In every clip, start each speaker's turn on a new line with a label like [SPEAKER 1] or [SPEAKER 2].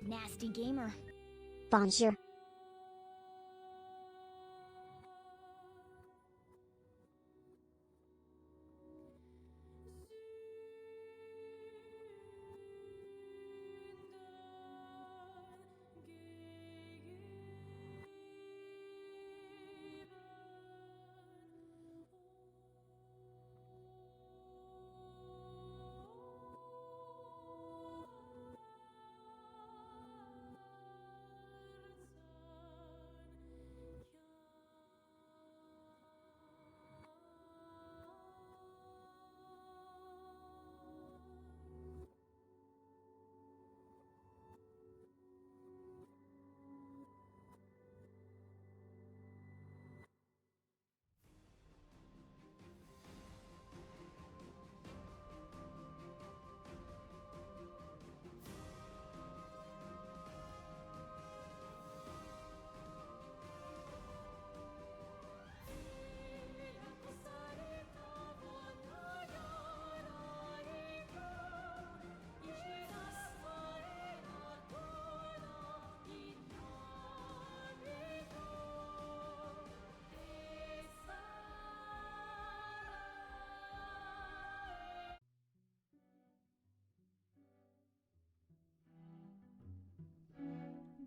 [SPEAKER 1] Nasty gamer.
[SPEAKER 2] Bonjour.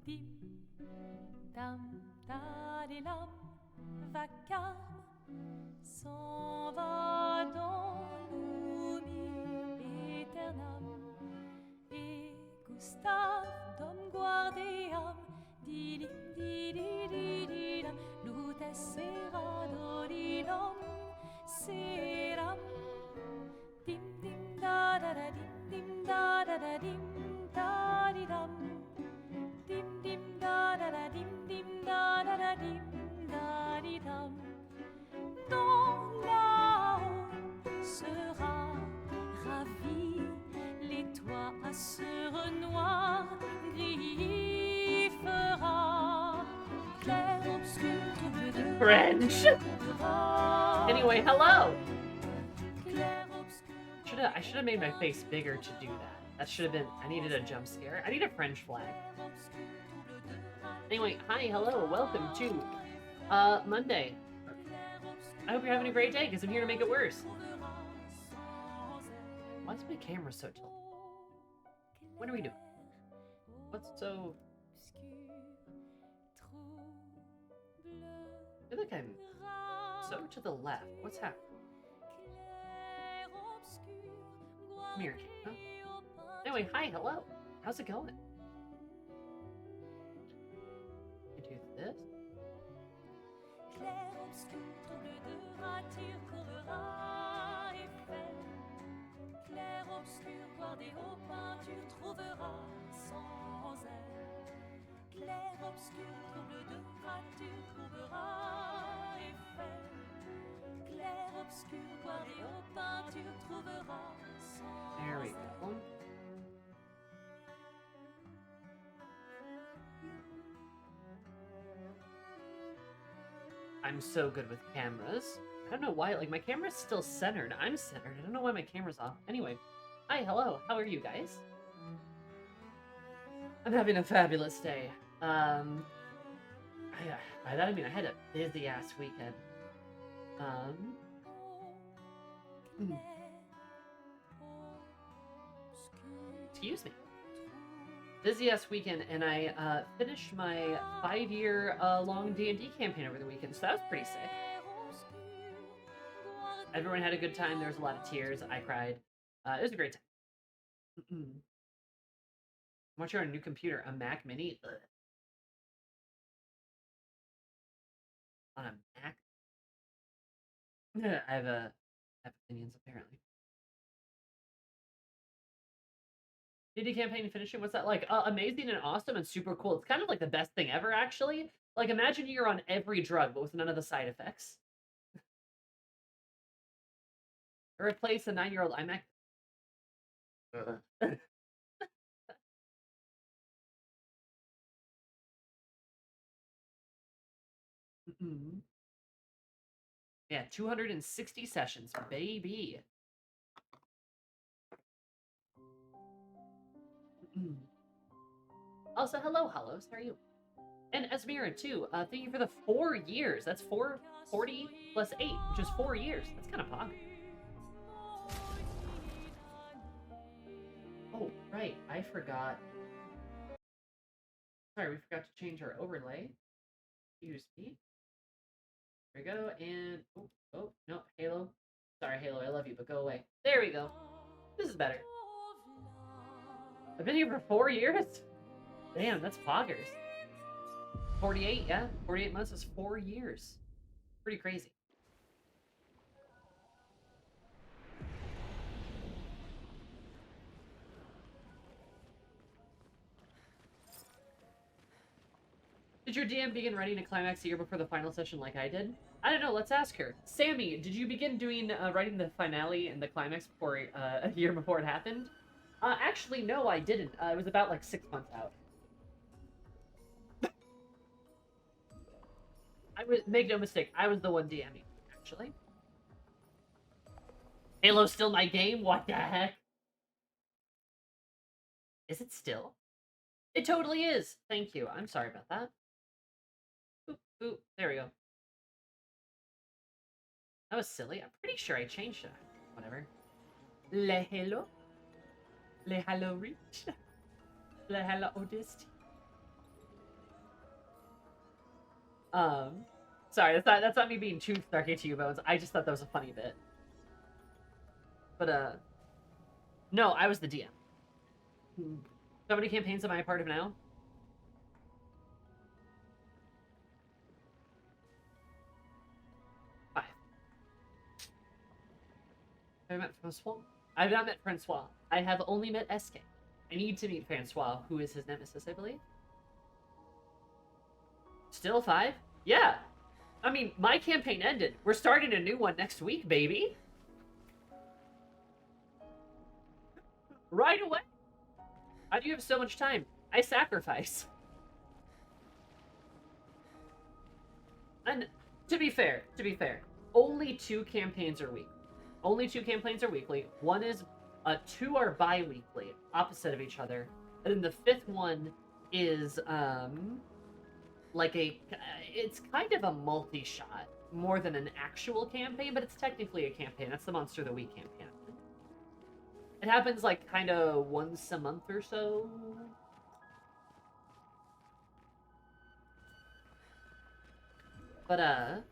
[SPEAKER 3] Dim, dam, dadilam, vacarme s'en va dans l'oubli éternam. Et Gustave, dom guardiam, dilim, dididididam, lutes sera dodilom, seram. Dim, dim, da da da, dim, da da da, dim, da di dam. Dim dim da da da dim da da da dim da di dam. Dans là-haut sera ravi, les toits à sur noir griffera. Clair obscur trouble de
[SPEAKER 4] French. Anyway, hello.
[SPEAKER 3] Clair obscur.
[SPEAKER 4] I should have made my face bigger to do that. That should have been. I needed a jump scare. I need a French flag. Anyway, hi, hello, welcome to Monday. I hope you're having a great day, because I'm here to make it worse. Why is my camera so tilted? What are we doing? What's so... I feel like I'm so to the left. What's happening? Come here, huh? Anyway, hi, hello. How's it going? Do this.
[SPEAKER 3] Clair obscur, trouble de rature, courera et fait. Clair obscur, gloire des hauts peintures, trouvera sans elle. Clair obscur, trouble de rature, trouvera et fait. Clair obscur, gloire des hauts peintures, trouvera sans elle.
[SPEAKER 4] There we go. I'm so good with cameras. I don't know why, like, my camera's still centered. I'm centered. I don't know why my camera's off. Anyway, hi, hello. How are you guys? I'm having a fabulous day. By that I mean I had a busy-ass weekend. Excuse me. Busy-ass weekend, and I finished my 5-year long D&D campaign over the weekend, so that was pretty sick. Everyone had a good time. There was a lot of tears. I cried. It was a great time. I'm watching on a new computer, a Mac Mini. Ugh. On a Mac? I have opinions, apparently. D&D campaign finishing, what's that like? Amazing and awesome and super cool. It's kind of like the best thing ever, actually. Like, imagine you're on every drug, but with none of the side effects. Or replace a 9-year-old iMac. Yeah, 260 sessions, baby. Also, hello, Hollows. How are you? And Esmira, too. Thank you for the 4 years. That's 440 plus 8, which is 4 years. That's kind of pog. Oh, right. I forgot. Sorry, we forgot to change our overlay. Excuse me. There we go. And, oh, no, Halo. Sorry, Halo, I love you, but go away. There we go. This is better. I've been here for 4 years? Damn, that's poggers. 48, yeah. 48 months is 4 years. Pretty crazy. Did your DM begin writing a climax a year before the final session like I did? I don't know, let's ask her. Sammy, did you begin doing writing the finale and the climax before a year before it happened? Actually, no, I didn't. It was about like 6 months out. Make no mistake, I was the one DMing, actually. Halo's still my game? What the heck? Is it still? It totally is. Thank you. I'm sorry about that. Boop, boop. There we go. That was silly. I'm pretty sure I changed it. Whatever. Le Halo? Le Halo Reach? Le Halo Odist? Sorry, that's not me being too snarky to you, Bones. I just thought that was a funny bit. But, no, I was the DM. How many campaigns am I a part of now? 5. Have I met Francois? I have not met Francois. I have only met SK. I need to meet Francois, who is his nemesis, I believe. Still 5? Yeah. I mean, my campaign ended. We're starting a new one next week, baby. Right away. How do you have so much time? I sacrifice. And to be fair, only 2 campaigns are weekly. Only 2 campaigns are weekly. One is, 2 are bi-weekly, opposite of each other. And then the 5th one is, like it's kind of a multi-shot, more than an actual campaign, but it's technically a campaign. That's the Monster of the Week campaign. It happens, like, kind of once a month or so. But,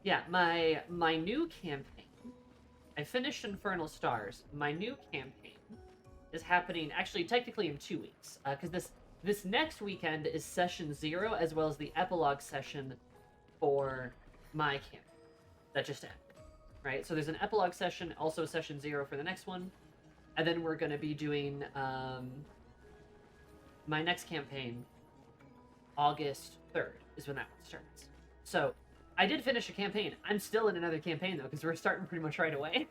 [SPEAKER 4] yeah, my new campaign, I finished Infernal Stars. My new campaign is happening, actually, technically in 2 weeks, because this next weekend is session 0, as well as the epilogue session for my campaign that just ended, right? So there's an epilogue session, also session 0 for the next one, and then we're going to be doing my next campaign, August 3rd, is when that one starts. So, I did finish a campaign. I'm still in another campaign, though, because we're starting pretty much right away.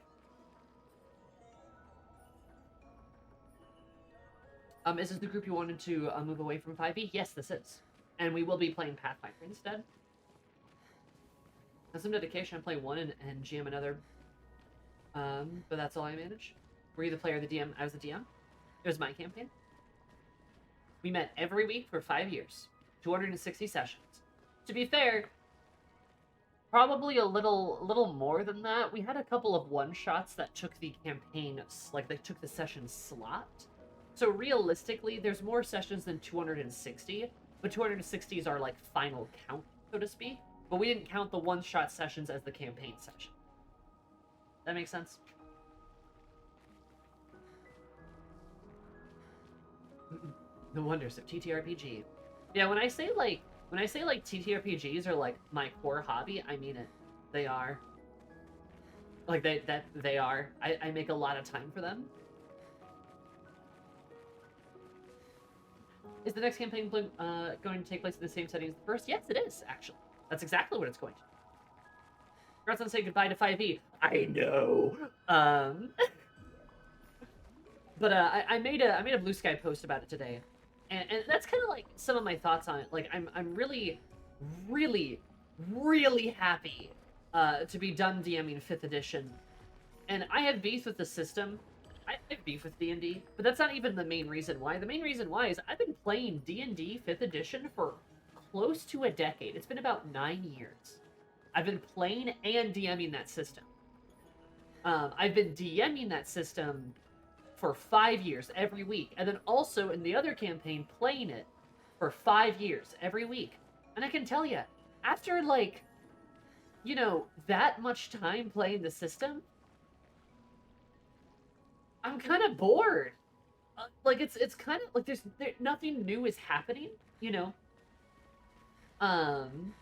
[SPEAKER 4] Is this the group you wanted to move away from 5e? Yes, this is. And we will be playing Pathfinder instead. Have some dedication, I play one and GM another. But that's all I manage. Were you the player or the DM? I was the DM. It was my campaign. We met every week for 5 years. 260 sessions. To be fair, probably a little more than that. We had a couple of one-shots that took the campaign, like, they took the session slot. So realistically, there's more sessions than 260, but 260s are, like, final count, so to speak. But we didn't count the one-shot sessions as the campaign session. That makes sense? The wonders of TTRPG. Yeah, when I say TTRPGs are like my core hobby, I mean it. They are. Like they are. I make a lot of time for them. Is the next campaign going to take place in the same setting as the first? Yes, it is, actually. That's exactly what it's going to. Congrats on saying goodbye to 5e. I know. But I made a Blue Sky post about it today, and that's kind of like some of my thoughts on it. Like I'm really, really, really happy to be done DMing 5th edition, and I have beef with the system I have beef with D&D, but that's not even the main reason why. The main reason why is I've been playing D&D 5th edition for close to a decade. It's been about 9 years. I've been playing and DMing that system. I've been DMing that system for 5 years every week, and then also in the other campaign playing it for 5 years every week. And I can tell you, after like, you know, that much time playing the system, I'm kind of bored. Like it's kind of like nothing new is happening, you know. Um,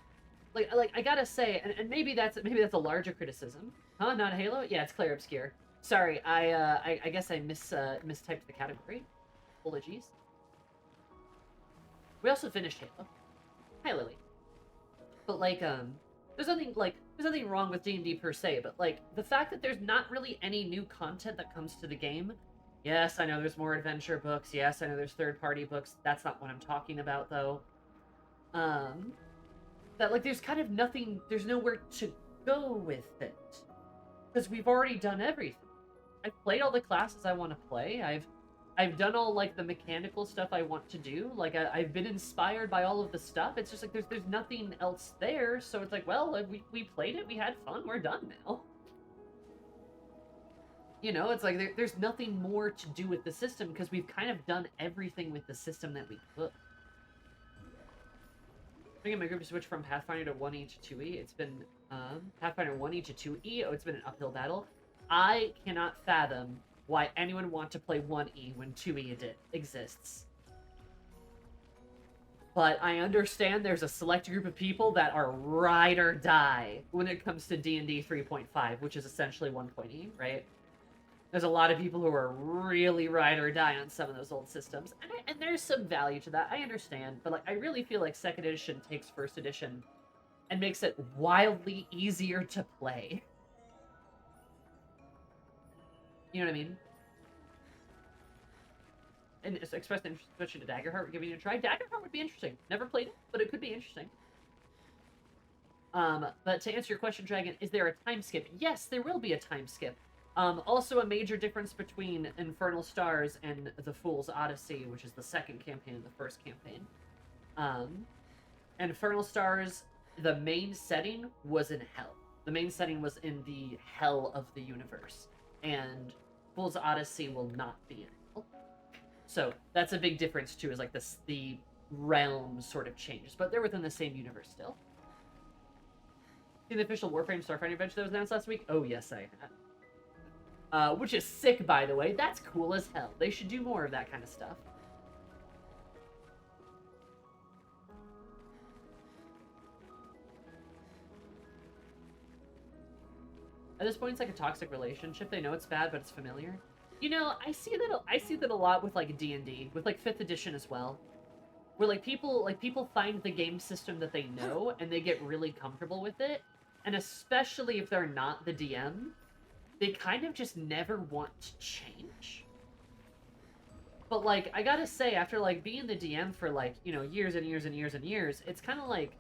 [SPEAKER 4] like I gotta say, and maybe that's a larger criticism, huh? Not Halo? Yeah, it's Clair Obscur. Sorry, I guess I mistyped the category. Apologies. We also finished Halo. Hi, Lily. But like, there's nothing wrong with D&D per se, but like the fact that there's not really any new content that comes to the game. Yes, I know there's more adventure books. Yes, I know there's third-party books. That's not what I'm talking about, though. That like there's kind of nothing. There's nowhere to go with it because we've already done everything. I've played all the classes I want to play. I've done all like the mechanical stuff I want to do. Like I've been inspired by all of the stuff. It's just like there's nothing else there. So it's like, well, we played it, we had fun, we're done now. You know, it's like there's nothing more to do with the system because we've kind of done everything with the system that we could. I think my group to switch from Pathfinder to 1E to 2E. It's been Pathfinder 1E to 2E. Oh, it's been an uphill battle. I cannot fathom why anyone want to play 1E when 2E exists. But I understand there's a select group of people that are ride or die when it comes to D&D 3.5, which is essentially 1.E, right? There's a lot of people who are really ride or die on some of those old systems, and there's some value to that. I understand, but like I really feel like second edition takes first edition and makes it wildly easier to play. You know what I mean? And expressed interest switching to Daggerheart, giving it a try. Daggerheart would be interesting. Never played it, but it could be interesting. But to answer your question, Dragon, is there a time skip? Yes, there will be a time skip. Also a major difference between Infernal Stars and The Fool's Odyssey, which is the second campaign and the first campaign. Infernal Stars, the main setting was in Hell. The main setting was in the Hell of the universe. And Fool's Odyssey will not be in Hell. So that's a big difference too, is like the realm sort of changes, but they're within the same universe still. See the official Warframe Starfighter adventure that was announced last week? Oh yes, I have. Which is sick, by the way. That's cool as hell. They should do more of that kind of stuff. At this point, it's like a toxic relationship. They know it's bad, but it's familiar. You know, I see that a lot with like D&D, with like 5th edition as well, where like people find the game system that they know and they get really comfortable with it, and especially if they're not the DM. They kind of just never want to change. But, like, I gotta say, after, like, being the DM for, like, you know, years and years and years and years, it's kind of like,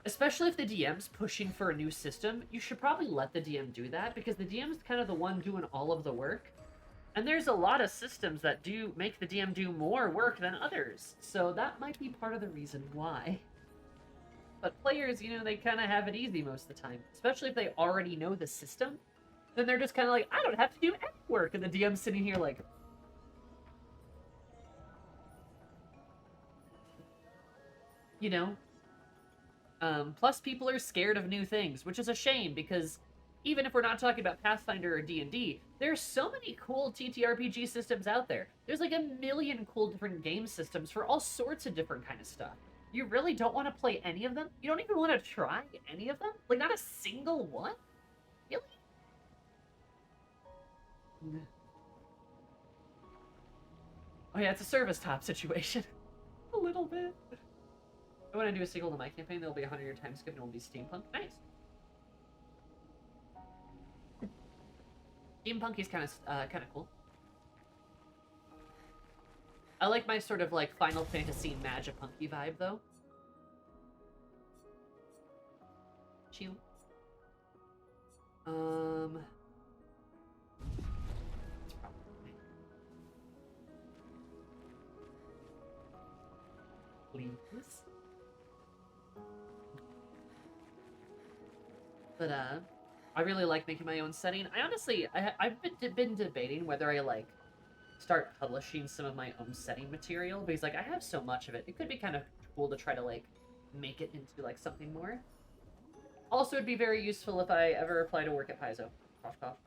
[SPEAKER 4] especially if the DM's pushing for a new system, you should probably let the DM do that, because the DM's kind of the one doing all of the work. And there's a lot of systems that do make the DM do more work than others, so that might be part of the reason why. But players, you know, they kind of have it easy most of the time, especially if they already know the system. Then they're just kind of like, I don't have to do any work. And the DM's sitting here like... You know? Plus, people are scared of new things, which is a shame, because even if we're not talking about Pathfinder or D&D, there's so many cool TTRPG systems out there. There's like a million cool different game systems for all sorts of different kind of stuff. You really don't want to play any of them? You don't even want to try any of them? Like, not a single one? Really? Oh yeah, it's a service top situation. A little bit. When I do a sequel to my campaign, there'll be a 100-year time skip and it'll be steampunk. Nice. Steampunk is kind of cool. I like my sort of like Final Fantasy Magipunky vibe though. Chill. please. But I really like making my own setting. I honestly, I've been debating whether I like start publishing some of my own setting material, because like I have so much of it. It could be kind of cool to try to like make it into like something more. Also, it'd be very useful if I ever apply to work at Paizo. Cough, cough.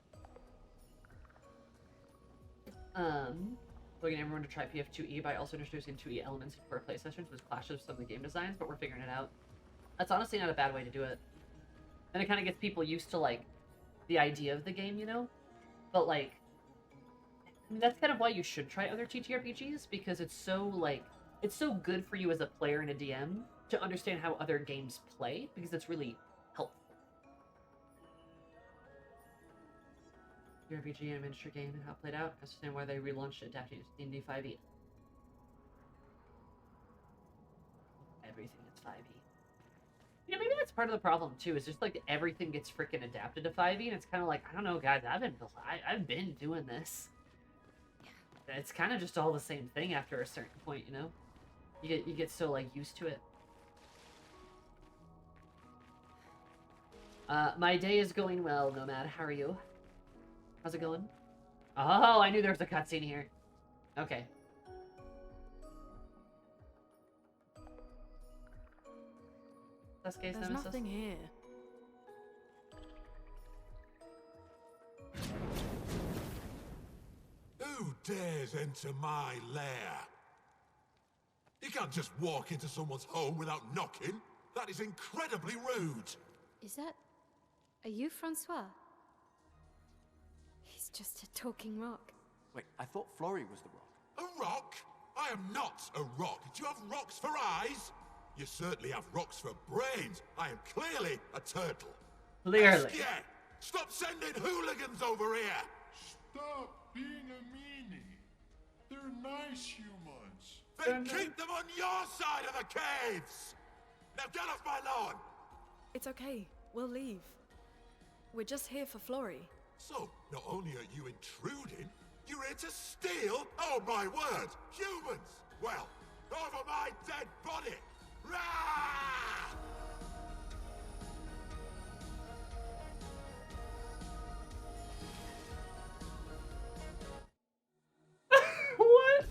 [SPEAKER 4] Looking everyone to try PF2E by also introducing 2E elements into our play sessions, which clashes with some of the game designs, but we're figuring it out. That's honestly not a bad way to do it. And it kind of gets people used to like the idea of the game, you know? But like, I mean, that's kind of why you should try other TTRPGs, because it's so like, it's so good for you as a player and a DM to understand how other games play, because it's really helpful. RPG and a miniature game and how it played out. I understand why they relaunched it, adapting it to D&D 5e. Everything is 5e. You know, maybe that's part of the problem too. Is just like everything gets freaking adapted to 5e, and it's kind of like, I don't know, guys. I've been doing this. It's kind of just all the same thing after a certain point, you know. You get so like used to it. My day is going well, Nomad. How are you? How's it going? Oh, I knew there was a cutscene here. Okay.
[SPEAKER 1] There's nothing here.
[SPEAKER 2] Who dares enter my lair? You can't just walk into someone's home without knocking. That is incredibly rude.
[SPEAKER 5] Is that... Are you Francois? He's just a talking rock.
[SPEAKER 6] Wait, I thought Flory was the rock.
[SPEAKER 2] A rock? I am not a rock. Do you have rocks for eyes? You certainly have rocks for brains. I am clearly a turtle.
[SPEAKER 4] Clearly.
[SPEAKER 2] Yeah. Stop sending hooligans over here.
[SPEAKER 7] Stop being a meanie. They're nice humans.
[SPEAKER 2] Then keep them on your side of the caves. Now get off my lawn.
[SPEAKER 1] It's okay. We'll leave. We're just here for Flory.
[SPEAKER 2] So, not only are you intruding, you're here to steal? Oh my word! Humans! Well, over my dead body! Rah!
[SPEAKER 4] What?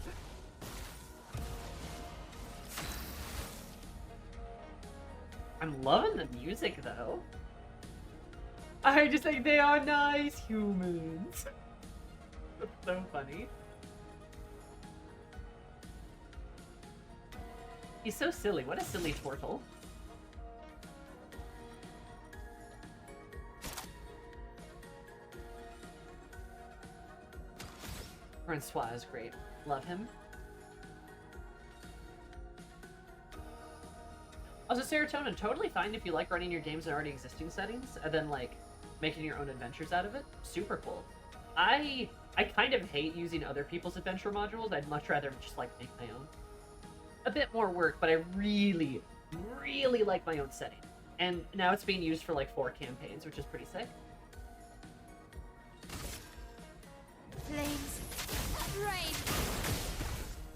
[SPEAKER 4] I'm loving the music though. I just think they are nice humans. That's so funny. He's so silly. What a silly turtle. Francois is great. Love him. Also, Serotonin, totally fine if you like running your games in already existing settings, and then, like, making your own adventures out of it. Super cool. I kind of hate using other people's adventure modules. I'd much rather just, like, make my own. A bit more work, but I really, really like my own setting. And now it's being used for, like, 4 campaigns, which is pretty sick.
[SPEAKER 5] Flames. Rain.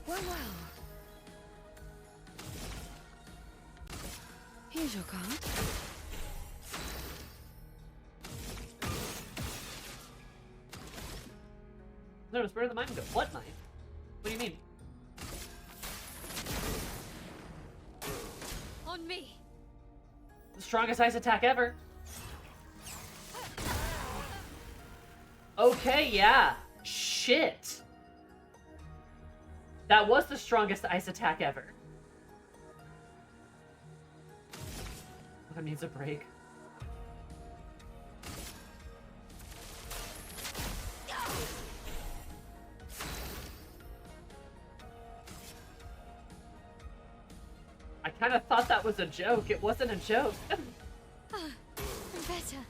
[SPEAKER 5] Well, well. Here's your card.
[SPEAKER 4] No, it's where the mine go. What mine? What do you mean?
[SPEAKER 5] On me.
[SPEAKER 4] The strongest ice attack ever. Okay, yeah. Shit. That was the strongest ice attack ever. That needs a break. I kind of thought that was a joke. It wasn't a joke.
[SPEAKER 5] I'm better.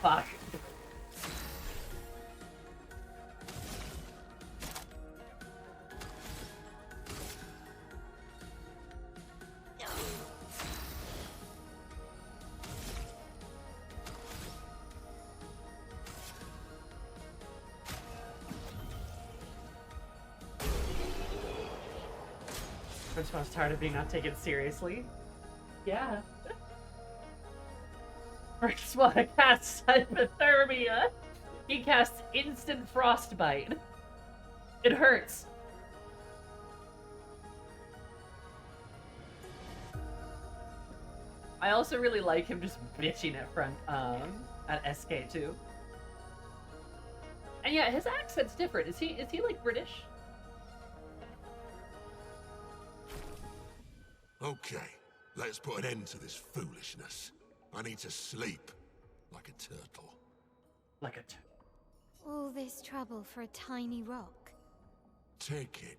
[SPEAKER 4] Fuck. Francois tired of being not taken seriously. Yeah. Francois casts hypothermia. He casts instant frostbite. It hurts. I also really like him just bitching at SK too. And yeah, his accent's different. Is he like British?
[SPEAKER 2] Okay, let's put an end to this foolishness. I need to sleep like a turtle.
[SPEAKER 4] Like a
[SPEAKER 5] All this trouble for a tiny rock.
[SPEAKER 2] Take it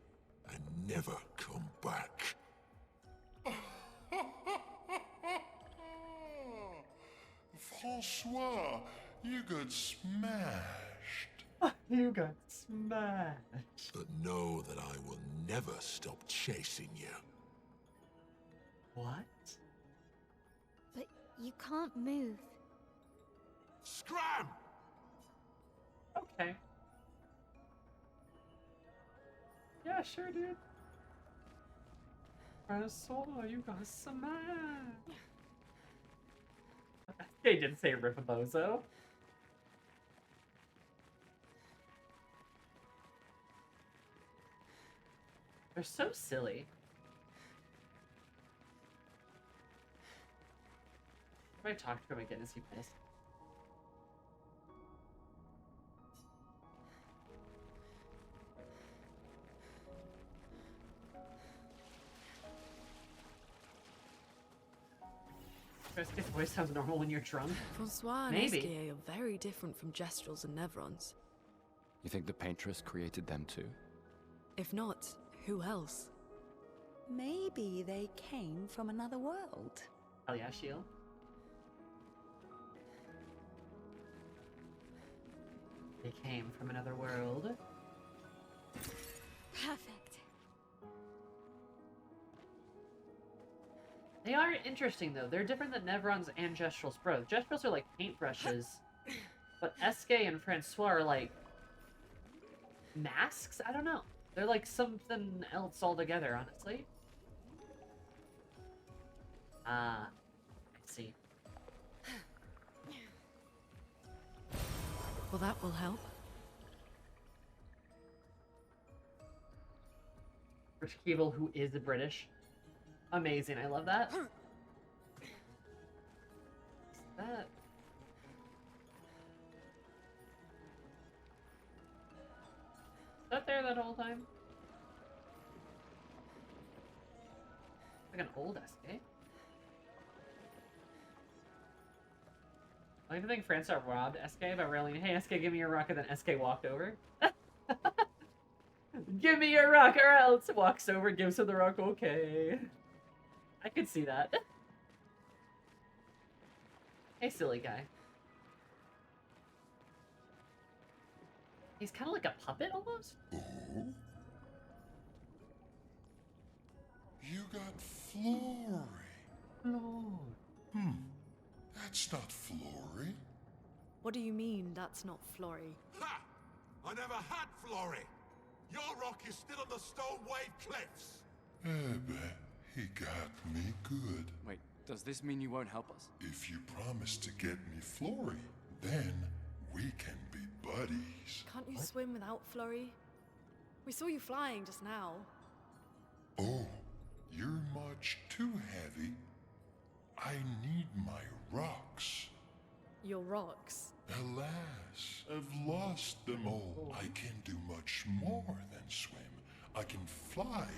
[SPEAKER 2] and never come back.
[SPEAKER 7] Francois, you got smashed.
[SPEAKER 4] You got smashed.
[SPEAKER 2] But know that I will never stop chasing you.
[SPEAKER 4] What?
[SPEAKER 5] But you can't move.
[SPEAKER 2] Scram!
[SPEAKER 4] Okay. Yeah, sure, dude. Francois, you got smashed. They didn't say Rifabozo. They're so silly. If I talk to him again, is he pissed? His voice sounds normal when you're drunk.
[SPEAKER 1] Francois and
[SPEAKER 4] Maybe.
[SPEAKER 1] SKA are very different from Gestrals and Nevrons.
[SPEAKER 6] You think the Paintress created them too?
[SPEAKER 1] If not, who else?
[SPEAKER 8] Maybe they came from another world.
[SPEAKER 4] Hell yeah, Shield. They came from another world.
[SPEAKER 5] Perfect.
[SPEAKER 4] They are interesting though. They're different than Nevrons and Gestrals. Bro, Gestrals are like paintbrushes, but SK and Francois are like masks? I don't know. They're like something else altogether, honestly. Ah, I see.
[SPEAKER 1] Well, that will help.
[SPEAKER 4] Rich Cable, who is British. Amazing, I love that. What's that? Was that there that whole time? Like an old SK? I even think Francois robbed SK by railing, "Hey SK, give me your rock," and then SK walked over. Give me your rock or else! Walks over, gives him the rock, okay. I could see that. Hey, silly guy. He's kind of like a puppet, almost?
[SPEAKER 7] Oh? You got Flory.
[SPEAKER 4] No.
[SPEAKER 7] That's not Flory.
[SPEAKER 1] What do you mean that's not Flory?
[SPEAKER 2] Ha! I never had Flory. Your rock is still on the Stone Wave Cliffs.
[SPEAKER 7] He got me good.
[SPEAKER 6] Wait, does this mean you won't help us?
[SPEAKER 7] If you promise to get me Flory, then we can be buddies.
[SPEAKER 1] Can't you swim without Flory? We saw you flying just now.
[SPEAKER 7] Oh, you're much too heavy. I need my rocks.
[SPEAKER 1] Your rocks.
[SPEAKER 7] Alas, I've lost them all. I can do much more than swim. I can fly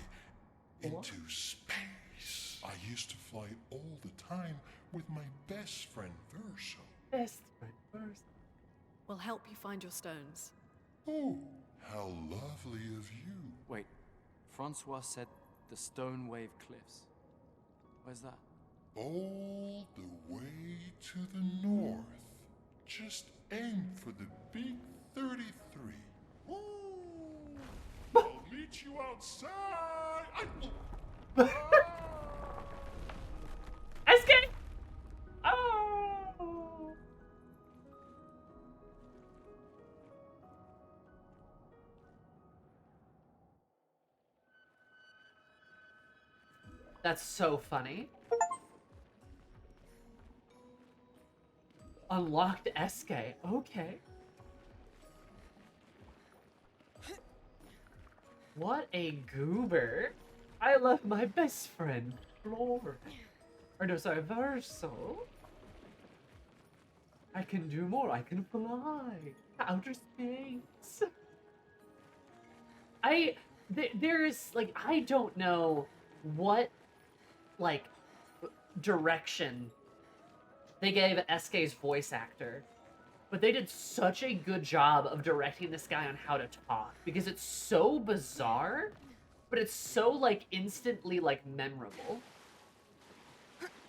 [SPEAKER 7] into space. I used to fly all the time with my best friend Verso.
[SPEAKER 4] Best friend first.
[SPEAKER 1] We'll help you find your stones.
[SPEAKER 7] Oh, how lovely of you.
[SPEAKER 6] Wait, Francois said the Stone Wave Cliffs. Where's that?
[SPEAKER 7] All the way to the north. Just aim for the big 33. Ooh, I'll meet you outside.
[SPEAKER 4] SK! Oh! That's so funny. Unlocked SK. Okay. What a goober. I love my best friend, Floor. Or no, sorry, Verso. I can do more. I can fly to outer space. There's, like, I don't know what, like, direction they gave SK's voice actor, but they did such a good job of directing this guy on how to talk, because it's so bizarre, but it's so, like, instantly, like, memorable.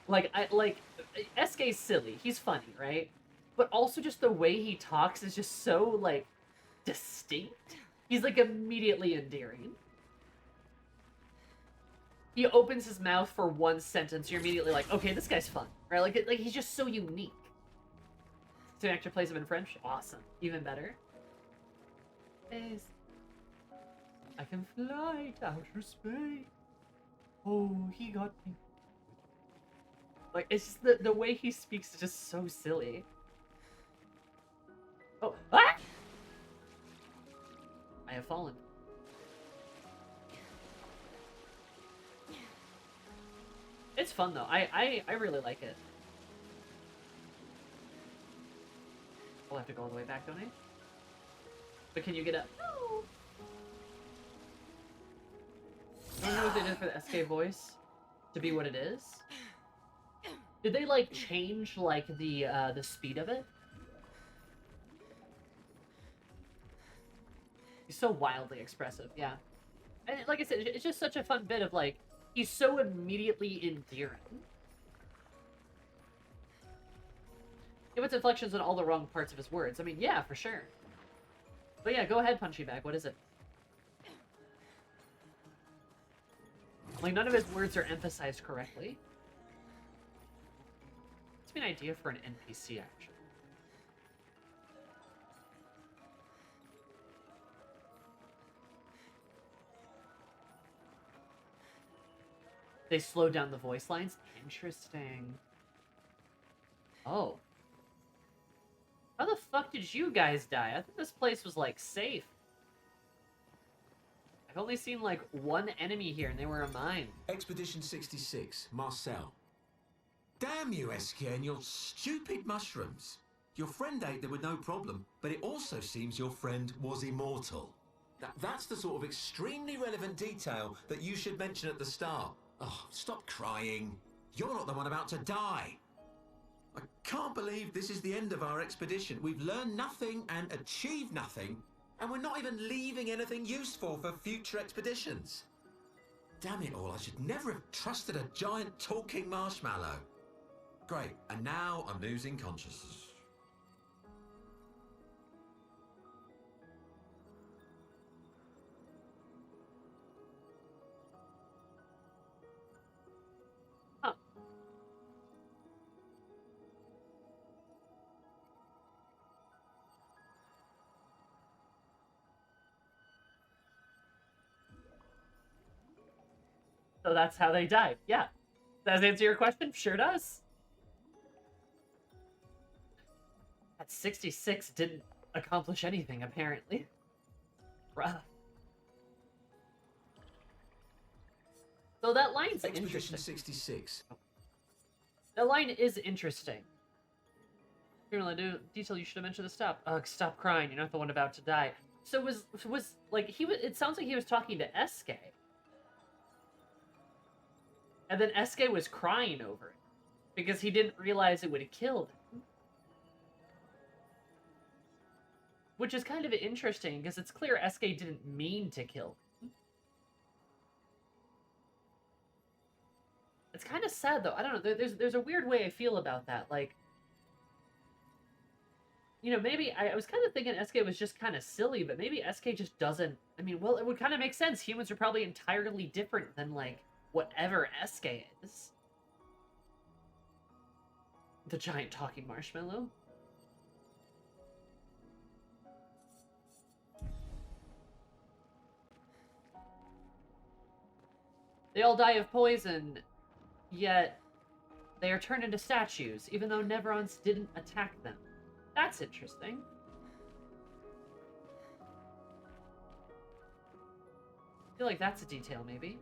[SPEAKER 4] Like, SK's silly. He's funny, right? But also just the way he talks is just so, like, distinct. He's, like, immediately endearing. He opens his mouth for one sentence, you're immediately like, okay, this guy's fun, right? Like he's just so unique. So an actor plays him in French, awesome, even better. Space. I can fly to outer space. Oh, he got me. Like, it's just the way he speaks is just so silly. Oh, ah! I have fallen. It's fun though. I really like it. I'll have to go all the way back, don't I? But can you get up? No. I don't know what they did for the SK voice to be what it is. Did they like change like the speed of it? He's so wildly expressive, yeah. And like I said, it's just such a fun bit of like, he's so immediately endearing. It puts inflections on all the wrong parts of his words. I mean, yeah, for sure. But yeah, go ahead, Punchy Bag. What is it? Like, none of his words are emphasized correctly. It's an idea for an NPC, actually. They slowed down the voice lines? Interesting. Oh. How the fuck did you guys die? I thought this place was, like, safe. I've only seen, like, one enemy here, and they were a mine.
[SPEAKER 9] Expedition 66, Marcel. Damn you, SK, and your stupid mushrooms. Your friend ate them with no problem, but it also seems your friend was immortal. That's the sort of extremely relevant detail that you should mention at the start. Oh, stop crying. You're not the one about to die. I can't believe this is the end of our expedition. We've learned nothing and achieved nothing, and we're not even leaving anything useful for future expeditions. Damn it all, I should never have trusted a giant talking marshmallow. Great, and now I'm losing consciousness.
[SPEAKER 4] So that's how they died. Yeah. Does that answer your question? Sure does. That 66 didn't accomplish anything, apparently. Rough. So that line's
[SPEAKER 9] Expedition
[SPEAKER 4] interesting.
[SPEAKER 9] 66.
[SPEAKER 4] That line is interesting. Detail you should have mentioned the stop. Ugh, stop crying. You're not the one about to die. So was like it sounds like he was talking to SK. And then SK was crying over it because he didn't realize it would have killed him. Which is kind of interesting because it's clear SK didn't mean to kill him. It's kind of sad though. I don't know. There's a weird way I feel about that. Like, you know, maybe I was kind of thinking SK was just kind of silly, but maybe SK just doesn't. I mean, well, it would kind of make sense. Humans are probably entirely different than like whatever SK is. The giant talking marshmallow. They all die of poison, yet they are turned into statues, even though Neverons didn't attack them. That's interesting. I feel like that's a detail, maybe.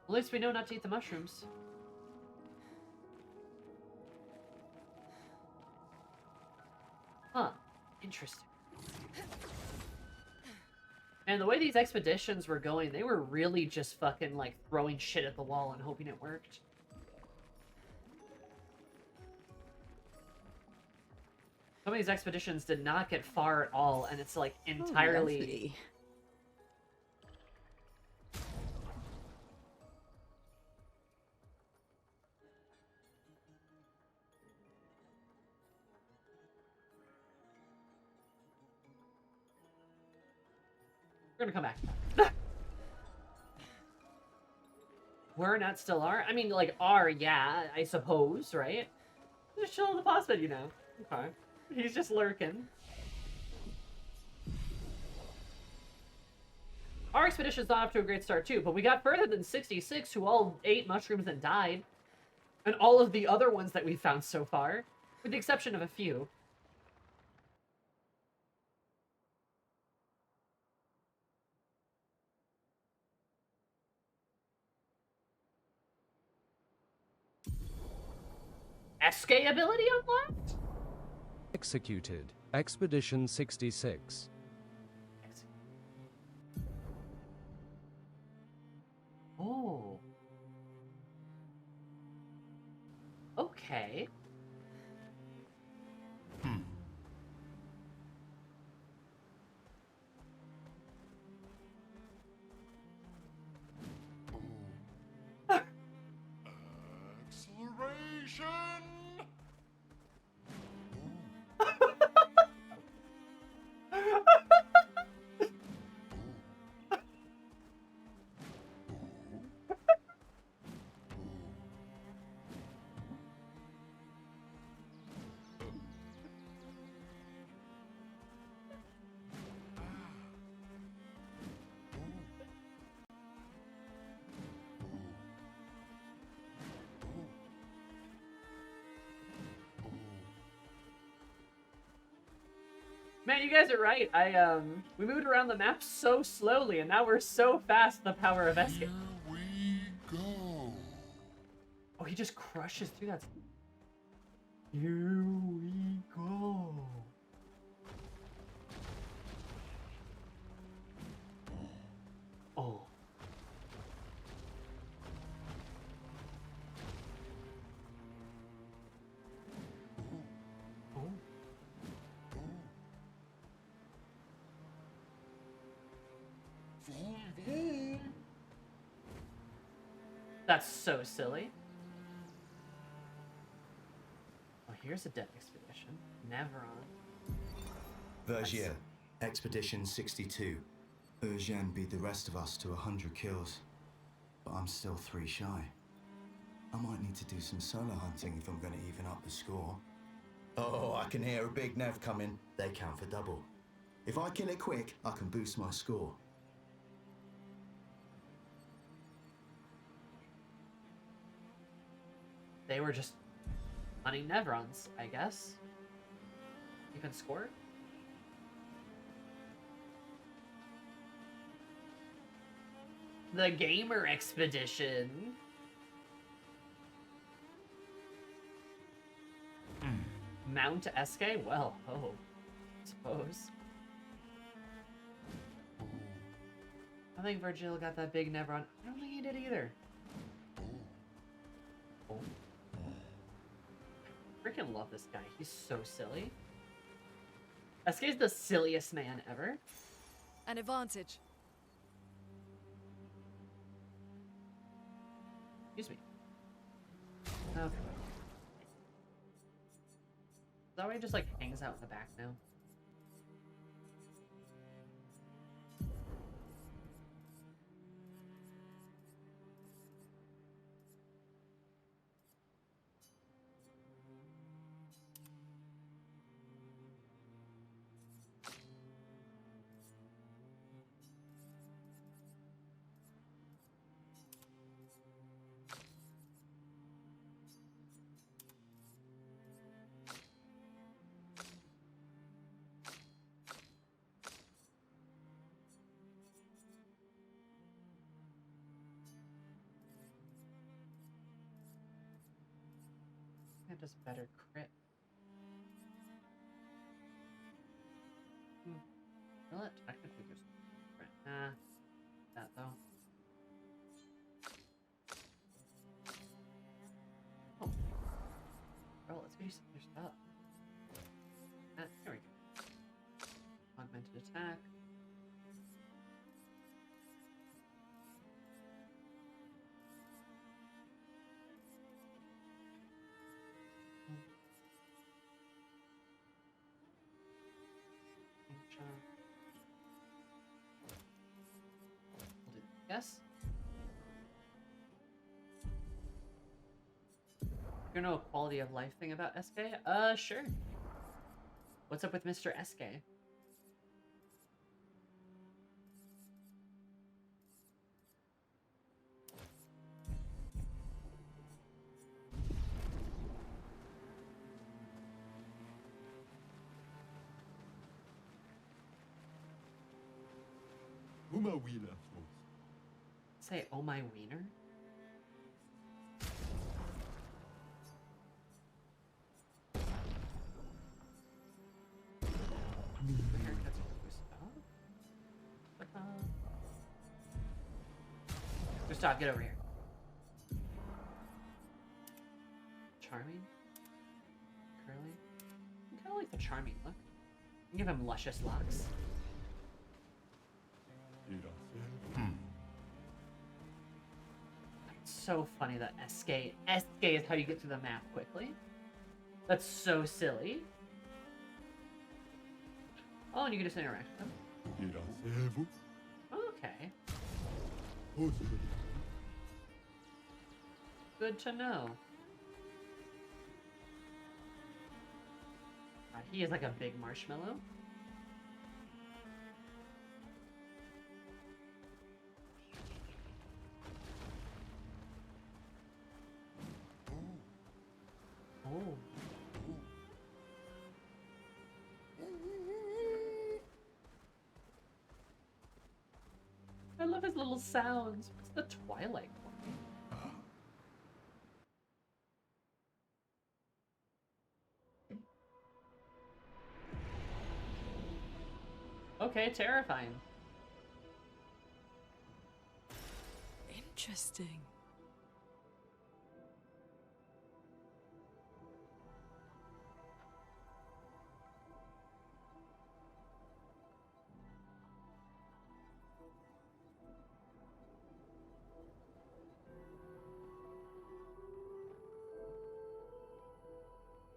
[SPEAKER 4] At least we know not to eat the mushrooms. Huh. Interesting. And the way these expeditions were going, they were really just fucking, like, throwing shit at the wall and hoping it worked. Some of these expeditions did not get far at all, and it's, like, entirely...
[SPEAKER 8] Lovely.
[SPEAKER 4] We're gonna come back. We're not still are? I mean, like, are, yeah, I suppose, right? Just chill in the pause menu now. Okay. He's just lurking. Our expedition's not off to a great start, too, but we got further than 66 who all ate mushrooms and died. And all of the other ones that we found so far, with the exception of a few. SK ability unlocked?
[SPEAKER 10] Executed. Expedition 66.
[SPEAKER 4] Oh. Okay.
[SPEAKER 2] Acceleration!
[SPEAKER 4] Man, you guys are right. We moved around the map so slowly, and now we're so fast. The power of escape.
[SPEAKER 7] Here we go.
[SPEAKER 4] Oh, he just crushes through that. Here we go. Oh. Oh. That's so silly. Oh, here's a dead expedition. Neveron.
[SPEAKER 11] Vergier, Expedition 62. Eugène beat the rest of us to 100 kills, but I'm still 3 shy. I might need to do some solo hunting if I'm going to even up the score. Oh, I can hear a big Nev coming. They count for double. If I kill it quick, I can boost my score.
[SPEAKER 4] They were just hunting Neverons, I guess. Even score? The Gamer Expedition. Mount SK? Well, oh, I suppose. I think Virgil got that big Neveron. I don't think he did either. Oh. I freaking love this guy. He's so silly. SK's the silliest man ever.
[SPEAKER 1] An advantage.
[SPEAKER 4] Excuse me. Okay. Is that why he just like hangs out in the back now? does better crit. Well, it technically gives crit. Nah, that though. Oh. Girl, let's go do some other stuff. Here we go. Augmented attack. We'll do yes. You know a quality of life thing about SK? Sure. What's up with Mr. SK?
[SPEAKER 2] Uma wheeler,
[SPEAKER 4] Say, oh my wiener? Gustav, get over here. Charming? Curly? I kinda like the charming look. Give him luscious locks. It's so funny that SK is how you get to the map quickly. That's so silly. Oh, and you can just interact with them. Okay. Good to know. He is like a big marshmallow. Oh. I love his little sounds. What's the Twilight one? Okay, terrifying.
[SPEAKER 1] Interesting.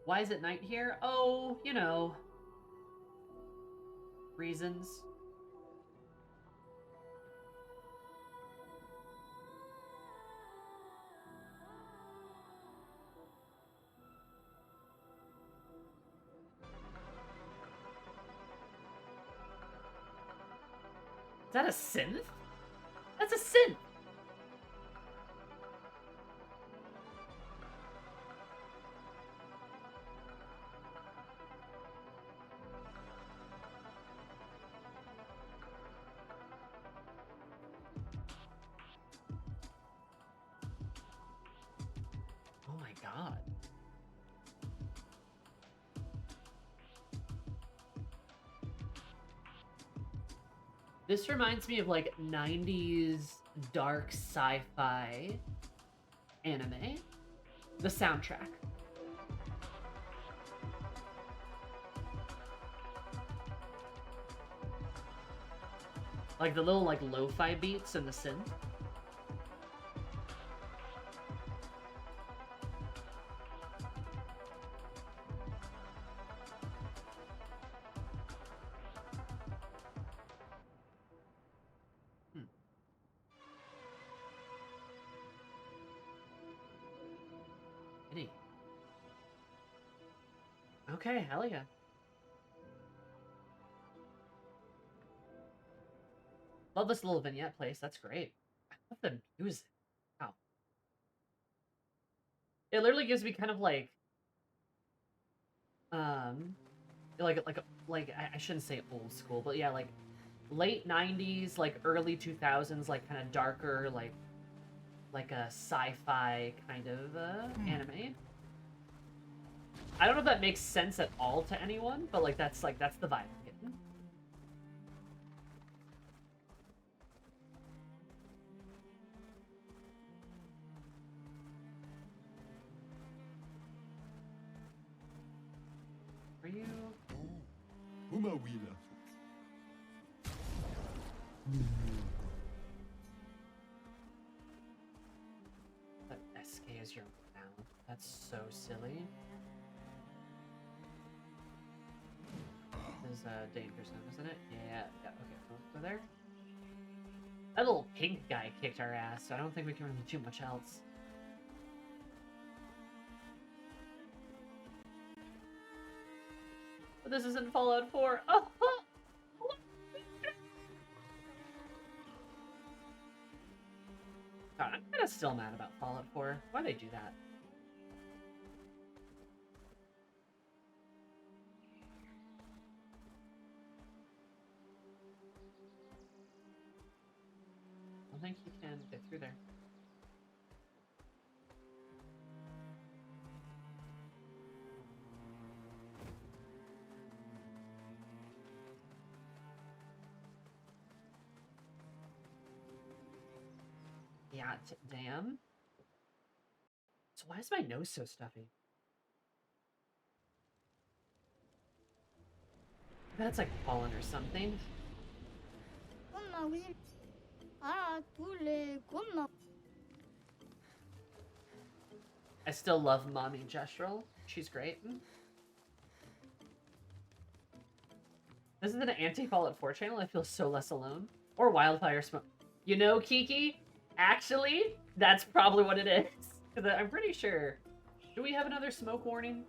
[SPEAKER 4] Why is it night here? Oh, you know. Reasons. Is that a synth? That's a synth! Oh my god. This reminds me of like 90s dark sci-fi anime. The soundtrack. Like the little like lo-fi beats and the synth. Okay, hell yeah. Love this little vignette place. That's great. I love the music. Wow. It literally gives me kind of like I shouldn't say old school, but yeah, like late 90s, like early 2000s, like kind of darker, like a sci-fi kind of anime. I don't know if that makes sense at all to anyone, but like that's the vibe I'm getting. Are you?
[SPEAKER 12] Uma Wheeler.
[SPEAKER 4] That SK is your mount. That's so silly. This is a danger zone, isn't it? Yeah, okay, over there. That little pink guy kicked our ass, so I don't think we can really do much else. But this isn't Fallout 4. Oh! God, I'm kind of still mad about Fallout 4. Why'd they do that? I don't think you can get through there. Yeah, damn. So why is my nose so stuffy? That's like pollen or something. I still love Mommy Gestral. She's great. This is an anti-Fallout 4 channel. I feel so less alone. Or Wildfire Smoke. You know, Kiki? Actually, that's probably what it is. Because I'm pretty sure. Do we have another smoke warning?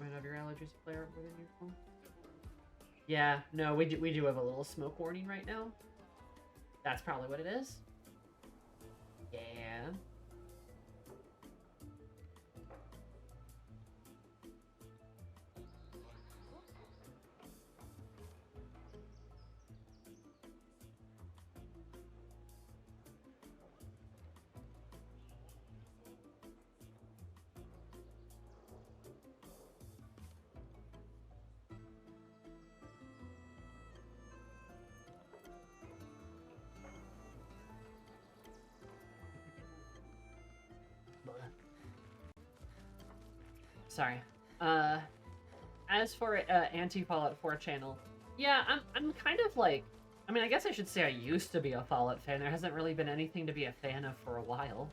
[SPEAKER 4] Might have your allergies flare up more than usual. Yeah, no, we do have a little smoke warning right now. That's probably what it is. Yeah. Sorry. As for anti-Fallout 4 channel, yeah, I'm kind of like, I mean, I guess I should say I used to be a Fallout fan. There hasn't really been anything to be a fan of for a while.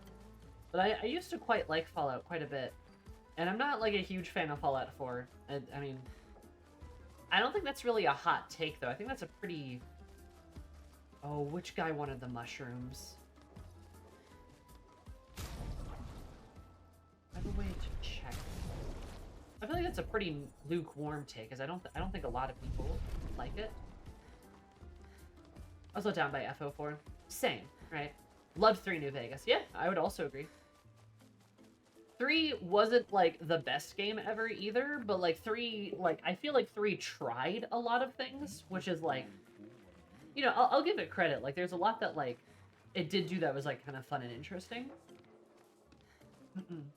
[SPEAKER 4] But I used to quite like Fallout quite a bit. And I'm not like a huge fan of Fallout 4. I mean, I don't think that's really a hot take though. I think that's a pretty... Oh, which guy wanted the mushrooms? By the way, to check. I feel like that's a pretty lukewarm take, because I don't think a lot of people like it. Also down by FO4. Same, right? Loved 3 New Vegas. Yeah, I would also agree. 3 wasn't like the best game ever either, but like 3, like I feel like 3 tried a lot of things, which is like, you know, I'll give it credit. Like there's a lot that like it did do that was like kind of fun and interesting.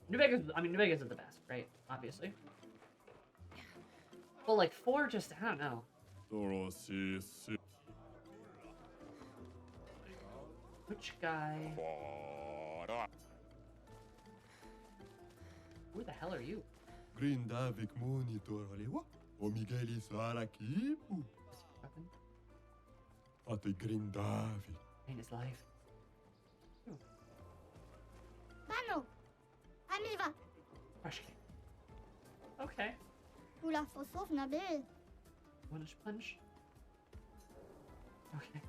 [SPEAKER 4] New Vegas, I mean, New Vegas is the best, right? Obviously. But like 4 just, I don't know. Which guy? Who the hell are you?
[SPEAKER 12] Grindavik monitor alewa. O Miguel Sarakipu. Ate Grindavik.
[SPEAKER 4] In his life.
[SPEAKER 13] Mano, amiva.
[SPEAKER 4] Brush. Okay.
[SPEAKER 13] Ula fosov na be.
[SPEAKER 4] Wanna punch? Okay.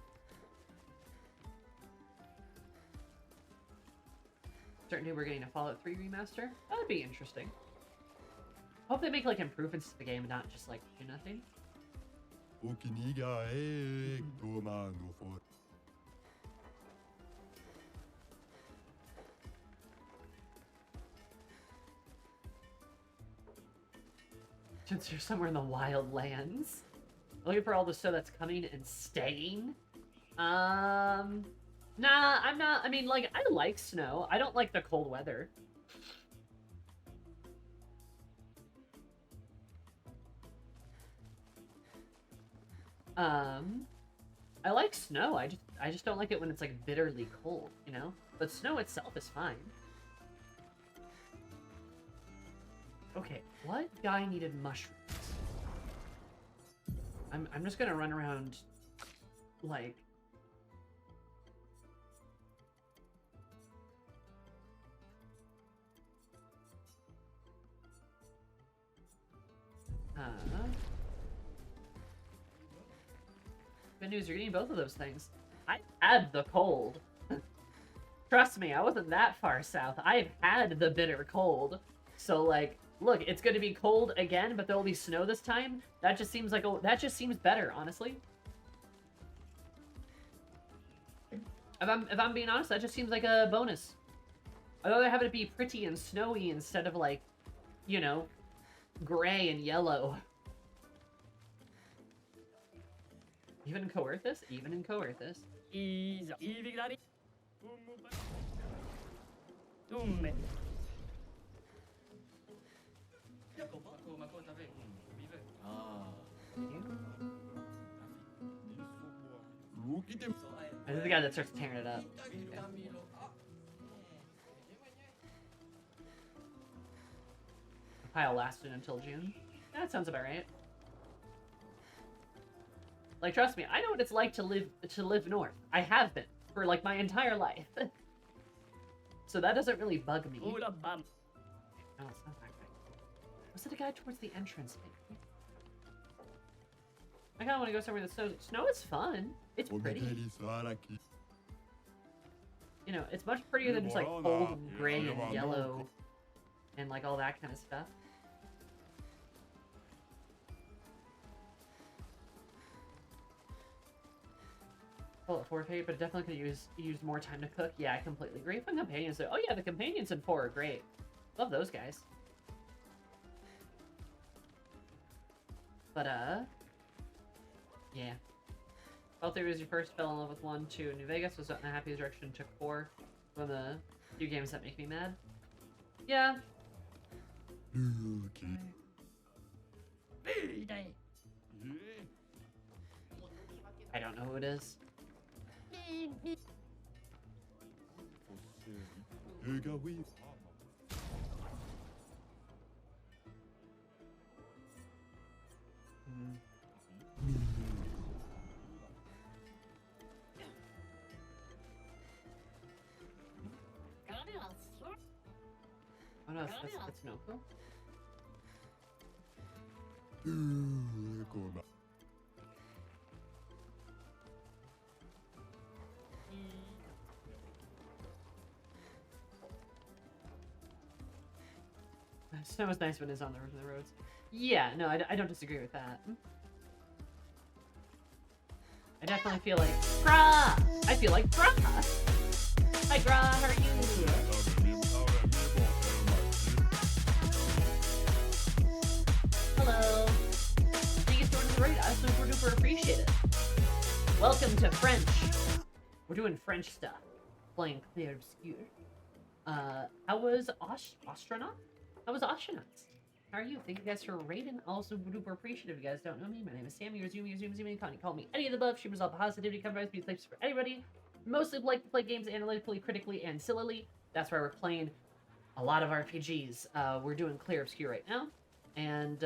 [SPEAKER 4] Certainly we're getting a Fallout 3 remaster. That would be interesting. Hope they make like improvements to the game and not just like do nothing. Since you're somewhere in the wild lands. Looking for all the snow that's coming and staying. Nah, I'm not. I mean, like, I like snow. I don't like the cold weather. I like snow. I just don't like it when it's like bitterly cold, you know? But snow itself is fine. Okay, what guy needed mushrooms? I'm just gonna run around like good news, you're getting both of those things. I had the cold. Trust me, I wasn't that far south. I've had the bitter cold. So like, look, it's going to be cold again, but there will be snow this time. That just seems like that just seems better, honestly. If I'm being honest, that just seems like a bonus. I'd rather have it be pretty and snowy instead of like, you know, gray and yellow. Even in Coerthus? Even in Coerthus. This is the guy that starts tearing it up. Okay. The pile lasted until June. That sounds about right. Like, trust me, I know what it's like to live north. I have been for like my entire life. So that doesn't really bug me. No, it's not that guy. Was it a guy towards the entrance? I kind of want to go somewhere that snows. Snow is fun. It's pretty. You know, it's much prettier than just like cold and gray and yellow and like all that kind of stuff. Well, 4 but it definitely could use more time to cook. Yeah, I completely agree. Fun companions though. Oh yeah, the companions in 4 are great. Love those guys. But yeah. All 3 was your first, fell in love with 1, 2, New Vegas was in the happiest direction, took 4. One of the few games that make me mad. Yeah. I don't know who it is. Oh no, that's Noko. Snow is nice when it's on the roads. Yeah, no, I don't disagree with that. I definitely feel like Brah! I feel like Brah! Hi Brah, how are you? Hello. Thank you so much for the raid. I super duper appreciate it. Welcome to French. We're doing French stuff. Playing Clair Obscur. How was Astronaut? How was Astronauts? How are you? Thank you guys for raiding. Also, super appreciative. If you guys don't know me, my name is Sammy. Zoomy. Call me any of the above. She was all positivity. Comes be places for anybody. Mostly like to play games analytically, critically, and sillily. That's why we're playing a lot of RPGs. We're doing Clair Obscur right now, and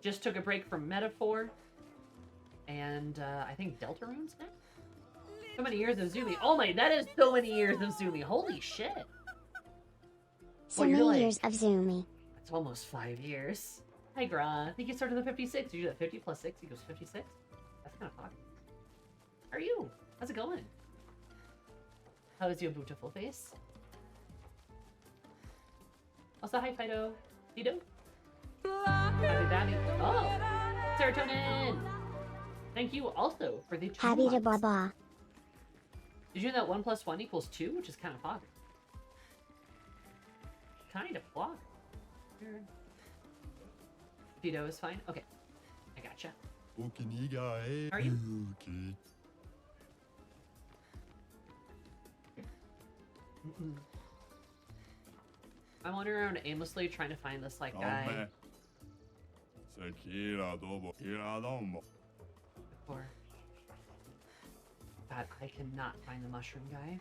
[SPEAKER 4] just took a break from Metaphor, and I think Deltarune's next. So many years of Zoomy. Oh my, that is so many years of Zoomy. Holy shit.
[SPEAKER 14] So many years of Zoomy.
[SPEAKER 4] It's almost 5 years. Hi, Gra. I think you started at 56. You do that 50 plus 6 equals 56. That's kind of fun. How are you? How's it going? How is your beautiful face? Also, hi, Fido. Fido? Happy Daddy. Oh! Serotonin! Thank you also for the 2
[SPEAKER 14] Happy to
[SPEAKER 4] months.
[SPEAKER 14] baba.
[SPEAKER 4] Did you know that 1 + 1 = 2? Which is kind of fog. Kind of fog. Fido is fine? Okay. I gotcha. How are you? I'm wandering around aimlessly trying to find this, like, guy. Or... God, I cannot find the mushroom guy.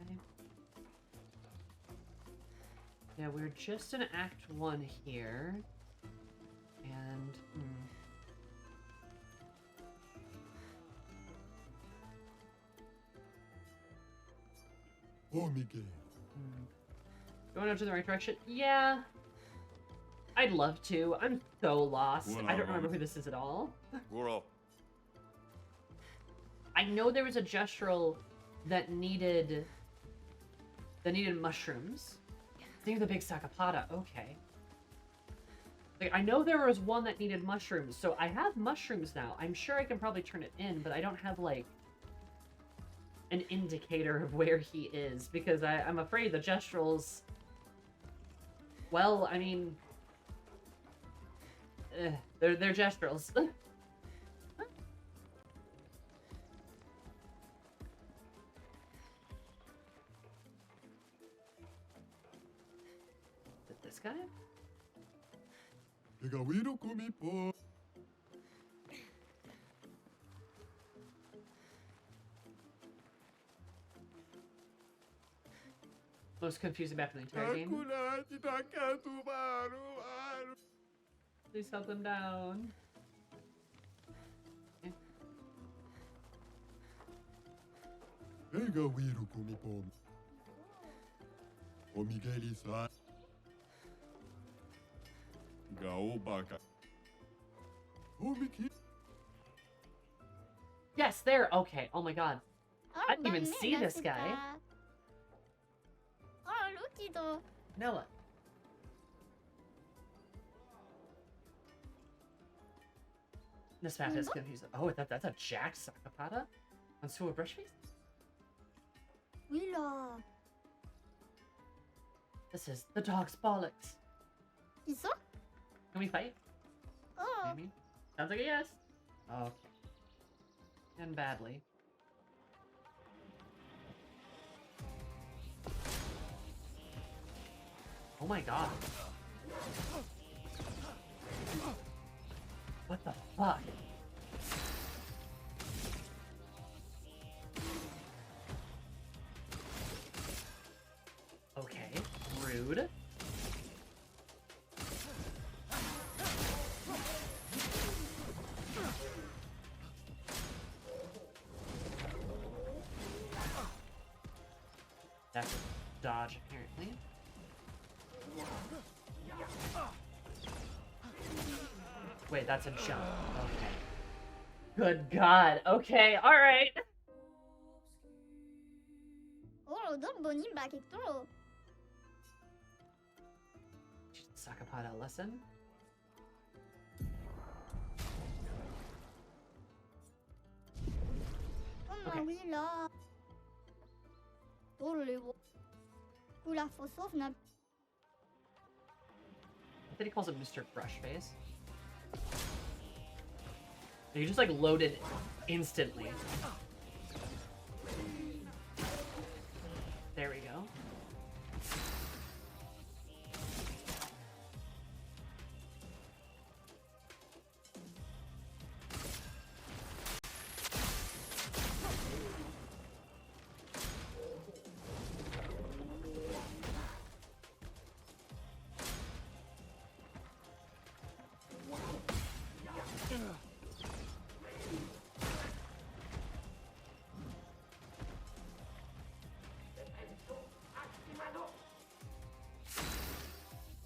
[SPEAKER 4] Okay. Yeah, we're just in Act 1 here. And...
[SPEAKER 12] Oh, Miguel.
[SPEAKER 4] Going out to the right direction? Yeah. I'd love to. I'm so lost. I don't remember who this is at all. I know there was a Gestral that needed mushrooms. They're the big Sakapata. Okay. Like, I know there was one that needed mushrooms, so I have mushrooms now. I'm sure I can probably turn it in, but I don't have, like, an indicator of where he is, because I'm afraid the Gestrals... Well, I mean... they're Gestrals. Is it this guy? Most confusing map in the entire game. Please help them down. Yes, there. Okay. Oh my god. I didn't even see this guy. Noah. This map is confusing. Oh, that's a Jack Sakapata? On Sewer Brushface? This is the dog's bollocks. Can we fight? Maybe? Sounds like a yes. Okay. And badly. Oh my god. What the fuck? Okay, rude. That's a dodge, apparently. Wait, that's a jump. Okay. Good God. Okay, alright. Sakapata lesson. Okay. I think he calls it Mr. Brushface. You just like loaded instantly. There we go.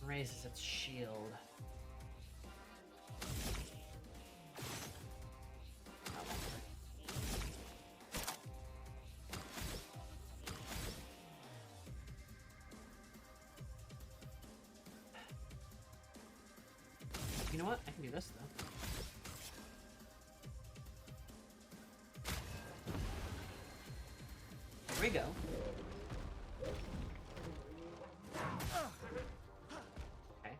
[SPEAKER 4] Raises its shield. You know what? I can do this though. Here we go. Okay.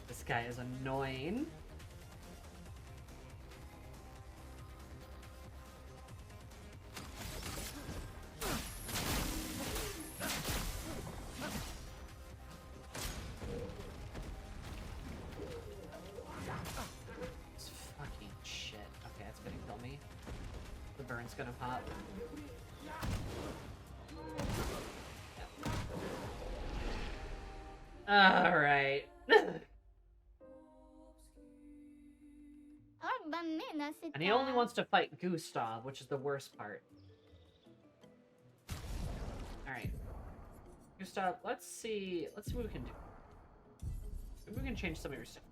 [SPEAKER 4] This guy is annoying. This fucking shit. Okay, that's gonna kill me. The burn's gonna pop. Alright. And he only wants to fight Gustav, which is the worst part. Alright. Gustav, let's see what we can do. Maybe we can change some of your stuff.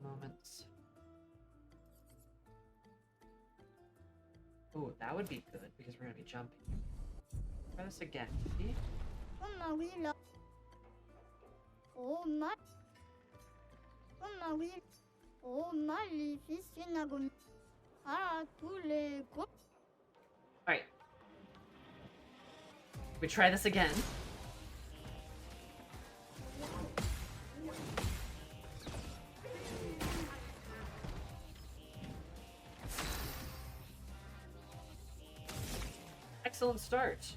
[SPEAKER 4] Moments. Oh, that would be good because we're gonna be jumping. Try this again. See? Alright. We try this again. Excellent start.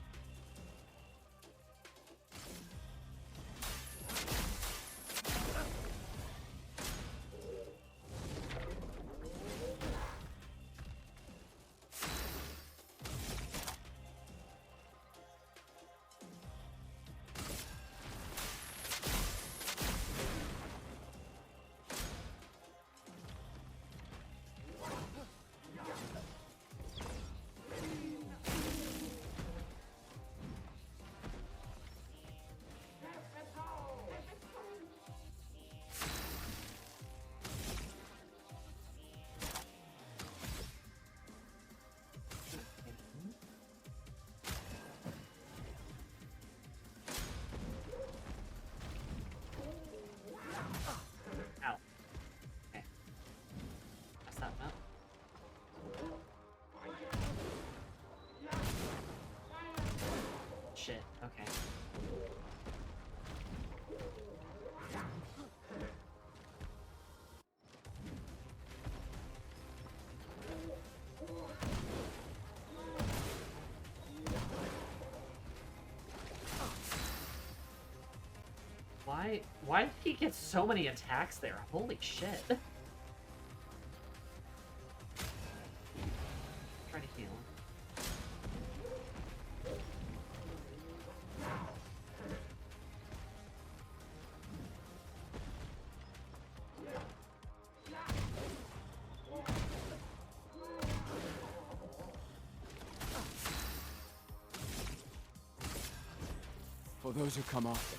[SPEAKER 4] Shit, okay. Why did he get so many attacks there? Holy shit. Try to heal him.
[SPEAKER 6] For those who come after.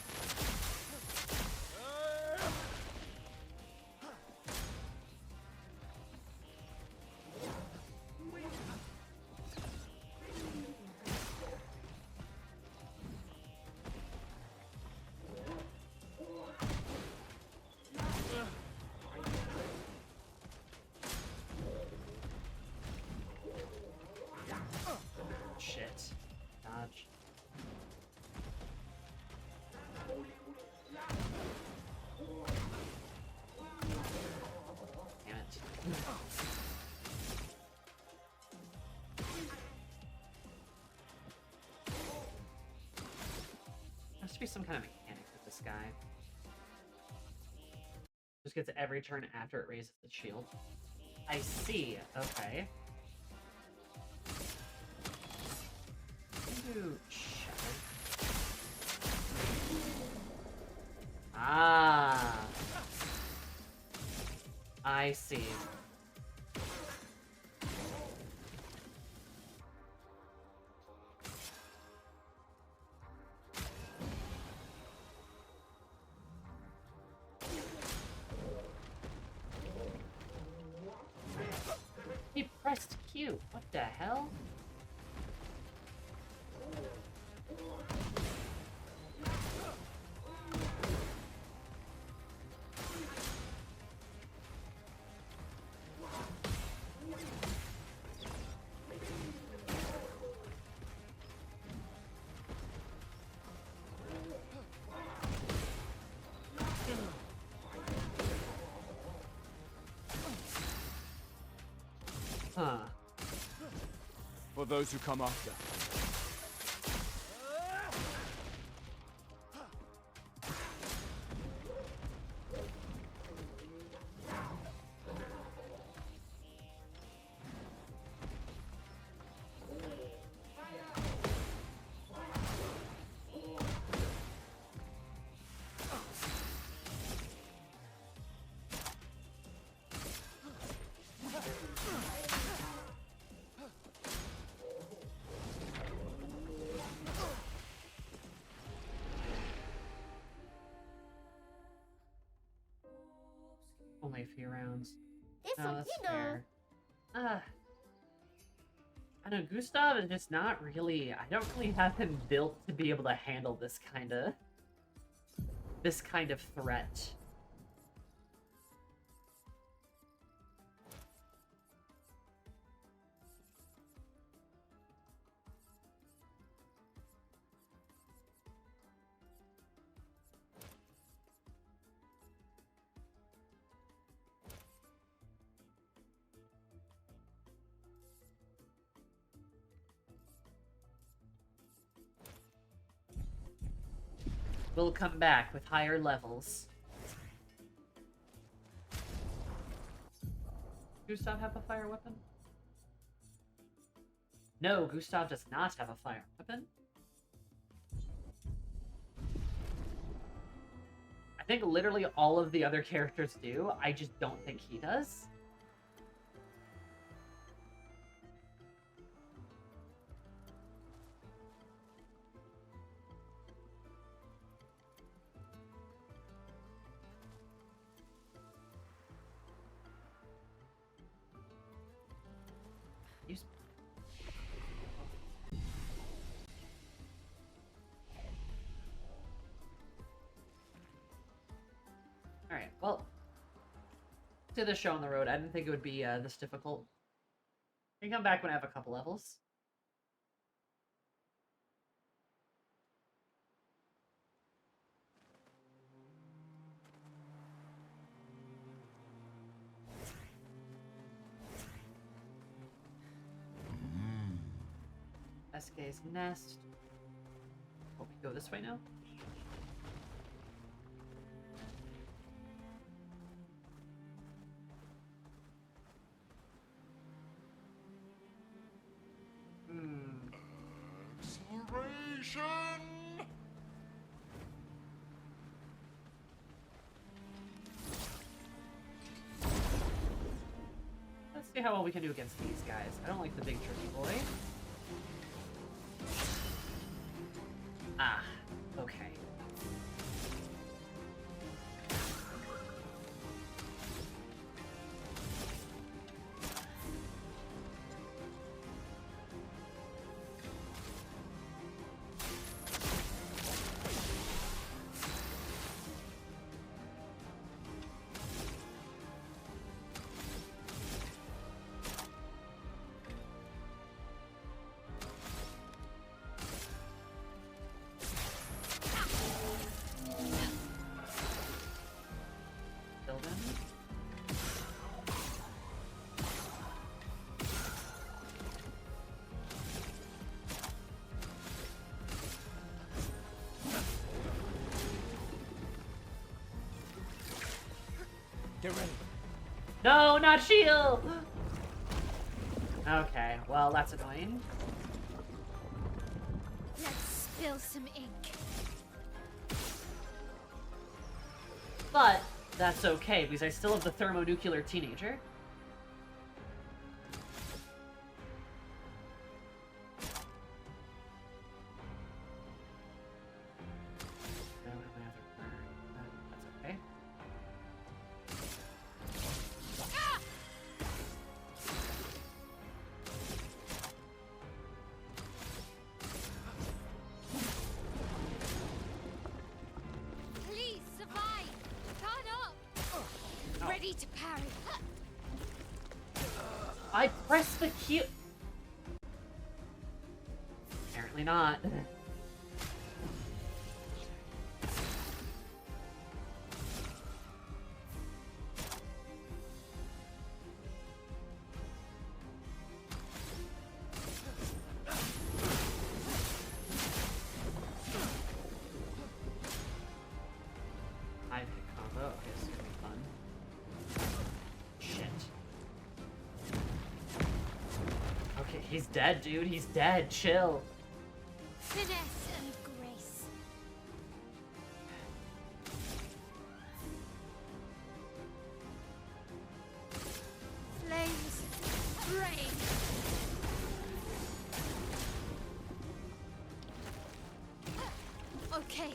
[SPEAKER 4] Shit. Dodge. Damn it. There has to be some kind of mechanic with this guy. Just gets every turn after it raises its shield. I see. Okay. Ooh, shit. Ah. I see. hell? Huh.
[SPEAKER 15] For those who come after.
[SPEAKER 4] Only a few rounds.
[SPEAKER 13] This
[SPEAKER 4] No,
[SPEAKER 13] one,
[SPEAKER 4] that's
[SPEAKER 13] you know.
[SPEAKER 4] fair. I know Gustav is just not really. I don't really have him built to be able to handle this kind of threat. We'll come back with higher levels. Gustav have a fire weapon? No, Gustav does not have a fire weapon. I think literally all of the other characters do. I just don't think he does. Alright, well, to the show on the road, I didn't think it would be this difficult. I can come back when I have a couple levels. SK's nest. Oh, we go this way now?
[SPEAKER 2] Acceleration!
[SPEAKER 4] Let's see how well we can do against these guys. I don't like the big tricky boy. Ah, okay.
[SPEAKER 15] Get ready.
[SPEAKER 4] No, not shield! Okay, well, that's annoying.
[SPEAKER 5] Let's spill some ink.
[SPEAKER 4] But that's okay, because I still have the thermonuclear teenager. That's okay.
[SPEAKER 5] Ready to parry.
[SPEAKER 4] I pressed the Q. Apparently not. He's dead, dude. He's dead. Chill.
[SPEAKER 5] Finesse and grace. Flames rain. Okay.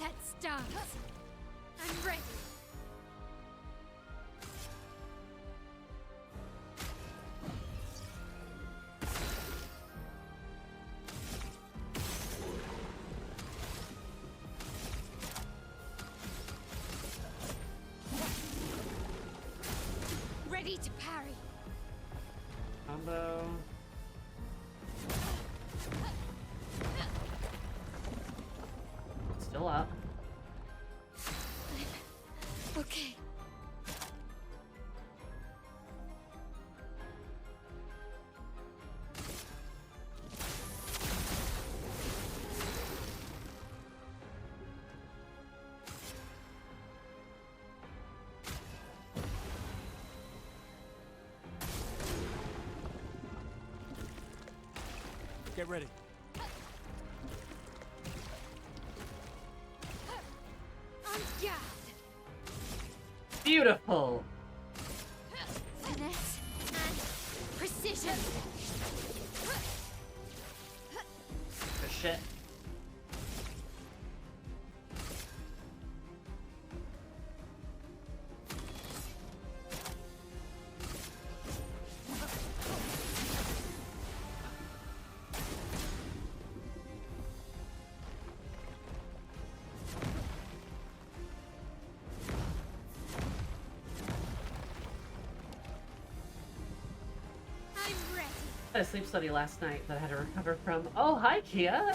[SPEAKER 5] Let's dance. I'm ready. Ready to parry.
[SPEAKER 4] Combo. Still up.
[SPEAKER 5] Okay.
[SPEAKER 15] Get ready.
[SPEAKER 5] On guard.
[SPEAKER 4] Beautiful.
[SPEAKER 5] Finesse and precision.
[SPEAKER 4] Good shit. I had a sleep study last night that I had to recover from. Oh, hi, Kia.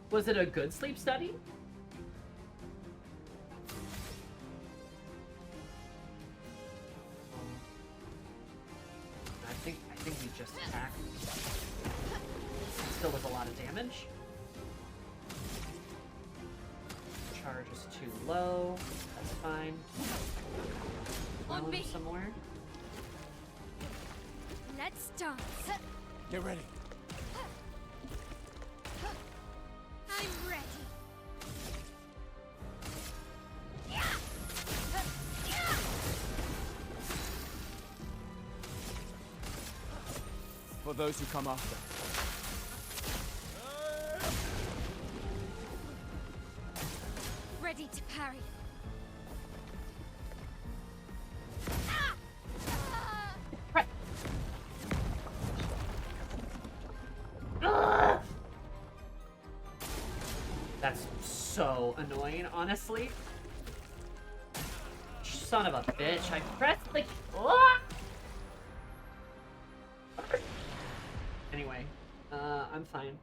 [SPEAKER 4] Was it a good sleep study? I think we just attacked. Still with a lot of damage. Charge is too low. That's fine.
[SPEAKER 5] On me.
[SPEAKER 4] Somewhere.
[SPEAKER 5] Let's dance.
[SPEAKER 15] Get ready.
[SPEAKER 5] I'm ready.
[SPEAKER 15] For those who come after.
[SPEAKER 5] Ready to parry.
[SPEAKER 4] That's so annoying, honestly. Son of a bitch, I pressed the... Anyway, I'm fine.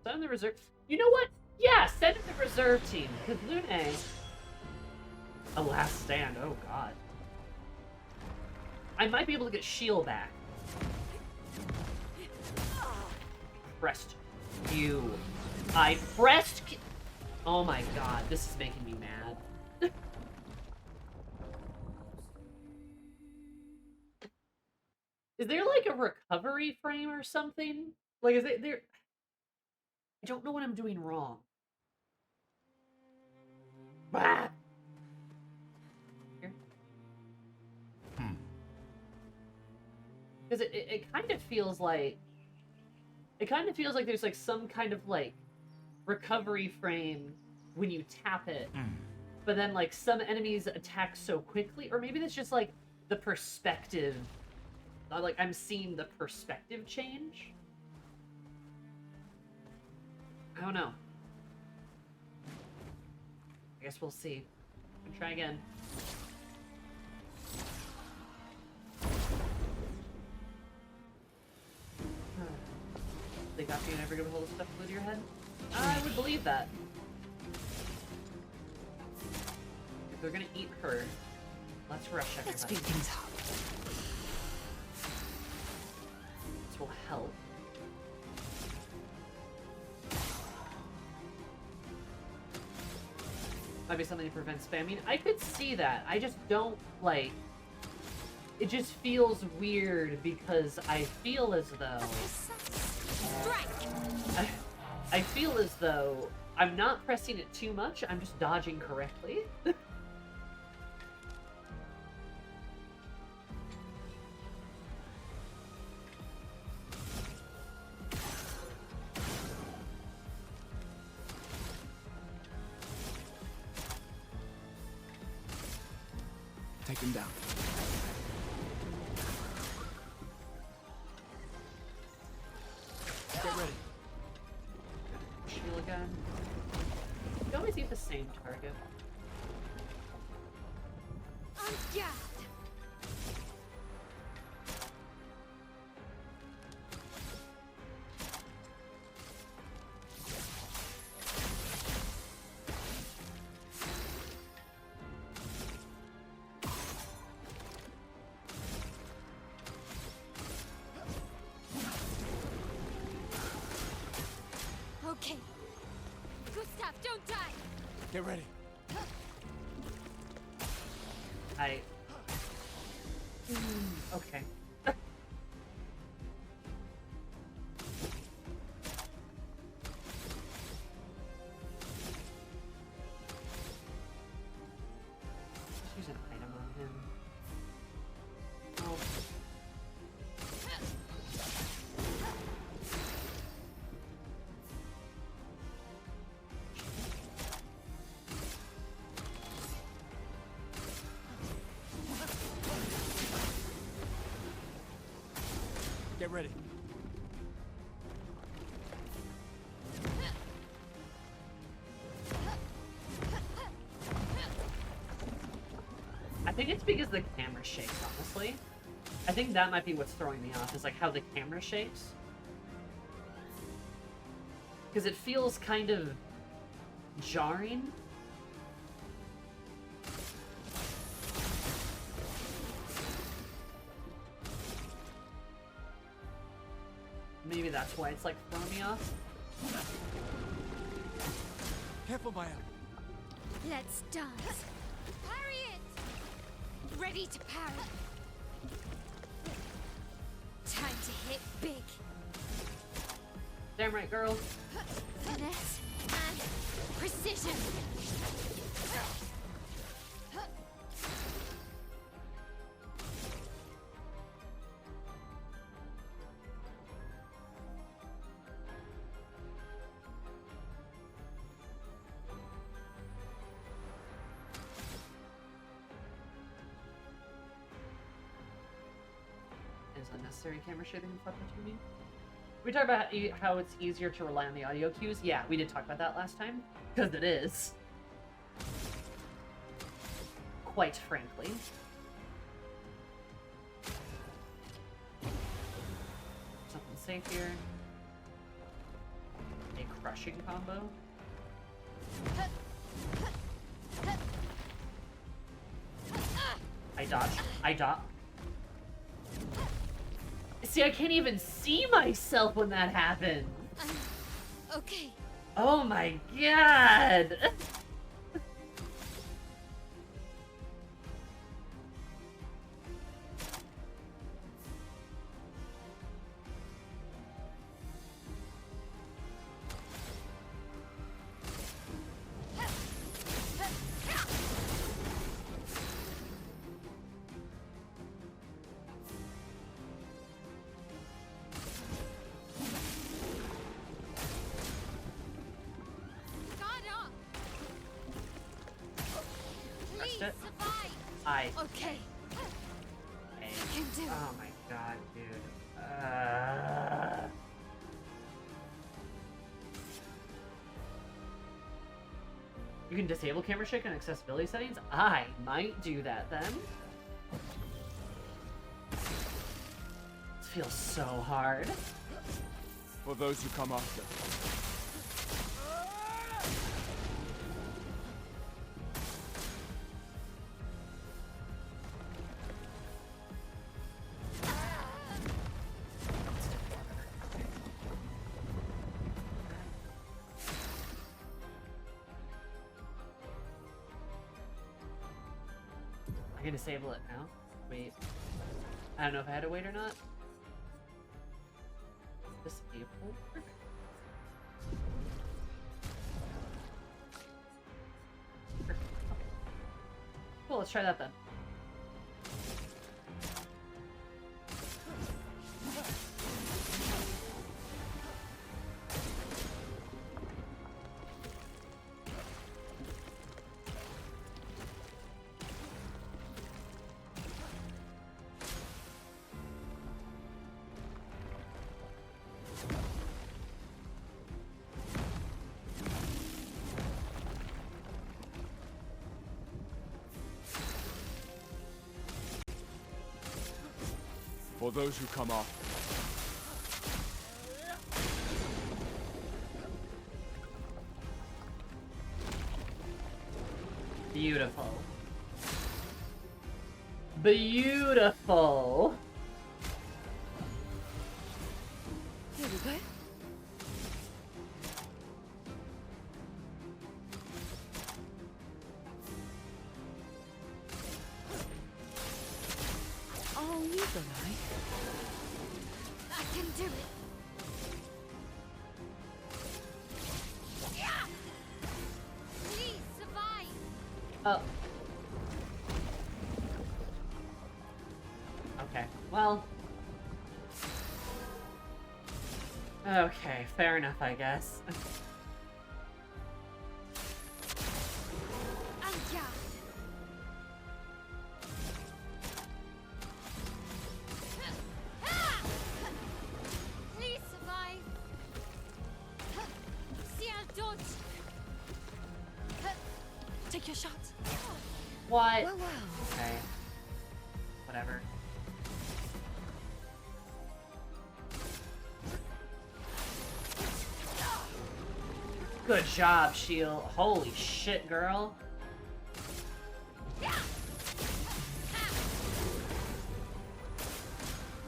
[SPEAKER 4] Send the reserve... You know what? Yeah, send in the reserve team, because Lune... A last stand, oh god. I might be able to get shield back. Pressed you. I pressed... Oh my god, this is making me mad. Is there like a recovery frame or something? Like, is it there? I don't know what I'm doing wrong. Ah! Here. Because it kind of feels like... It kind of feels like there's like some kind of like recovery frame when you tap it. But then like some enemies attack so quickly, or maybe that's just like the perspective. Like I'm seeing the perspective change. I don't know. guess we'll see. We'll try again. They got you never gonna hold a stuff glued to your head? I would believe that. If they're gonna eat her, let's rush everybody.
[SPEAKER 1] Let's speed things up.
[SPEAKER 4] This will help. Might be something to prevent spamming. I could see that. I just don't, like... It just feels weird because I feel as though... I feel as though I'm not pressing it too much, I'm just dodging correctly.
[SPEAKER 15] Take him down. Get ready.
[SPEAKER 4] Shield gun. You always use the same target.
[SPEAKER 5] Yeah. Okay. Gustav, don't die.
[SPEAKER 15] Get ready.
[SPEAKER 4] Okay. Use an item on him. Oh.
[SPEAKER 15] Get ready.
[SPEAKER 4] I think it's because the camera shakes, honestly. I think that might be what's throwing me off, is like how the camera shakes. Because it feels kind of jarring. Maybe that's why it's like throwing me off.
[SPEAKER 15] Careful, Maya.
[SPEAKER 5] Let's dance. Parry it! Ready to parry. Time to hit big.
[SPEAKER 4] Damn right, girl.
[SPEAKER 5] Finesse and precision.
[SPEAKER 4] Is unnecessary camera shading and fine-tuning. We talked about how it's easier to rely on the audio cues. Yeah, we did talk about that last time. Because it is. Quite frankly. Something safe here. A crushing combo. I dodge. I dodge. See, I can't even see myself when that happens.
[SPEAKER 5] Okay.
[SPEAKER 4] Oh my god.
[SPEAKER 5] Okay.
[SPEAKER 4] Hey.
[SPEAKER 5] I can do it.
[SPEAKER 4] Oh my god, dude. You can disable camera shake and accessibility settings? I might do that then. This feels so hard.
[SPEAKER 15] For those who come after.
[SPEAKER 4] I can disable it now. Wait. I don't know if I had to wait or not. Disable? Perfect. Perfect. Okay. Cool, let's try that then.
[SPEAKER 15] For those who come after.
[SPEAKER 4] Beautiful. Beautiful.
[SPEAKER 1] Here we go. Oh, you don't know.
[SPEAKER 5] I can do it. Yeah! Please survive.
[SPEAKER 4] Oh. Okay. Well. Okay, fair enough, I guess.
[SPEAKER 5] Please survive. See, I'll dodge.
[SPEAKER 1] Take your shot.
[SPEAKER 4] What?
[SPEAKER 1] Well, well.
[SPEAKER 4] Okay. Whatever. Good job, Shield. Holy shit, girl.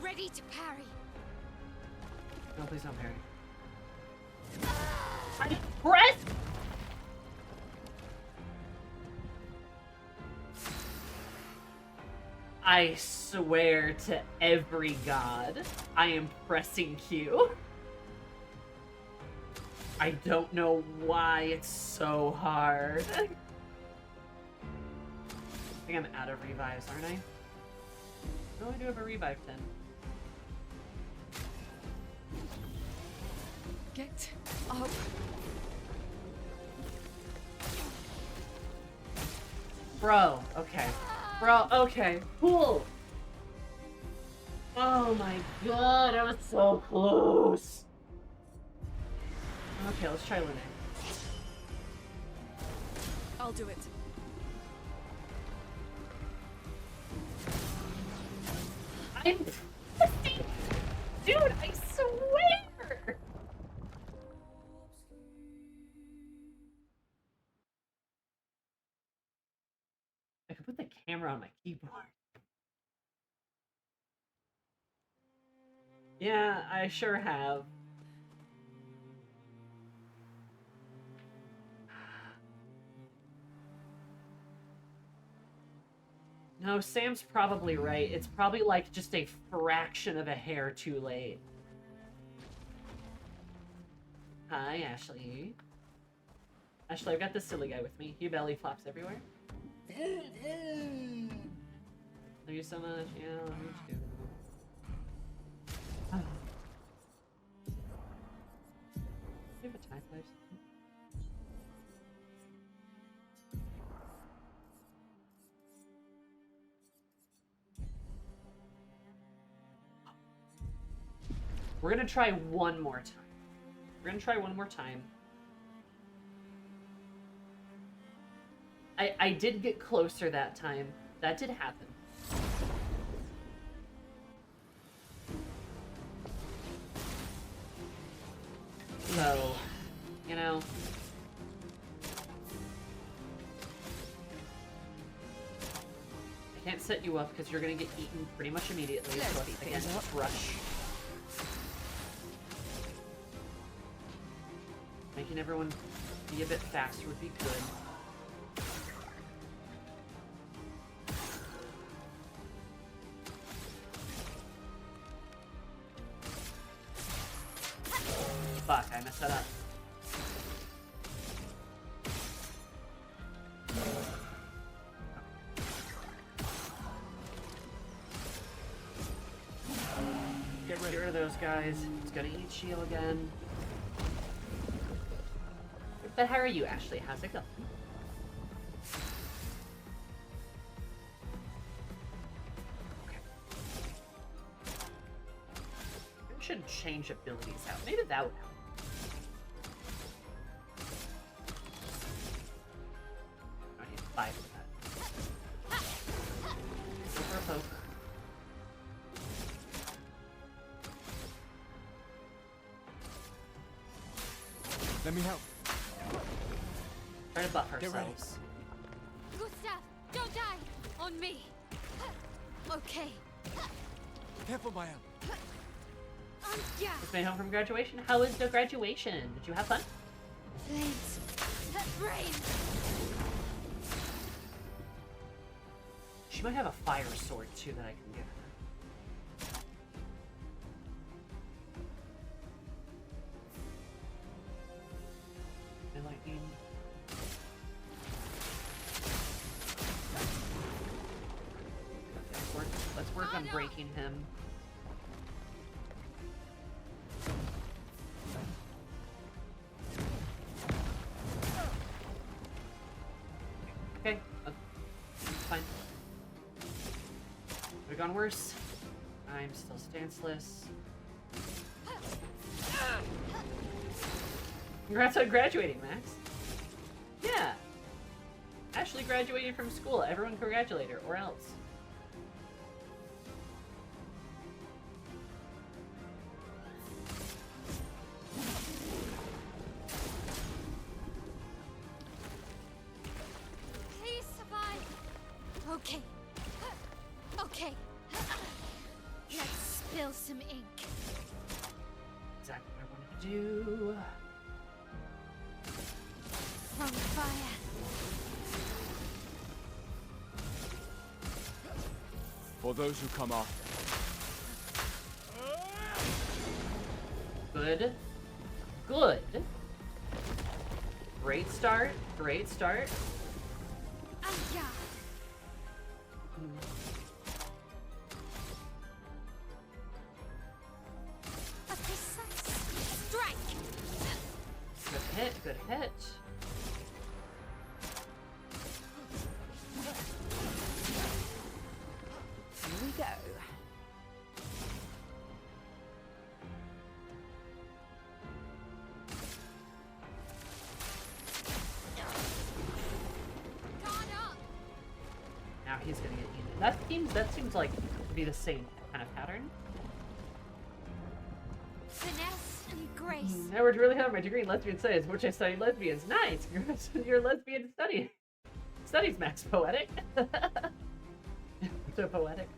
[SPEAKER 5] Ready to parry.
[SPEAKER 4] No, please don't parry. I pressed. I swear to every god, I am pressing Q. I don't know why it's so hard. I think I'm out of revives, aren't I? No, I do have a revive then.
[SPEAKER 1] Get up.
[SPEAKER 4] Bro, okay. Bro, okay, cool. Oh my god, I was so close. Okay, let's try Lene.
[SPEAKER 1] I'll do it.
[SPEAKER 4] I'm dude, I swear. I could put the camera on my keyboard. Yeah, I sure have. No, Sam's probably right. It's probably like just a fraction of a hair too late. Hi, Ashley. Ashley, I've got this silly guy with me. He belly flops everywhere. Thank you so much. Yeah, love you too. Oh. Do you have a tie flash? We're gonna try one more time. We're gonna try one more time. I did get closer that time. That did happen. So, you know. I can't set you up because you're gonna get eaten pretty much immediately. So again, rush. Making everyone be a bit faster would be good. Fuck, I messed that up. Get rid of those guys. It's gonna eat shield again. But how are you, Ashley? How's it going? Okay. I should change abilities out. Maybe that would help. I need 5 for that. Go for a poke.
[SPEAKER 15] Let me help.
[SPEAKER 4] Try to buff ourselves.
[SPEAKER 5] Gustav, don't die! On me! Okay.
[SPEAKER 15] Careful, Maya.
[SPEAKER 5] Yeah.
[SPEAKER 4] Just made home from graduation. How was the graduation? Did you have fun?
[SPEAKER 5] Flames. Rain.
[SPEAKER 4] She might have a fire sword too that I can give her. And lightning. Let's work on breaking him. Okay, fine. Could have gone worse. I'm still stanceless. Congrats on graduating, Max. Yeah. Ashley graduated from school. Everyone congratulate her, or else.
[SPEAKER 5] Please survive. Okay. Okay. Let's spill some ink.
[SPEAKER 4] Exactly what I wanted to do.
[SPEAKER 5] From fire.
[SPEAKER 15] For those who come after.
[SPEAKER 4] Good. Good. Great start. Great start.
[SPEAKER 5] Yeah. A precise strike.
[SPEAKER 4] Good hit. Good hit.
[SPEAKER 8] Here we go.
[SPEAKER 4] Now he's gonna get eaten. That seems like to be the same kind of pattern.
[SPEAKER 5] Finesse and grace.
[SPEAKER 4] I worked really hard on my degree in lesbian studies, which I studied lesbians. Nice! You're lesbian studies, Max. Poetic. So poetic.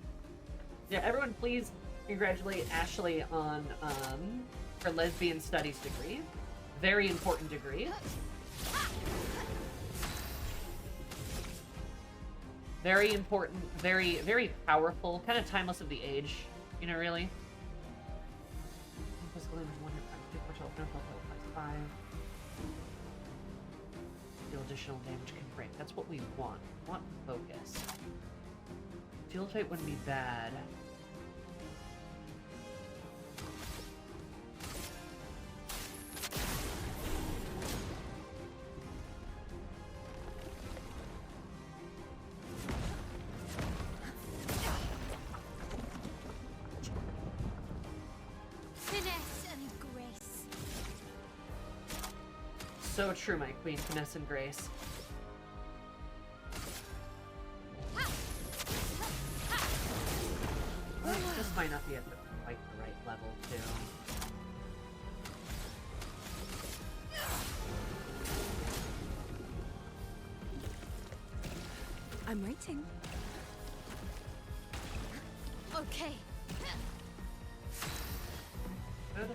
[SPEAKER 4] Yeah, everyone please congratulate Ashley on her lesbian studies degree. Very important degree. Very important, very, very powerful, kind of timeless of the age, you know, really. Physical damage 1 5. Deal additional damage can break. That's what we want. We want focus. Field fight wouldn't be bad.
[SPEAKER 5] Finesse and grace.
[SPEAKER 4] So true, my queen. Finesse and grace. be at like the right level too.
[SPEAKER 8] I'm waiting.
[SPEAKER 5] Okay.
[SPEAKER 4] Good.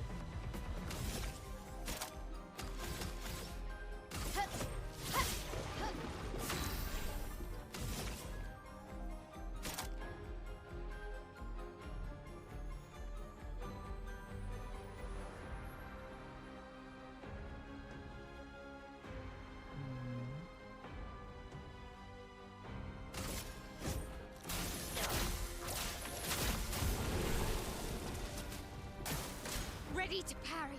[SPEAKER 5] Ready to parry.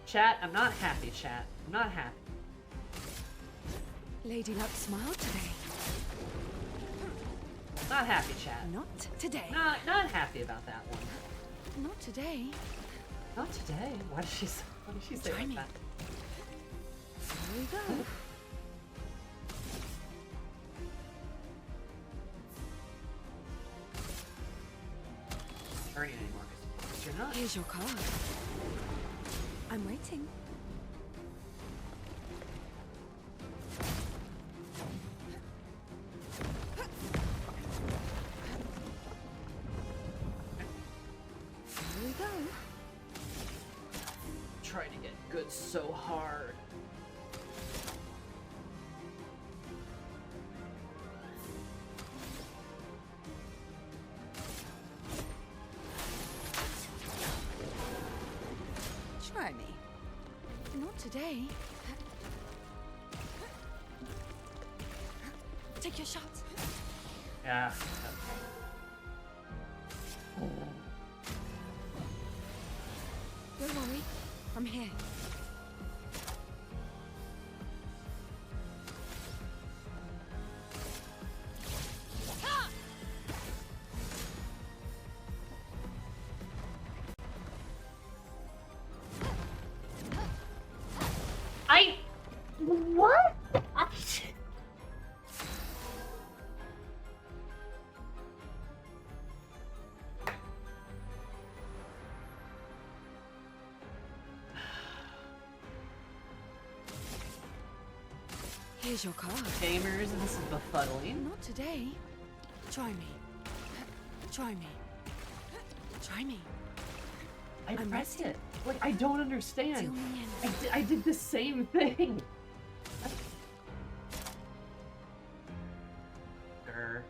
[SPEAKER 4] Chat, I'm not happy, chat. I'm not happy.
[SPEAKER 8] Lady Luck smiled today.
[SPEAKER 4] Not happy, chat.
[SPEAKER 8] Not today.
[SPEAKER 4] Not happy about that one.
[SPEAKER 8] Not today.
[SPEAKER 4] Not today. Why did she say
[SPEAKER 8] Try
[SPEAKER 4] like
[SPEAKER 8] me.
[SPEAKER 4] that?
[SPEAKER 8] Here we go.
[SPEAKER 4] Turning anymore because you're not.
[SPEAKER 8] Here's your card. I'm waiting. Here we go.
[SPEAKER 4] Trying to get good so hard.
[SPEAKER 8] Try me. Not today. Take your shot.
[SPEAKER 4] Yeah.
[SPEAKER 8] Don't worry. I'm here.
[SPEAKER 4] What?
[SPEAKER 8] Here's your card.
[SPEAKER 4] Gamers, this is befuddling.
[SPEAKER 8] Not today. Try me. Try me. Try me.
[SPEAKER 4] I
[SPEAKER 8] I'm
[SPEAKER 4] pressed
[SPEAKER 8] resting.
[SPEAKER 4] it. Like, I don't understand.
[SPEAKER 8] Till the end.
[SPEAKER 4] I did the same thing. Grr.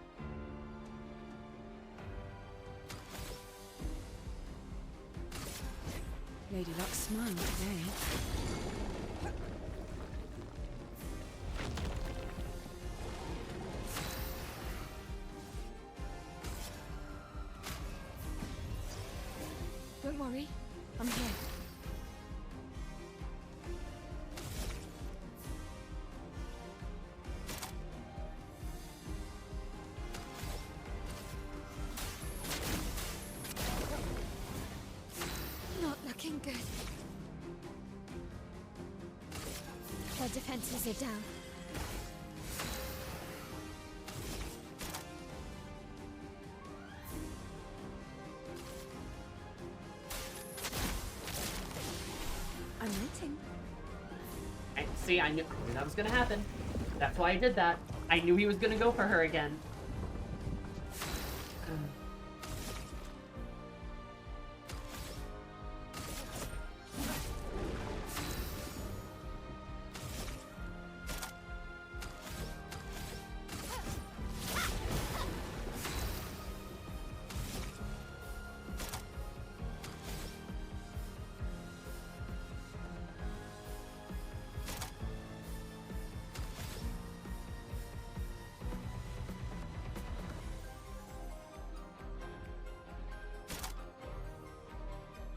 [SPEAKER 8] Lady Luck smiled today. Don't worry, I'm here.
[SPEAKER 5] Not looking good. Their defenses are down.
[SPEAKER 8] I'm waiting.
[SPEAKER 4] See, I knew that was gonna happen. That's why I did that. I knew he was gonna go for her again.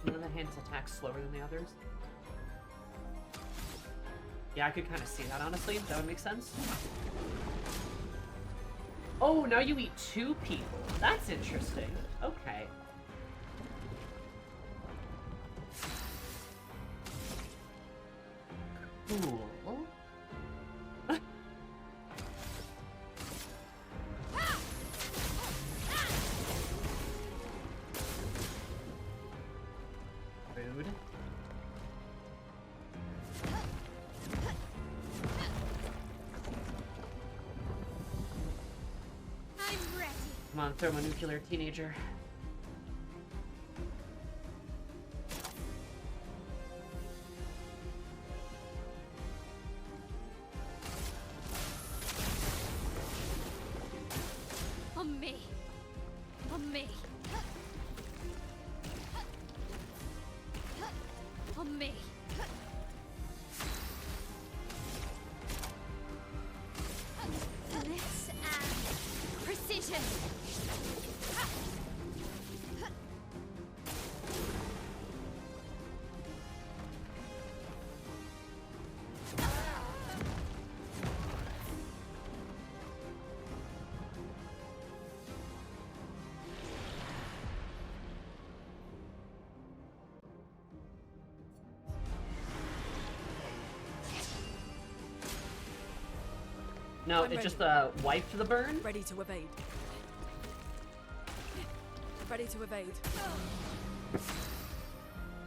[SPEAKER 4] One of the hands attacks slower than the others. Yeah, I could kind of see that, honestly. That would make sense. Oh, now you eat 2 people. That's interesting. Okay. Cool. Rude.
[SPEAKER 5] I'm ready.
[SPEAKER 4] Come on, thermonuclear teenager.
[SPEAKER 5] On me. On me. On me. Bliss and precision.
[SPEAKER 4] No,
[SPEAKER 8] I'm
[SPEAKER 4] it
[SPEAKER 8] ready.
[SPEAKER 4] just wiped the burn.
[SPEAKER 8] Ready to evade. Ready to evade.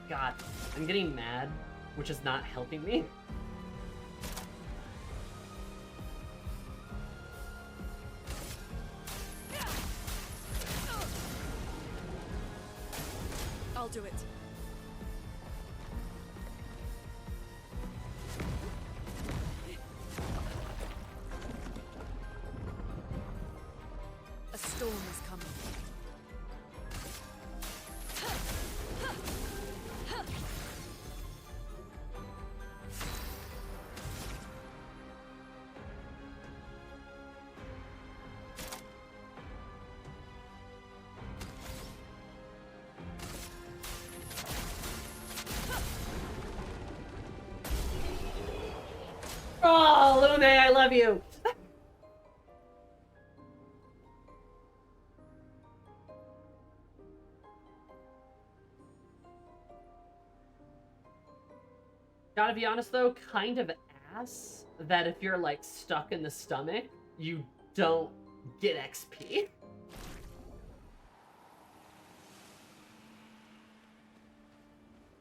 [SPEAKER 4] God, I'm getting mad, which is not helping me.
[SPEAKER 8] I'll do it. A storm is coming.
[SPEAKER 4] Oh, Lune, I love you. Gotta be honest though, kind of ass that if you're like stuck in the stomach, you don't get XP.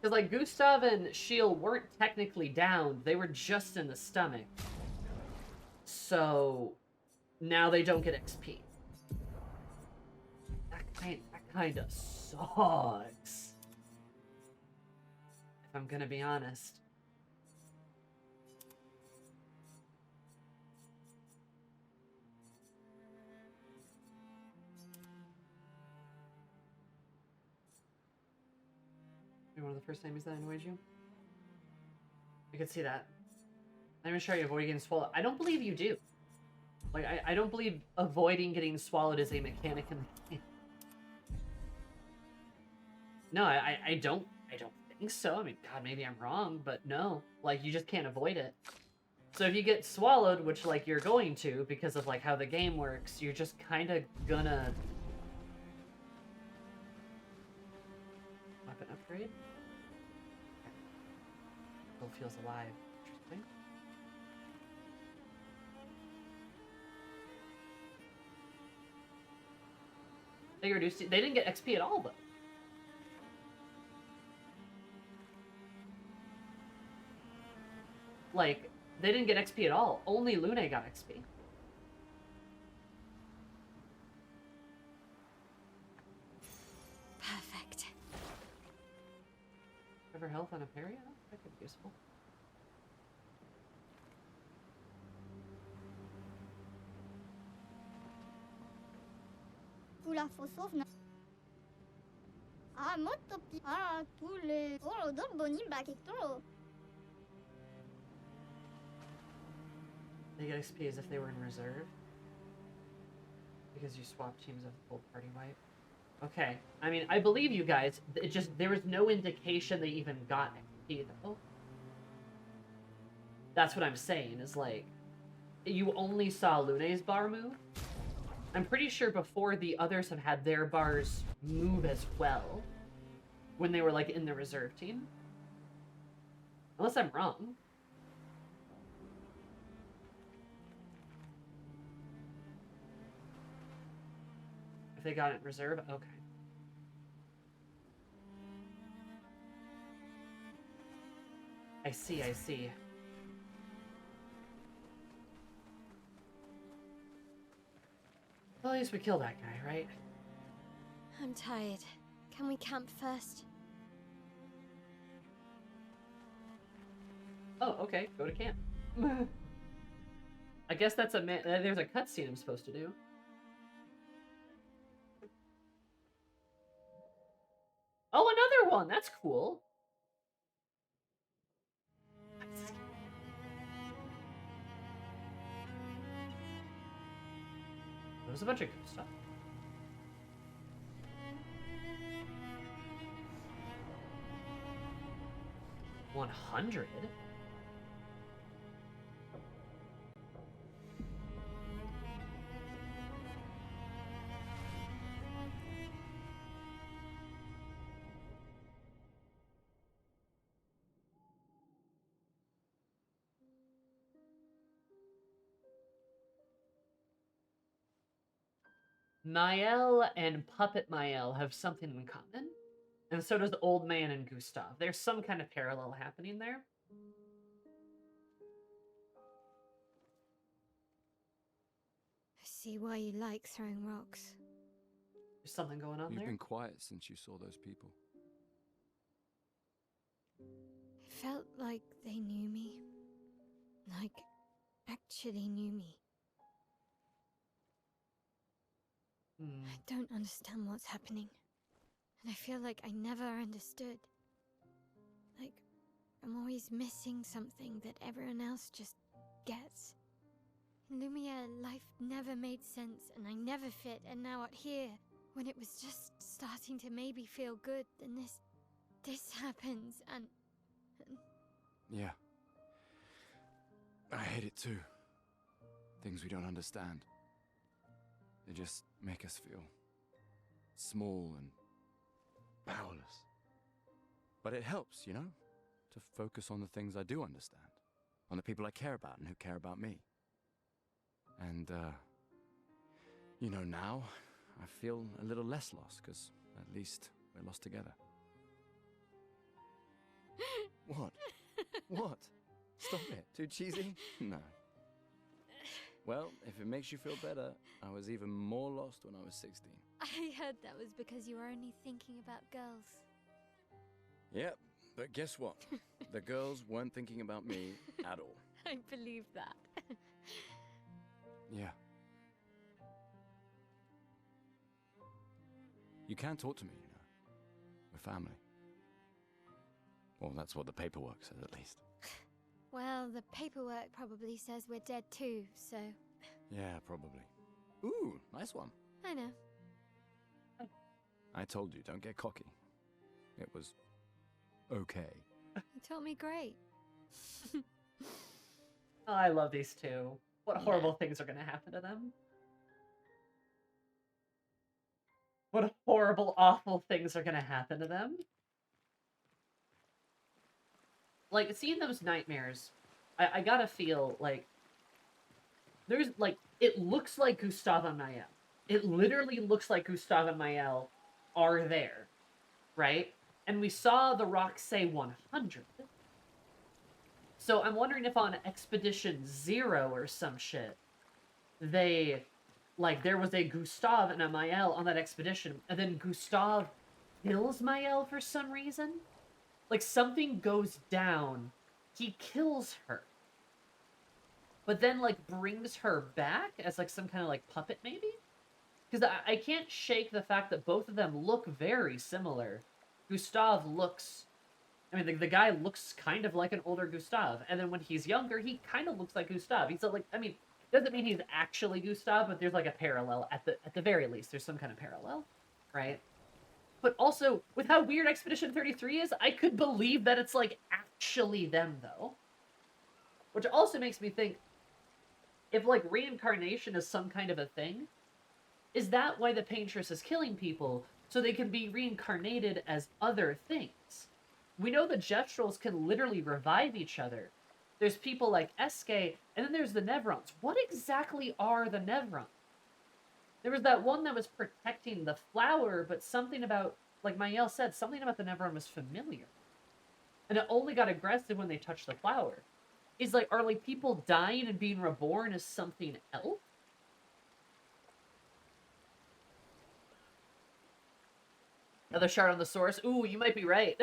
[SPEAKER 4] Because like Gustav and Shield weren't technically down, they were just in the stomach. So now they don't get XP. That kind of sucks. If I'm gonna be honest. One of the first times that annoyed you? I could see that. I'm even sure you avoid getting swallowed. I don't believe you do. Like, I don't believe avoiding getting swallowed is a mechanic in the game. No, I don't think so. I mean, God, maybe I'm wrong, but no. Like, you just can't avoid it. So if you get swallowed, which, like, you're going to, because of, like, how the game works, you're just kind of gonna... Weapon upgrade? Still feels alive. Interesting. They reduced it. They didn't get XP at all, though. Like, they didn't get XP at all. Only Lune got XP.
[SPEAKER 5] Perfect.
[SPEAKER 4] Cover health on a parry? Oh, that could be useful.
[SPEAKER 13] Sulla fosovna. Ah, molto più. Ah, tu le. Oh, dopo nimba che toro.
[SPEAKER 4] They get XP as if they were in reserve. Because you swap teams of the full party wipe. Okay. I mean, I believe you guys. It just, there was no indication they even got XP though. That's what I'm saying, is like, you only saw Lune's bar move. I'm pretty sure before the others have had their bars move as well. When they were like in the reserve team. Unless I'm wrong. If they got it in reserve? Okay. I see, I see. Well, at least we killed that guy, right?
[SPEAKER 5] I'm tired. Can we camp first?
[SPEAKER 4] Oh, okay. Go to camp. I guess that's there's a cutscene I'm supposed to do. Oh, another one! That's cool. There's a bunch of good stuff. $100? Mael and Puppet Mael have something in common, and so does Old Man and Gustav. There's some kind of parallel happening there.
[SPEAKER 5] I see why you like throwing rocks.
[SPEAKER 4] There's something going on there.
[SPEAKER 15] You've been quiet since you saw those people.
[SPEAKER 5] It felt like they knew me. Like, actually knew me. I don't understand what's happening. And I feel like I never understood. Like, I'm always missing something that everyone else just gets. In Lumiere, life never made sense, and I never fit, and now out here, when it was just starting to maybe feel good, then this happens, and...
[SPEAKER 15] Yeah. I hate it too. Things we don't understand. They just make us feel small and powerless. But it helps, you know, to focus on the things I do understand, on the people I care about and who care about me. And, you know, now I feel a little less lost, because at least we're lost together. What? What? Stop it. Too cheesy? No. Well, if it makes you feel better, I was even more lost when I was 16.
[SPEAKER 5] I heard that was because you were only thinking about girls.
[SPEAKER 15] Yep, but guess what? The girls weren't thinking about me at all.
[SPEAKER 5] I believe that.
[SPEAKER 15] Yeah. You can talk to me, you know. We're family. Well, that's what the paperwork says, at least.
[SPEAKER 5] Well, the paperwork probably says we're dead too, so...
[SPEAKER 15] Yeah, probably. Ooh, nice one.
[SPEAKER 5] I know.
[SPEAKER 15] I told you, don't get cocky. It was... okay.
[SPEAKER 5] You taught me great.
[SPEAKER 4] Oh, I love these two. What horrible things are going to happen to them? What horrible, awful things are going to happen to them? Like, seeing those nightmares, I gotta feel like... There's, like, it looks like Gustav and Mael. It literally looks like Gustav and Mael are there, right? And we saw the rock say 100. So I'm wondering if on Expedition 0 or some shit, they... Like, there was a Gustav and a Mael on that expedition, and then Gustav kills Mael for some reason? Like, something goes down, he kills her. But then, like, brings her back as, like, some kind of, like, puppet, maybe? Because I can't shake the fact that both of them look very similar. Gustav looks... I mean, the guy looks kind of like an older Gustav. And then when he's younger, he kind of looks like Gustav. He's, like, I mean, doesn't mean he's actually Gustav, but there's, like, a parallel. At the very least, there's some kind of parallel, right? But also, with how weird Expedition 33 is, I could believe that it's, like, actually them, though. Which also makes me think, if, like, reincarnation is some kind of a thing, is that why the Paintress is killing people? So they can be reincarnated as other things? We know the Gestrals can literally revive each other. There's people like Eske, and then there's the Nevrons. What exactly are the Nevrons? There was that one that was protecting the flower, but something about, like Mael said, something about the Neverone was familiar. And it only got aggressive when they touched the flower. Is like, are like people dying and being reborn as something else? Another shard on the source. Ooh, you might be right.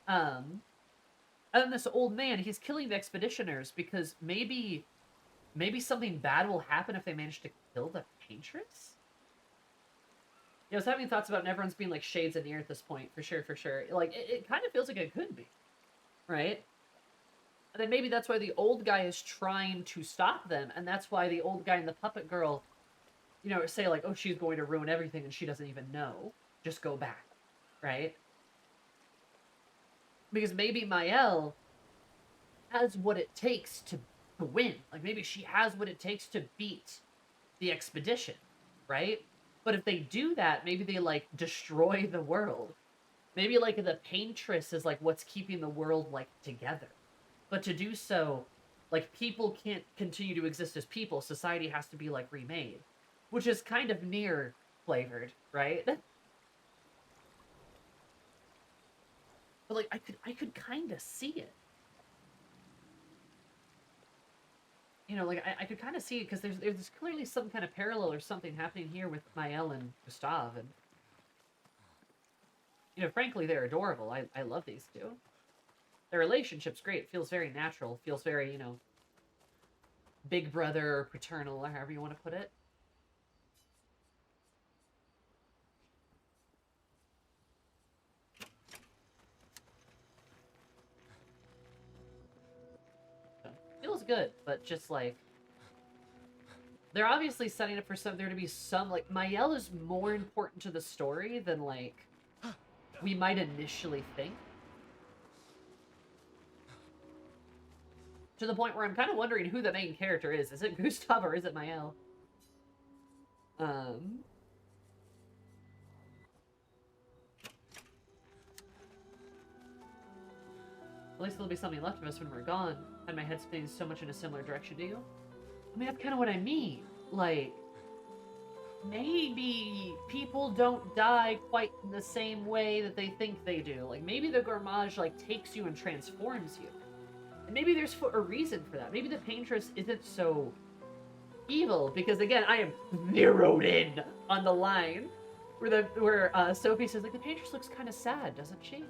[SPEAKER 4] And then this old man, he's killing the expeditioners because maybe something bad will happen if they manage to kill the paintress? Yeah, I was having thoughts about Neverone's being like shades in the air at this point, for sure, for sure. Like, it kind of feels like it could be, right? And then maybe that's why the old guy is trying to stop them, and that's why the old guy and the puppet girl, you know, say like, oh, she's going to ruin everything, and she doesn't even know. Just go back, right? Because maybe Mael has what it takes to win. Like, maybe she has what it takes to beat the expedition, right? But if they do that, maybe they, like, destroy the world. Maybe, like, the paintress is, like, what's keeping the world, like, together. But to do so, like, people can't continue to exist as people. Society has to be, like, remade. Which is kind of near flavored, right? But, like, I could kind of see it. You know, like, I could kind of see it, because there's clearly some kind of parallel or something happening here with Mael and Gustave, and, you know, frankly, they're adorable. I love these two. Their relationship's great. It feels very natural. It feels very, you know, big brother or paternal, or however you want to put it. So, feels good, but just, like, they're obviously setting up for there to be some, like, Mael is more important to the story than, like, we might initially think. To the point where I'm kind of wondering who the main character is. Is it Gustave or is it Mael? At least there'll be something left of us when we're gone. And my head's spinning so much in a similar direction to you. I mean, that's kind of what I mean. Like, maybe people don't die quite in the same way that they think they do. Like, maybe the Gourmage, like, takes you and transforms you. And maybe there's a reason for that. Maybe the paintress isn't so evil, because again, I am zeroed in on the line where Sophie says, like, the paintress looks kind of sad, doesn't she?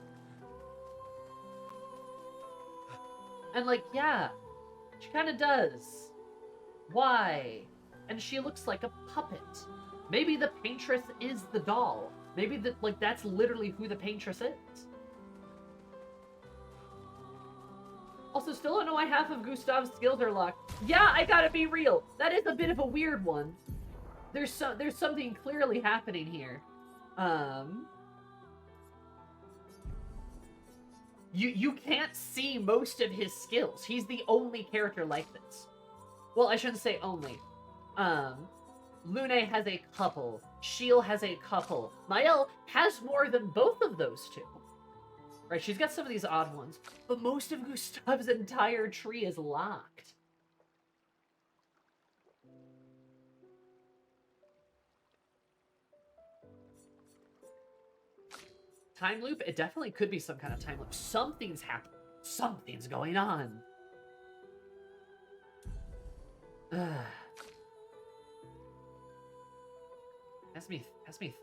[SPEAKER 4] And, like, yeah, she kind of does. Why? And she looks like a puppet. Maybe the paintress is the doll. Maybe like, that's literally who the paintress is. Also, still don't know why half of Gustave's skills are locked. Yeah, I gotta be real. That is a bit of a weird one. There's something clearly happening here. You can't see most of his skills. He's the only character like this. Well, I shouldn't say only. Lune has a couple. Sheil has a couple. Mael has more than both of those two. Right, she's got some of these odd ones, but most of Gustave's entire tree is locked. Time loop? It definitely could be some kind of time loop. Something's happening. Something's going on. Has me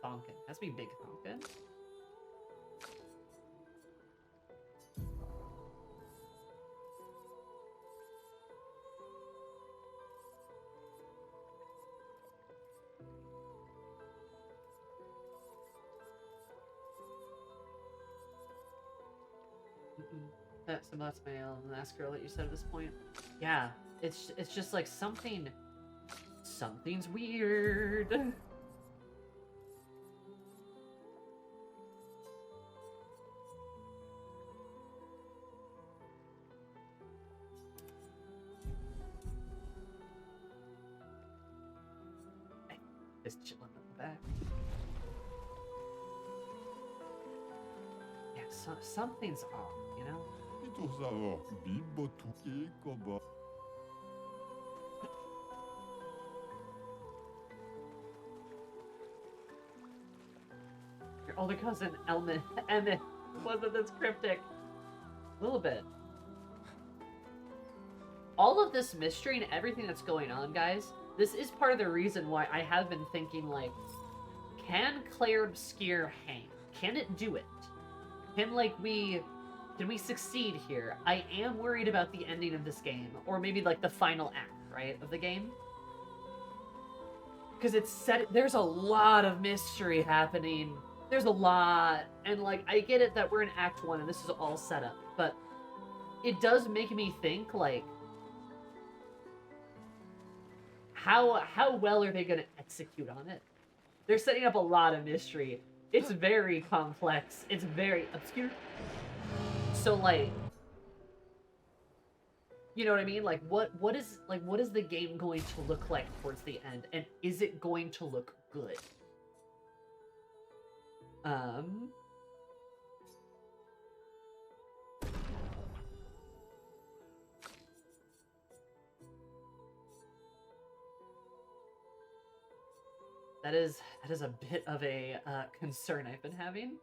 [SPEAKER 4] thonkin. Has me big thonkin. That's Mael, the last girl that you said at this point. Yeah, it's just like something's weird. Just chilling in the back. Yeah, something's off, you know? older cousin Emmett wasn't this cryptic. A little bit. All of this mystery and everything that's going on, guys, this is part of the reason why I have been thinking, like, can Clair Obscur hang? Can it do it? Can we succeed here? I am worried about the ending of this game, or maybe like the final act, right, of the game. Because it's set, there's a lot of mystery happening. There's a lot, and like, I get it that we're in Act 1 and this is all set up, but it does make me think, like, how well are they going to execute on it? They're setting up a lot of mystery. It's very complex. It's very obscure. So, like, you know what I mean? Like, what is the game going to look like towards the end? And is it going to look good? That is a bit of a concern I've been having.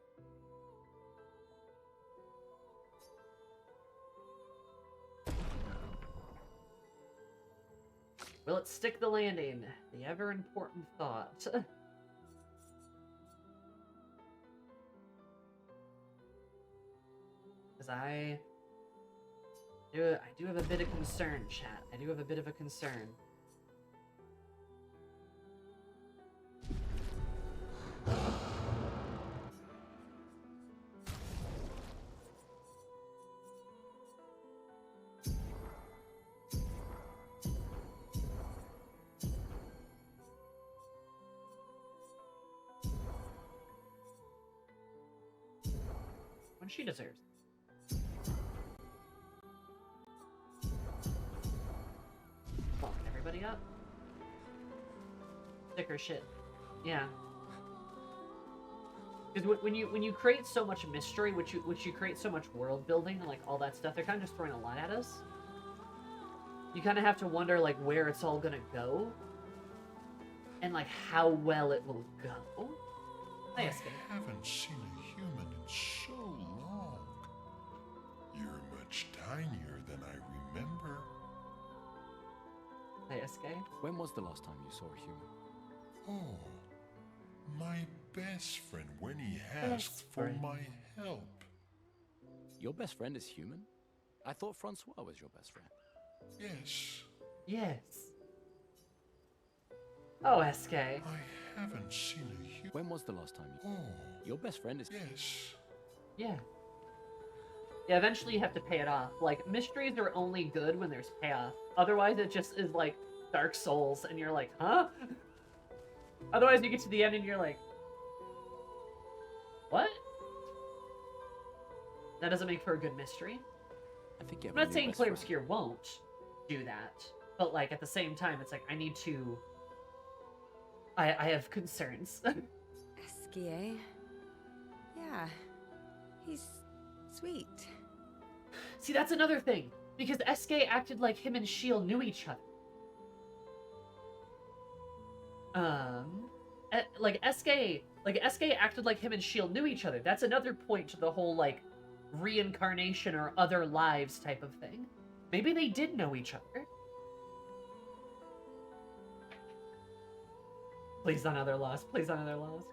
[SPEAKER 4] Will it stick the landing? The ever-important thought. Because I do have a bit of concern, chat. I do have a bit of a concern. When she deserves. Fuck everybody up. Sticker shit. Yeah. Because when you create so much mystery, which you create so much world building and like all that stuff, they're kind of just throwing a lot at us. You kind of have to wonder like where it's all gonna go, and like how well it will go.
[SPEAKER 7] I haven't seen a human in so long. You're much tinier than I remember.
[SPEAKER 4] Hey, SK.
[SPEAKER 15] When was the last time you saw a human?
[SPEAKER 7] Oh, my best friend when he asked for my help.
[SPEAKER 15] Your best friend is human? I thought Francois was your best friend.
[SPEAKER 7] Yes.
[SPEAKER 4] Yes. Oh, SK.
[SPEAKER 7] I haven't seen a human.
[SPEAKER 15] When was the last time you...
[SPEAKER 7] Oh.
[SPEAKER 15] Your best friend is...
[SPEAKER 7] Yes.
[SPEAKER 4] Yeah. Yeah, eventually you have to pay it off. Like, mysteries are only good when there's payoff. Otherwise, it just is like Dark Souls, and you're like, huh? Otherwise, you get to the end and you're like, what? That doesn't make for a good mystery.
[SPEAKER 15] I think
[SPEAKER 4] I'm not saying Clair Obscur won't do that, but like at the same time, it's like I need to. I have concerns.
[SPEAKER 8] Esquier. Yeah, he's sweet.
[SPEAKER 4] See, that's another thing because SK acted like him and Shield knew each other. Like SK acted like him and Shield knew each other. That's another point to the whole like reincarnation or other lives type of thing. Maybe they did know each other. Please on other laws. Please on other laws.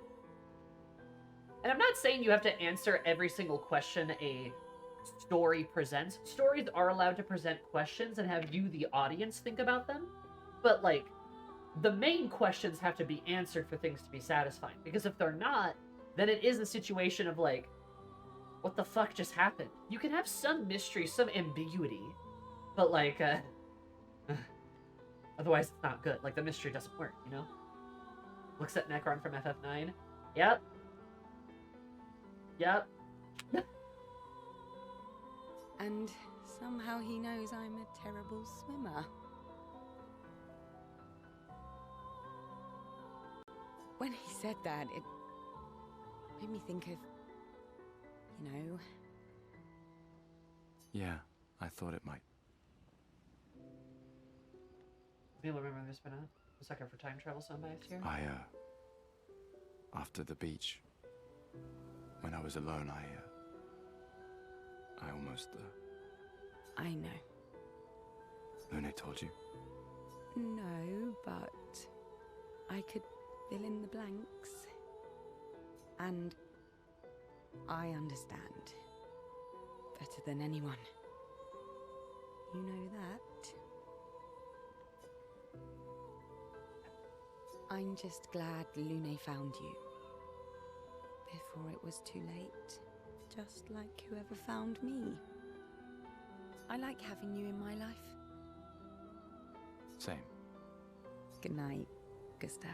[SPEAKER 4] And I'm not saying you have to answer every single question a story presents. Stories are allowed to present questions and have you, the audience, think about them. But like, the main questions have to be answered for things to be satisfying. Because if they're not, then it is a situation of like, what the fuck just happened? You can have some mystery, some ambiguity, but like, otherwise it's not good. Like, the mystery doesn't work, you know? Looks at Necron from FF9. Yep. Yep.
[SPEAKER 8] And somehow he knows I'm a terrible swimmer. When he said that, it made me think of, you know...
[SPEAKER 15] Yeah, I thought it might.
[SPEAKER 4] People remember there's been a sucker for time travel somebody here?
[SPEAKER 15] After the beach, When I was alone, I almost,
[SPEAKER 8] I know.
[SPEAKER 15] Lune told you?
[SPEAKER 8] No, but I could fill in the blanks. And I understand better than anyone. You know that. I'm just glad Lune found you before it was too late, just like whoever found me. I like having you in my life.
[SPEAKER 15] Same.
[SPEAKER 8] Good night, Gustav.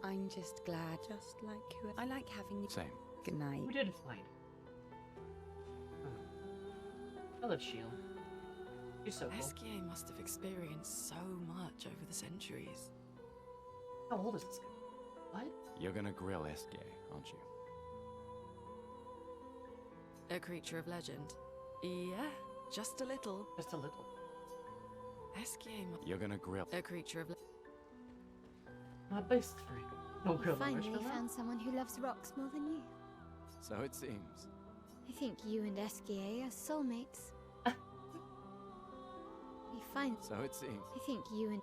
[SPEAKER 8] I'm just glad, just like whoever. I like having you.
[SPEAKER 15] Same.
[SPEAKER 8] Good night.
[SPEAKER 4] We did fine. I love Shield. You're so cool.
[SPEAKER 8] Esquier must have experienced so much over the centuries.
[SPEAKER 4] How old is this guy? What?
[SPEAKER 15] You're gonna grill Esquier, aren't you?
[SPEAKER 8] A creature of legend. Yeah, just a little.
[SPEAKER 4] Just a little.
[SPEAKER 8] Esquier.
[SPEAKER 15] You're gonna grill.
[SPEAKER 8] A creature of.
[SPEAKER 4] My best friend. No
[SPEAKER 5] You
[SPEAKER 4] grill the
[SPEAKER 5] finally
[SPEAKER 4] marshmallow.
[SPEAKER 5] found someone who loves rocks more than you.
[SPEAKER 15] So it seems.
[SPEAKER 5] I think you and Esquier are soulmates. You find.
[SPEAKER 15] So it seems.
[SPEAKER 5] I think you and.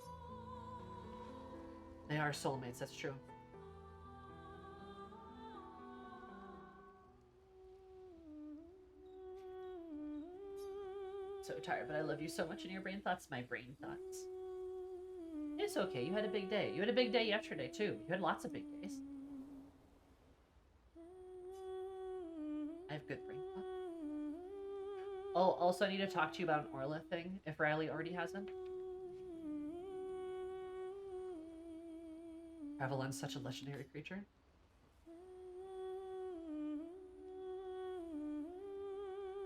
[SPEAKER 4] They are soulmates, that's true. So tired, but I love you so much in your brain thoughts. My brain thoughts. It's okay, you had a big day. You had a big day yesterday, too. You had lots of big days. I have good brain thoughts. Oh, also I need to talk to you about an Orla thing, if Riley already hasn't. Avalon's such a legendary creature.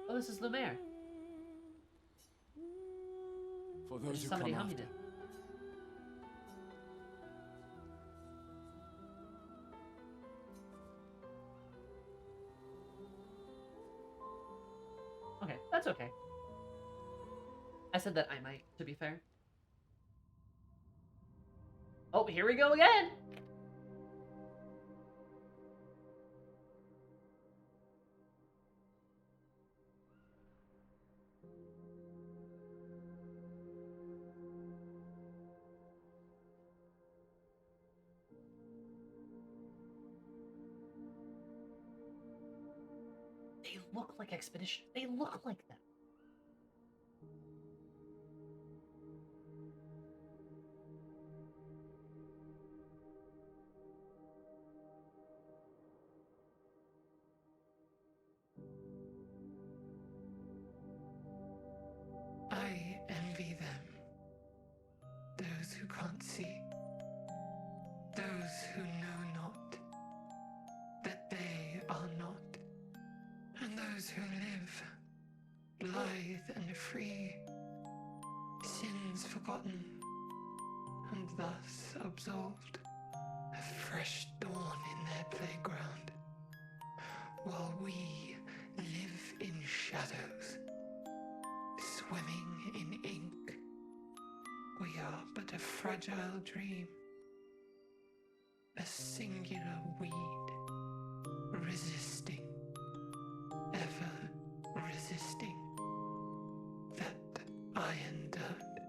[SPEAKER 4] Oh, this is Lumiere.
[SPEAKER 15] For those who
[SPEAKER 4] Somebody
[SPEAKER 15] come
[SPEAKER 4] hummed
[SPEAKER 15] after.
[SPEAKER 4] it. Okay, that's okay. I said that I might, to be fair. Oh, here we go again! They look like Expedition. They look like them.
[SPEAKER 16] I envy them. Those who can't see. Those who know not that they are not. And those who live, blithe and free, sins forgotten, and thus absolved, a fresh dawn in their playground, while we live in shadows, swimming in ink. We are but a fragile dream, a singular weed, resisting, ever resisting that iron dirt,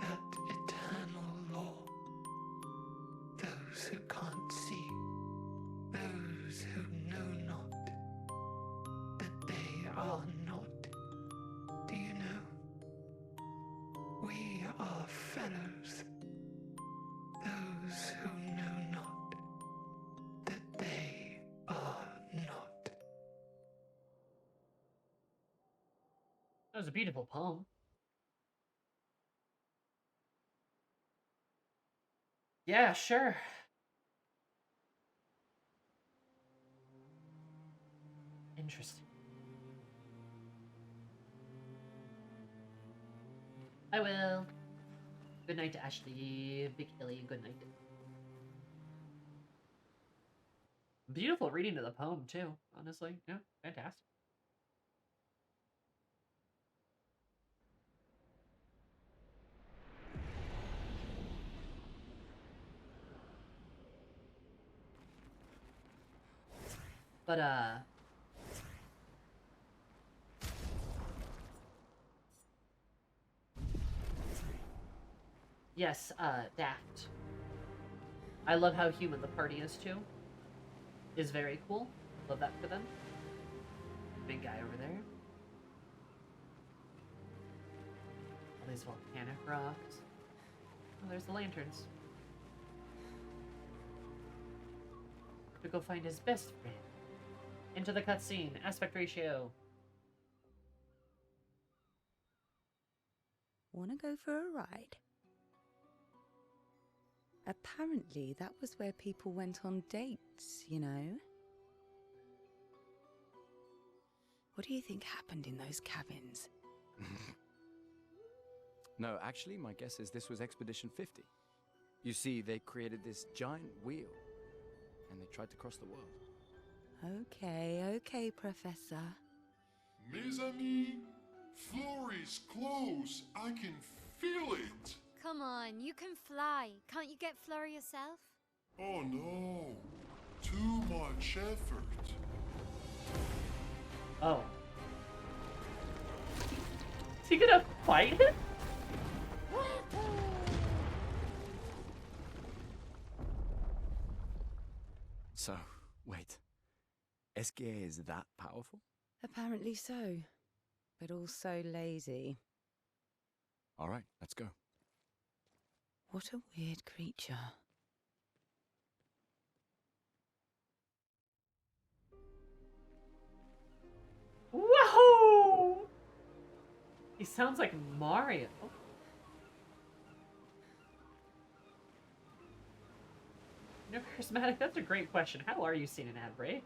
[SPEAKER 16] that eternal law. Those who can't see, those who know not that they are not. Do you know? We are fellows. Those who know not that they are not.
[SPEAKER 4] That was a beautiful poem. Yeah, sure. Interesting. I will. Good night to Ashley, Big Illy, good night. Beautiful reading of the poem, too, honestly. Yeah, fantastic. But, yes, Daft. I love how human the party is, too. Is very cool. Love that for them. Big guy over there. All these volcanic rocks. Oh, there's the lanterns. To go find his best friend. Into the cutscene. Aspect ratio.
[SPEAKER 8] Wanna go for a ride? Apparently, that was where people went on dates, you know? What do you think happened in those cabins?
[SPEAKER 15] No, actually, my guess is this was Expedition 50. You see, they created this giant wheel, and they tried to cross the world.
[SPEAKER 8] Okay, Professor.
[SPEAKER 7] Mes amis, Flory's close. I can feel it.
[SPEAKER 5] Come on, you can fly. Can't you get Flora yourself?
[SPEAKER 7] Oh no, too much effort.
[SPEAKER 4] Oh. Is he gonna fight him?
[SPEAKER 15] So, wait. Esquire is that powerful?
[SPEAKER 8] Apparently so, but also lazy.
[SPEAKER 15] All right, let's go.
[SPEAKER 8] What a weird creature.
[SPEAKER 4] Whoa! He sounds like Mario. You know, charismatic? That's a great question. How are you seeing an ad break?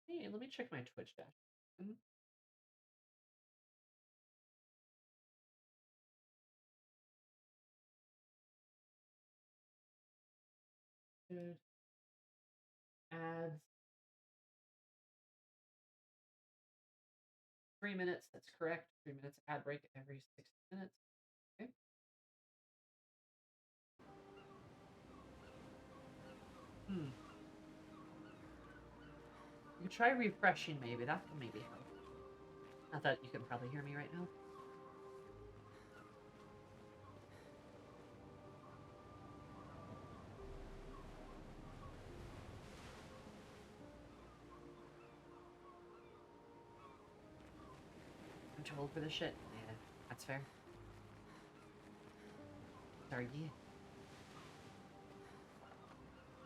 [SPEAKER 4] Hey, let me check my Twitch dash. Good. Ads. 3 minutes, that's correct. 3 minutes ad break every 60 minutes. Okay. You could try refreshing maybe. That could maybe help. Not that you can probably hear me right now. I'm too old for this shit. Yeah, that's fair. Sorry, yeah.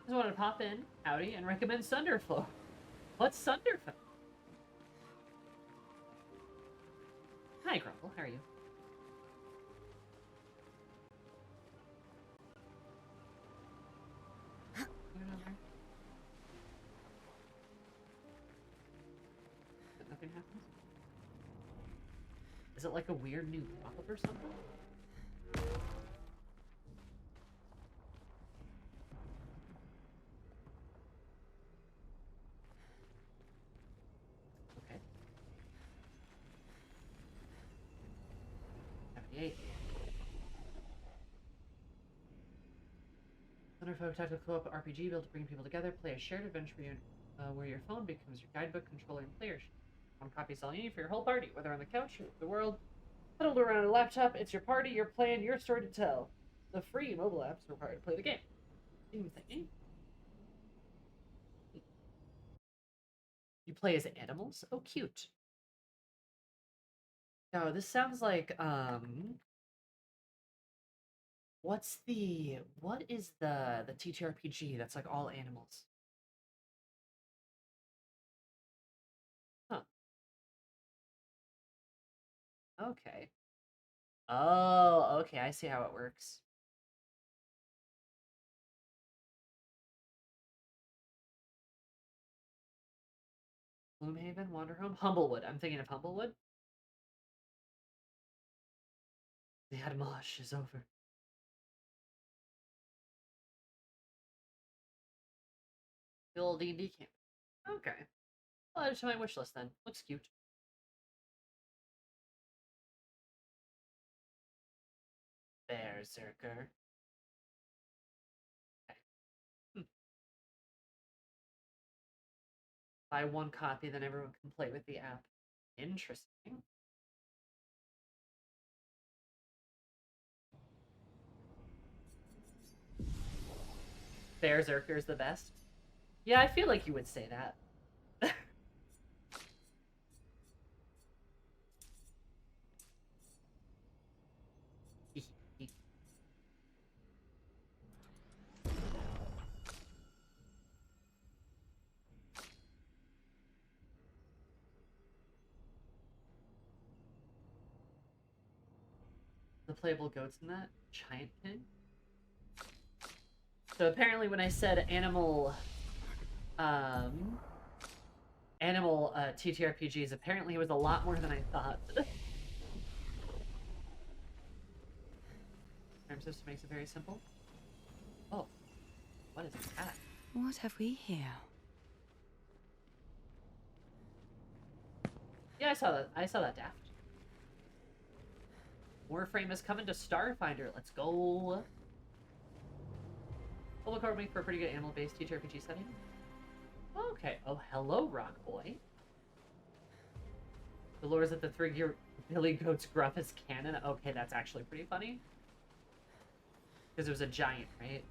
[SPEAKER 4] Just wanted to pop in, howdy, and recommend Sunderflow. What's Sunderflow? Hi, Grumble. How are you? Nothing happens? Is it like a weird new pop-up or something? Okay. 78. Thunderfolk Tactical Co-op RPG built to bring people together, play a shared adventure where your phone becomes your guidebook, controller, and player. One copy is all you need for your whole party, whether on the couch or the world. Huddled around a laptop, it's your party, your plan, your story to tell. The free mobile apps required to play the game. Thingy. You play as animals? Oh, cute. Oh, this sounds like, what is the TTRPG that's like all animals? Huh. Okay. Oh, okay, I see how it works. Gloomhaven, Wanderhome, Humblewood. I'm thinking of Humblewood. The Admosh is over. The old D&D camp. Okay. Well, add it to my wish list then. Looks cute. Berserker. Buy one copy, then everyone can play with the app. Interesting. Berserker's the best. Yeah, I feel like you would say that. The playable goats in that? Giant pig? So apparently when I said animal TTRPGs, apparently it was a lot more than I thought. Term system makes it very simple. Oh, what is that?
[SPEAKER 8] What have we here?
[SPEAKER 4] Yeah, I saw that. I saw that, Daft. Warframe is coming to Starfinder. Let's go. We'll look over for a pretty good animal-based TTRPG setting. Okay. Oh, hello, Rock Boy. The lore is that the three-gear Billy Goat's gruff is canon. Okay, that's actually pretty funny. Because it was a giant, right?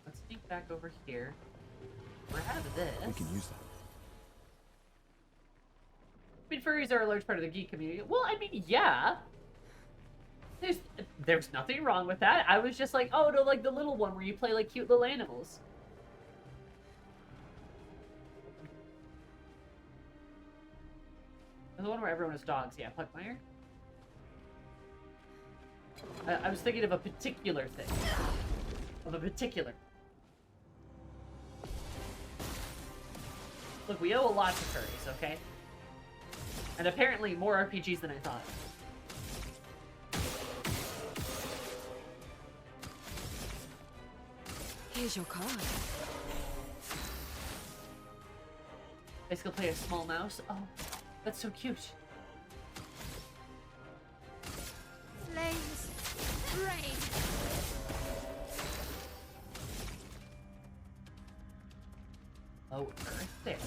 [SPEAKER 4] Let's sneak back over here. Grab this.
[SPEAKER 15] We can use that.
[SPEAKER 4] I mean, furries are a large part of the geek community. Well, I mean, yeah. There's nothing wrong with that. I was just like, oh, no, like the little one where you play like cute little animals. And the one where everyone has dogs. Yeah, Pugmire. I was thinking of a particular thing. Of a particular. Look, we owe a lot to furries, okay? And apparently more RPGs than I thought.
[SPEAKER 8] Here's your card.
[SPEAKER 4] Basically play a small mouse. Oh, that's so cute.
[SPEAKER 5] Flames, rain.
[SPEAKER 4] Oh, Earth there.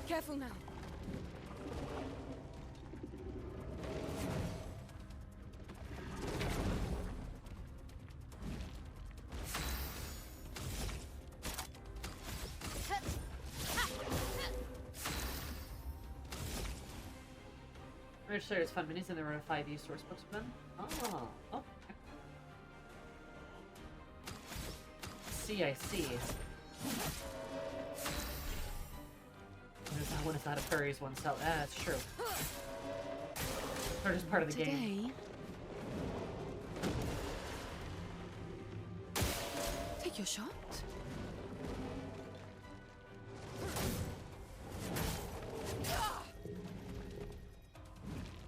[SPEAKER 8] Careful now.
[SPEAKER 4] Register as fun minis and there were 5 source books for them. Oh, okay. I see. That one is not a furries one, so that's true. They're just part of the game.
[SPEAKER 8] Take your shot.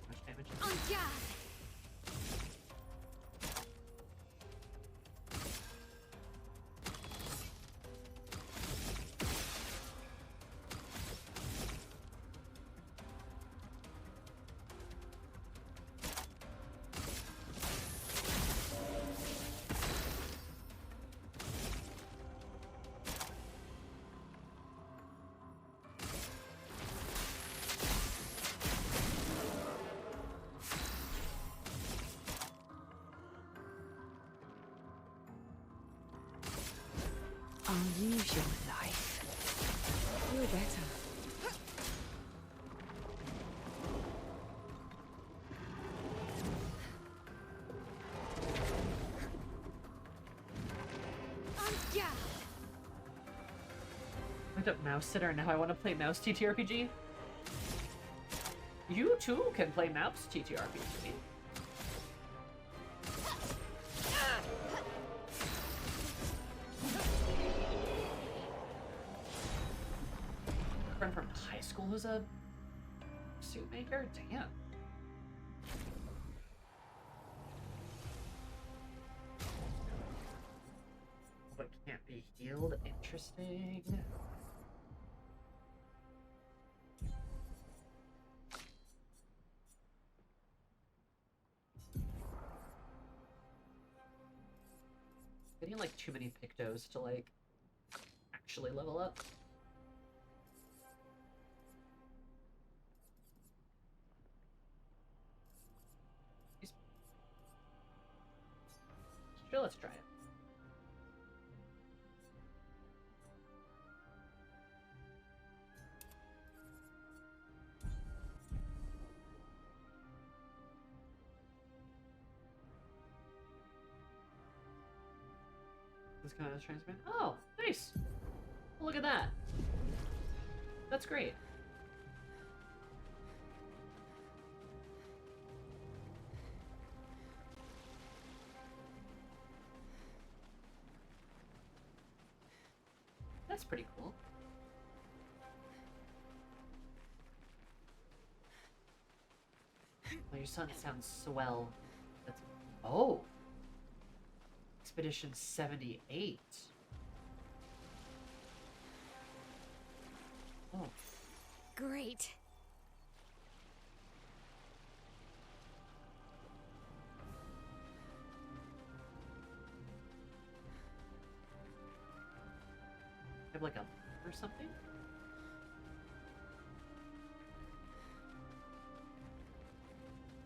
[SPEAKER 4] Much damage.
[SPEAKER 5] On guard.
[SPEAKER 8] I'll use your life. Feel better.
[SPEAKER 4] I looked up Mouse Sitter and now I want to play Mouse TTRPG. You too can play Mouse TTRPG. Friend from high school who's a suit maker? Damn. But can't be healed. Interesting. Getting like too many pictos to like actually level up. Sure, let's try it. This kind of transparent. Oh, nice. Look at that. That's great. That's pretty cool. Oh, your son sounds swell. That's... Oh! Expedition 78. Oh.
[SPEAKER 5] Great.
[SPEAKER 4] Have like a or something?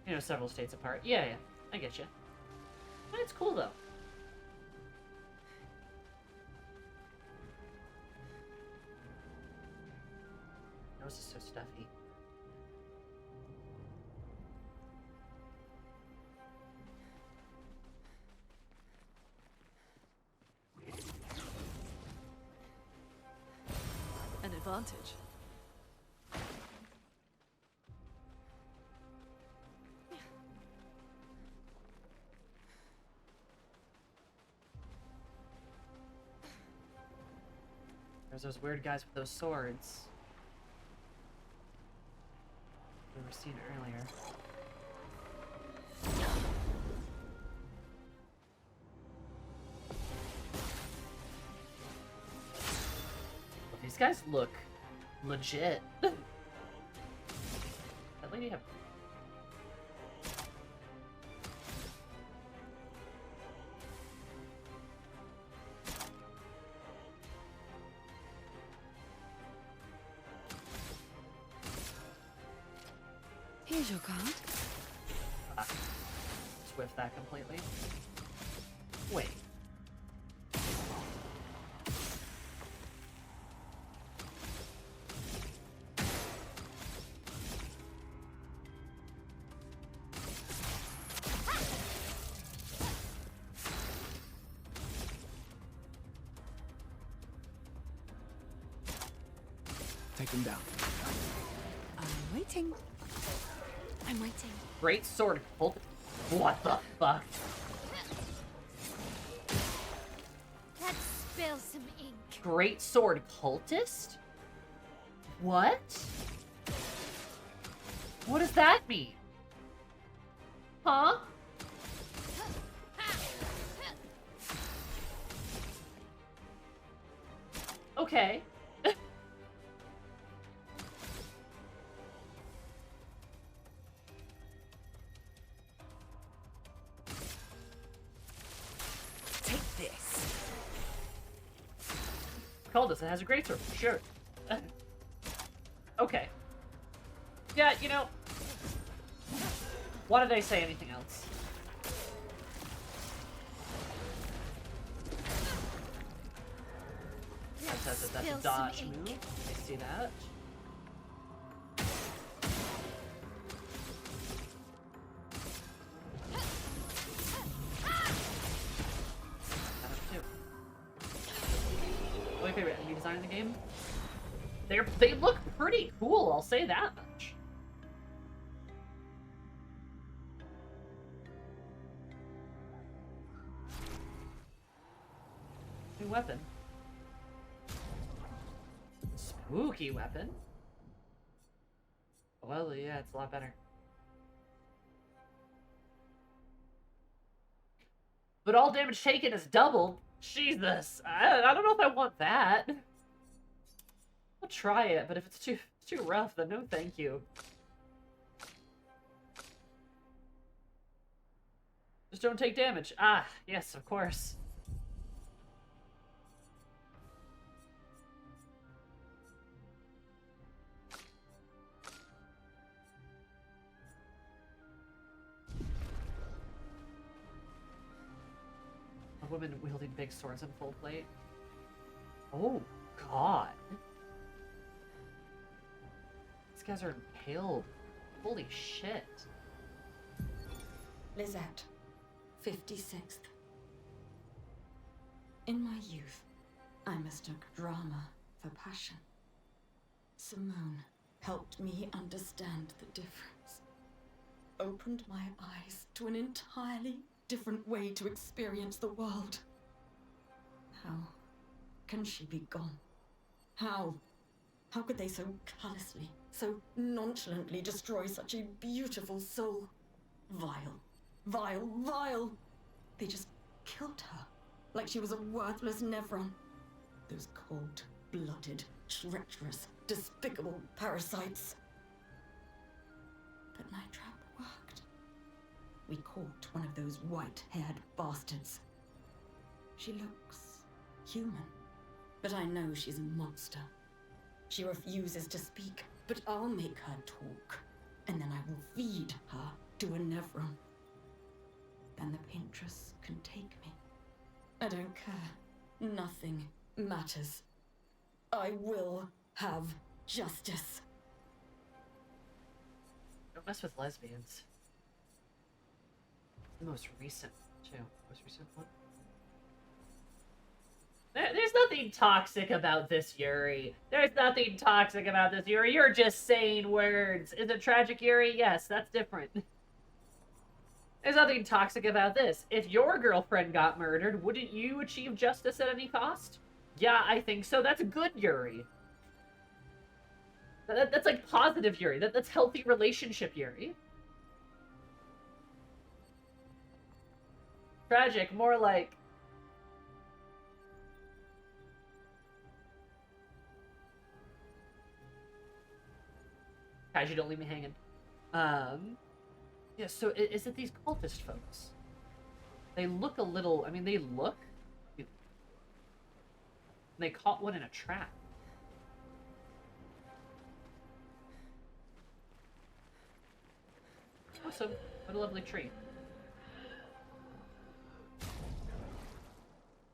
[SPEAKER 4] You know, several states apart. Yeah, yeah. I get you. But it's cool though. Nose is so stuffy.
[SPEAKER 1] An advantage.
[SPEAKER 4] There's those weird guys with those swords we were seeing earlier. Well, these guys look legit. That lady have...
[SPEAKER 8] Here's your card.
[SPEAKER 4] Swift that completely. Wait.
[SPEAKER 6] Take them down.
[SPEAKER 8] I'm waiting. I'm waiting.
[SPEAKER 4] Great sword cult. What the fuck?
[SPEAKER 5] Let's spill some ink.
[SPEAKER 4] Great sword cultist? What? What does that mean? Huh? Okay.
[SPEAKER 8] Take this.
[SPEAKER 4] Cultist, it has a great sword. Sure. Okay. Yeah, you know. Why did I say anything else? Yeah, it says that that's a dodge move. I see that. My favorite enemy design in the game. They look pretty cool, I'll say that much. New weapon. Spooky weapon. Well, yeah, it's a lot better. But all damage taken is doubled. Jesus, I don't know if I want that. I'll try it, but if it's too rough, then no thank you. Just don't take damage. Ah, yes, of course. A woman wielding big swords in full plate. Oh, God. These guys are impaled. Holy shit.
[SPEAKER 17] Lizette, 56th. In my youth, I mistook drama for passion. Simone helped me understand the difference. Opened my eyes to an entirely different way to experience the world. How can she be gone? How? How could they so callously, so nonchalantly destroy such a beautiful soul? Vile, vile, vile! They just killed her, like she was a worthless Nevron. Those cold-blooded, treacherous, despicable parasites. But my trap worked. We caught one of those white-haired bastards. She looks human, but I know she's a monster. She refuses to speak, but I'll make her talk, and then I will feed her to a Nevron. Then the paintress can take me. I don't care. Nothing matters. I will have justice.
[SPEAKER 4] Don't mess with lesbians. The most recent, too. Most recent one. There's nothing toxic about this, Yuri. There's nothing toxic about this, Yuri. You're just saying words. Is it tragic, Yuri? Yes, that's different. There's nothing toxic about this. If your girlfriend got murdered, wouldn't you achieve justice at any cost? Yeah, I think so. That's good, Yuri. That's like positive, Yuri. That's healthy relationship, Yuri. Tragic, more like... Guys, you don't leave me hanging. Yeah, so is it these cultist folks? They look a little... I mean, they look... They caught one in a trap. Awesome. What a lovely tree.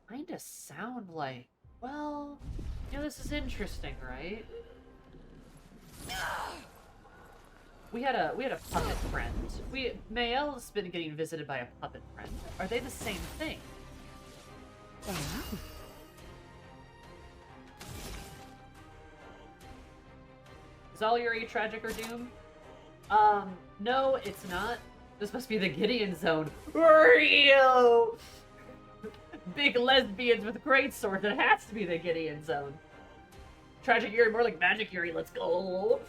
[SPEAKER 4] Kinda sound like... Well... You know, this is interesting, right? We had a puppet friend. Mael's been getting visited by a puppet friend. Are they the same thing? Is all Yuri tragic or doom? No, it's not. This must be the Gideon zone. Real big lesbians with great swords. It has to be the Gideon zone. Tragic Yuri, more like magic Yuri. Let's go.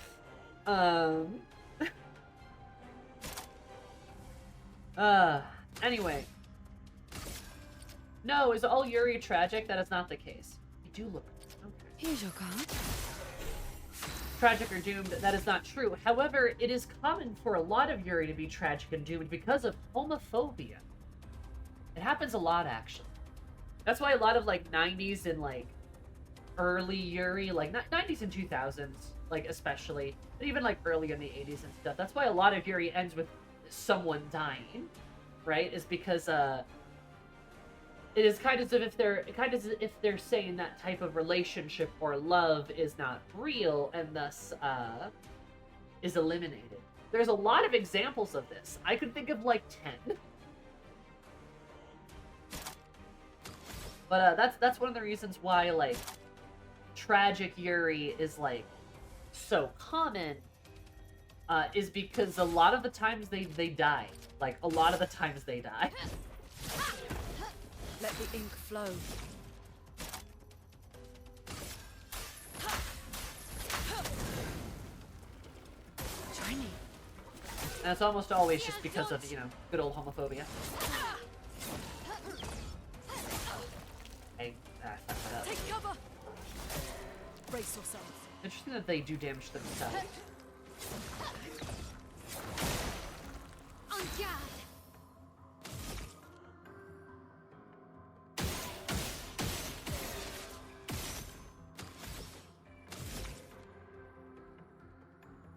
[SPEAKER 4] Anyway. No, is all Yuri tragic? That is not the case. You do look... Okay.
[SPEAKER 5] Here's your card.
[SPEAKER 4] Tragic or doomed, that is not true. However, it is common for a lot of Yuri to be tragic and doomed because of homophobia. It happens a lot, actually. That's why a lot of, like, 90s and, like, early Yuri, like, 90s and 2000s, like, especially, but even, like, early in the 80s and stuff. That's why a lot of Yuri ends with someone dying, right? Is because, it is kind of as if they're saying that type of relationship or love is not real and thus is eliminated. There's a lot of examples of this. I could think of like 10. But that's one of the reasons why like tragic Yuri is like so common is because a lot of the times they die. Like a lot of the times they die.
[SPEAKER 1] Let the ink flow. Join me.
[SPEAKER 4] And it's almost always just because of, you know, good old homophobia. Hey, fuck that up.
[SPEAKER 1] Take cover. Brace yourselves.
[SPEAKER 4] Interesting that they do damage to themselves.
[SPEAKER 5] On guard.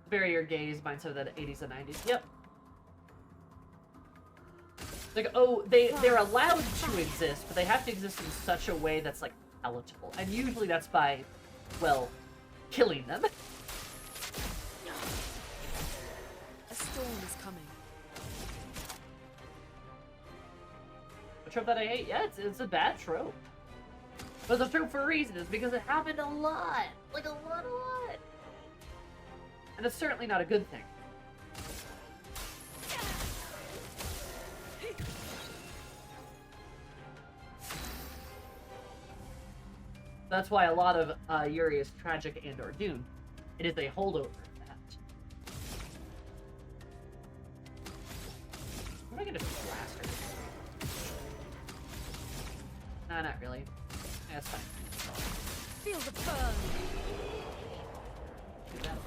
[SPEAKER 5] Very your gaze mindset of the 80s and 90s. Yep.
[SPEAKER 4] Like, oh, they're allowed to exist, but they have to exist in such a way that's, like, palatable. And usually that's by, well, killing them.
[SPEAKER 1] A storm is coming.
[SPEAKER 4] A trope that I hate? Yeah, it's a bad trope. But it's a trope for a reason. It's because it happened a lot. Like, a lot. And it's certainly not a good thing. That's why a lot of Yuri is tragic and or doomed. It is a holdover of that. What am I gonna blast her? Nah, not really. Yeah, that's fine.
[SPEAKER 1] Feel the burn.
[SPEAKER 4] Do that.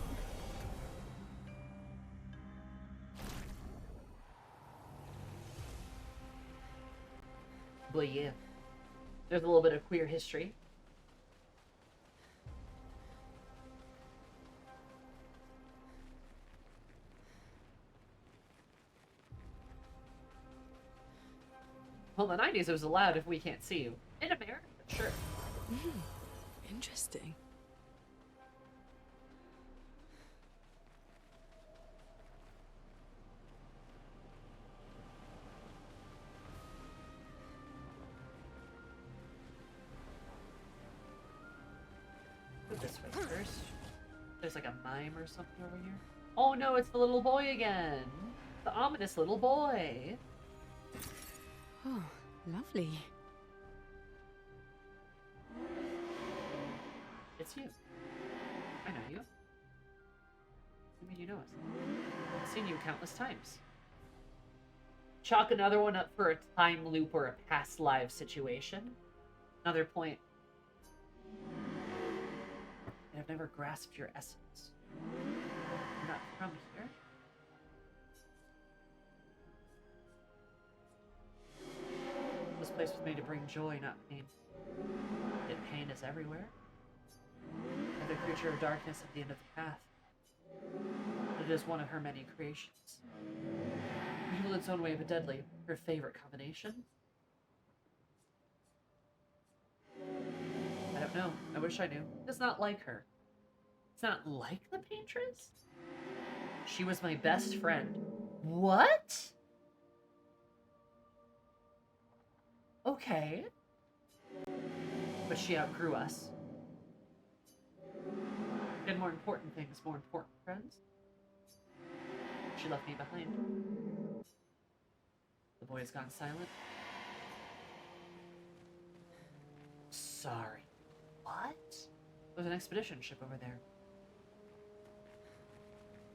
[SPEAKER 4] But yeah, there's a little bit of queer history. Well, in the 90s it was allowed if we can't see you. In America, sure.
[SPEAKER 1] Interesting.
[SPEAKER 4] Put this way first. There's like a mime or something over here. Oh no, it's the little boy again. The ominous little boy.
[SPEAKER 8] Oh, lovely.
[SPEAKER 4] It's you. I know you. I mean, you know us. I've seen you countless times. Chalk another one up for a time loop or a past life situation. Another point. I've never grasped your essence. You're not from here. This place was made to bring joy, not pain. Yet pain is everywhere. Another creature of darkness at the end of the path. It is one of her many creations. Evil its own way, but deadly. Her favorite combination? I don't know. I wish I knew. It's not like her. It's not like the paintress? She was my best friend. What? Okay. But she outgrew us. She had more important things, more important friends. She left me behind. The boy has gone silent. Sorry. What? There's an expedition ship over there.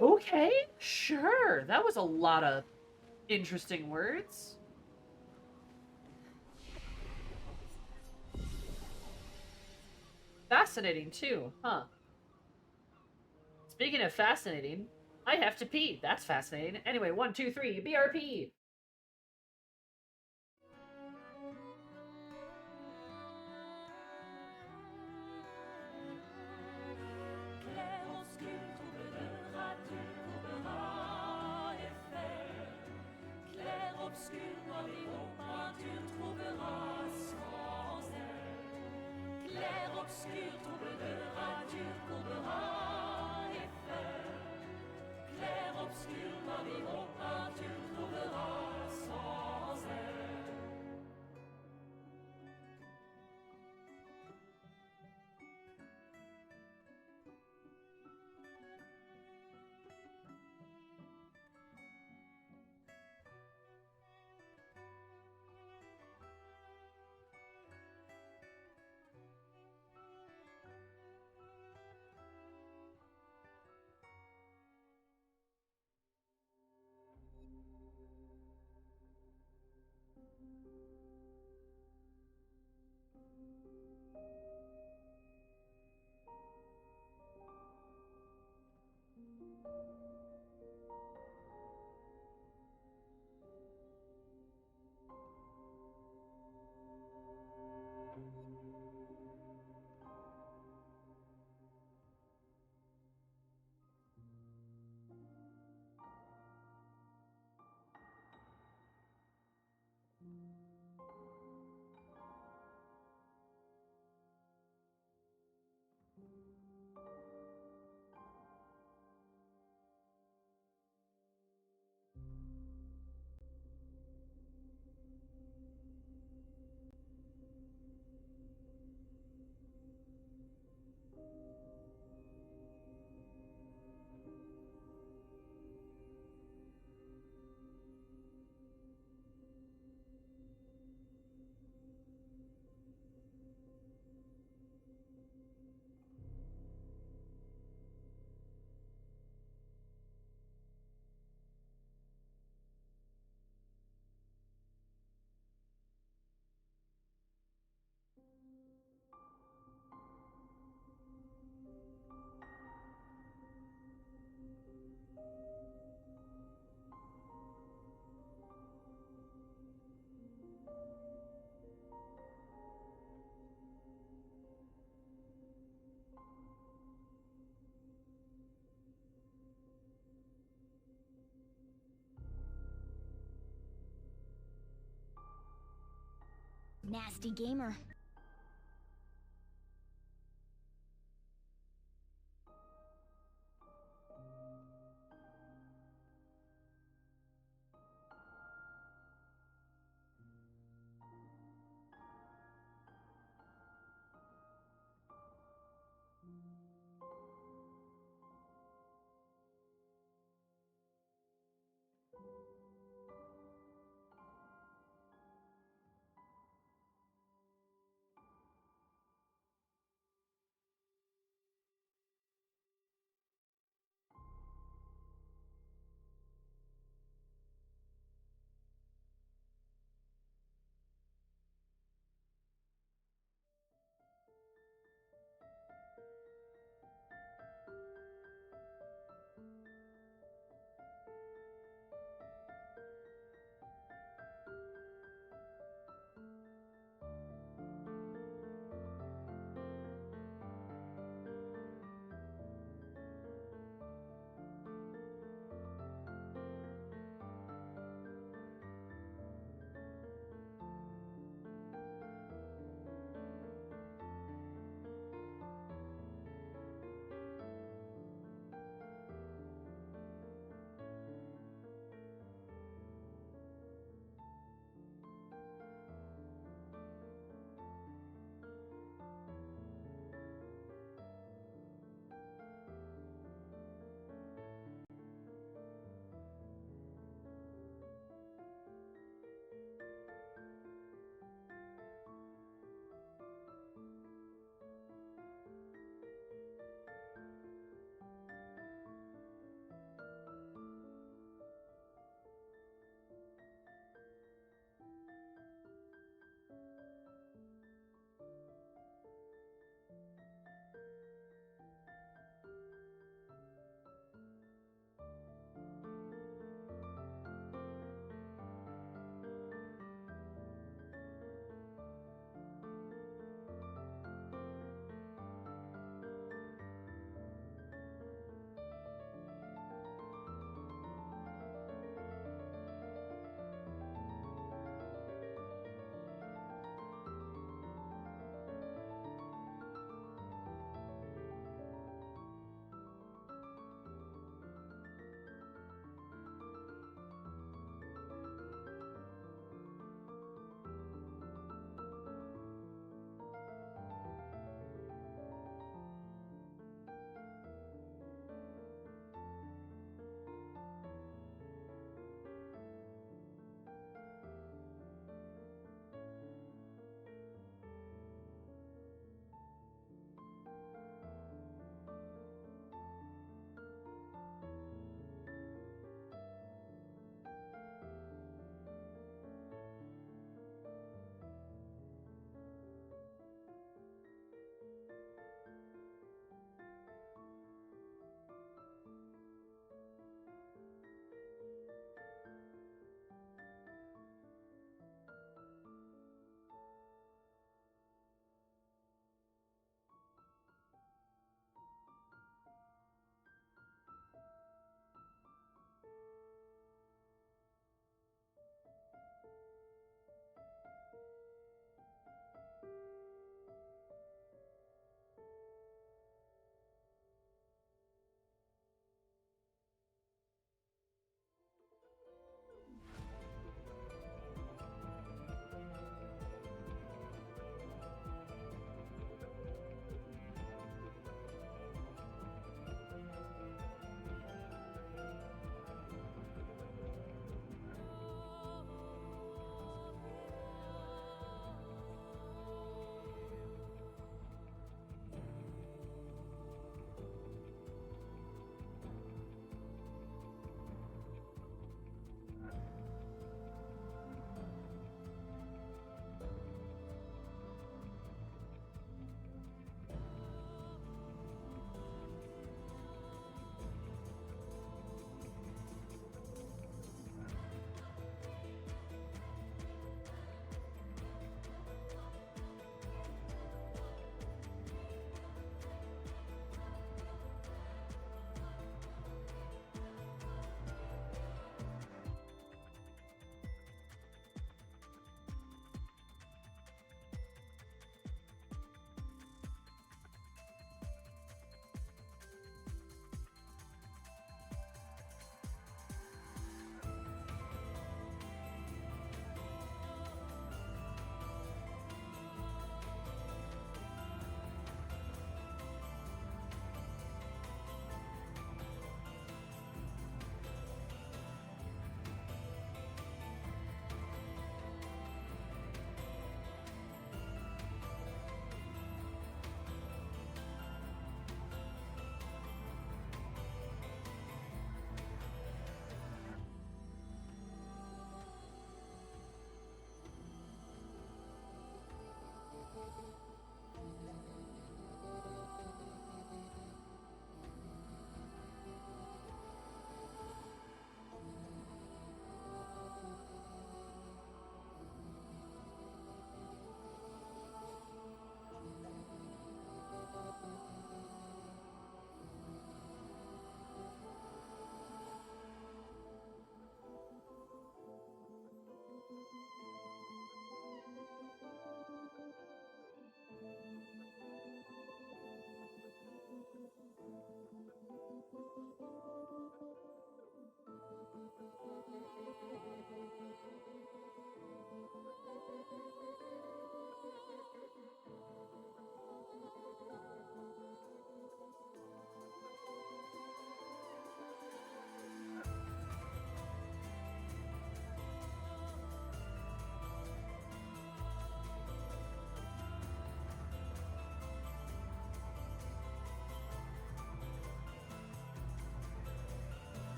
[SPEAKER 4] Okay, sure. That was a lot of interesting words. Fascinating, too, huh? Speaking of fascinating, I have to pee. That's fascinating. Anyway, 1, 2, 3, BRP!
[SPEAKER 3] Clair obscur, troublerature, trouvera effet. Clair obscur, noir et haut, peinture trouvera sans elle. Clair obscur, troublerature, trouvera effet. Clair obscur, noir et haut, peinture trouvera sans elle.
[SPEAKER 13] Nasty gamer.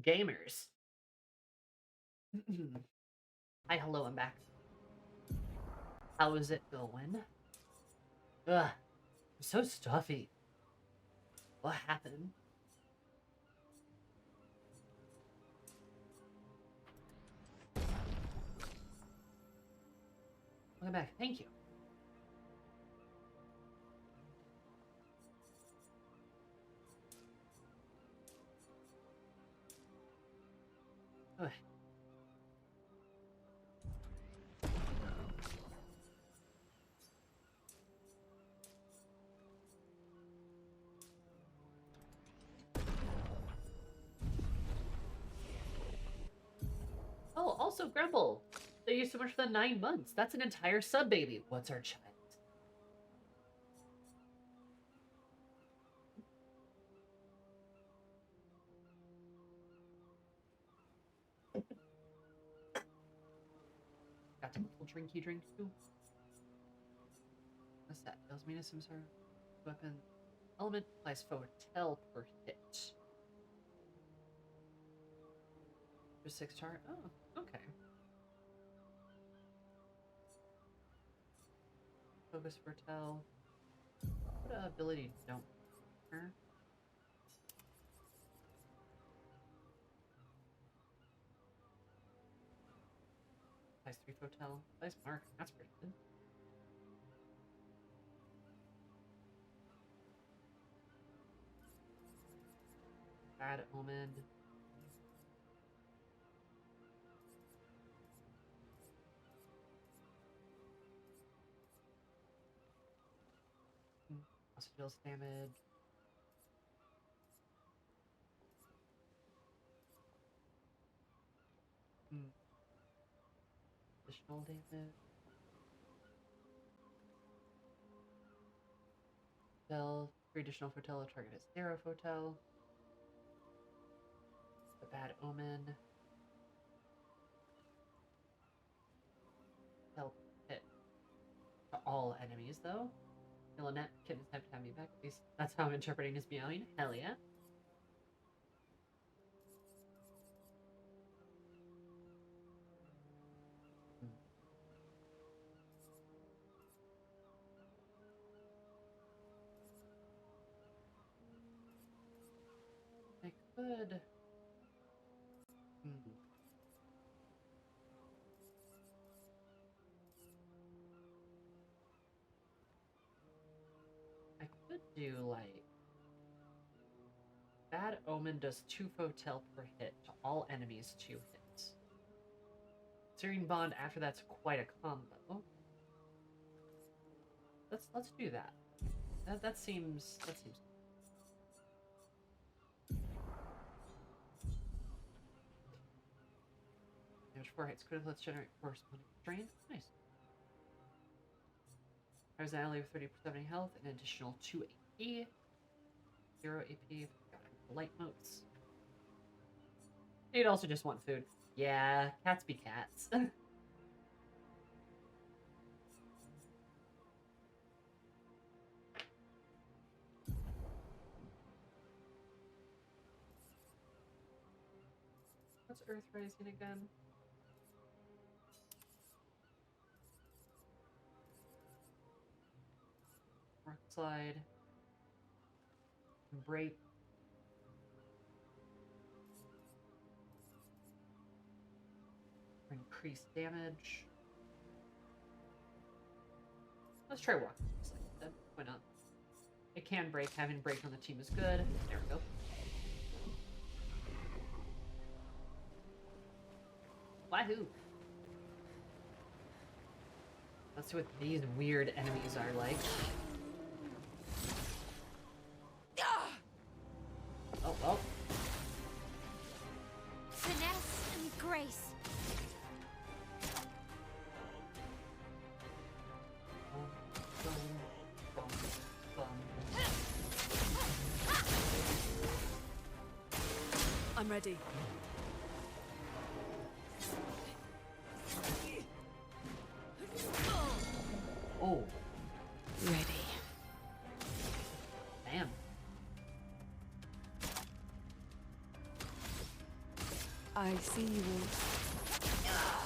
[SPEAKER 4] Gamers. Hi, hello, I'm back. How is it going? Ugh, I'm so stuffy. What happened? Welcome back. Thank you. Ugh. Oh, also Grumble. Thank you so much for the 9 months. That's an entire sub, baby. What's our child? Got a little drinky drink too. What's that? Deals me to some sort of weapon. Element applies Fotel per hit. For 6 chart. Oh, okay. Focus Fotel. What ability don't matter? Applies 3 Fotel. Applies Mark. That's pretty good. Bad Omen. Also deals damage. Additional damage. Fotel. 3 additional Fotel. Target is 0 Fotel. The Bad Omen. Help hit to all enemies, though. Lynette, kittens have to have me back. At least that's how I'm interpreting his meowing. Hell yeah. I could. I could do like. Bad Omen does 2 Fotel per hit to all enemies 2 hits. Searing Bond after that's quite a combo. Let's do that. That seems damage 4 hits. Critical hits generate corresponding strain. Nice. There's an ally with 30% health and an additional 2 AP. 0 AP. Light motes. You'd also just want food. Yeah, cats be cats. What's Earth Rising again? Rock Slide. Break. Increase damage. Let's try walk. Why not? It can break. Having break on the team is good. There we go. Wahoo! Let's see what these weird enemies are like. Oh, well.
[SPEAKER 5] Finesse and grace.
[SPEAKER 1] I'm ready.
[SPEAKER 4] Oh.
[SPEAKER 8] Ready.
[SPEAKER 4] Damn.
[SPEAKER 1] I see you all.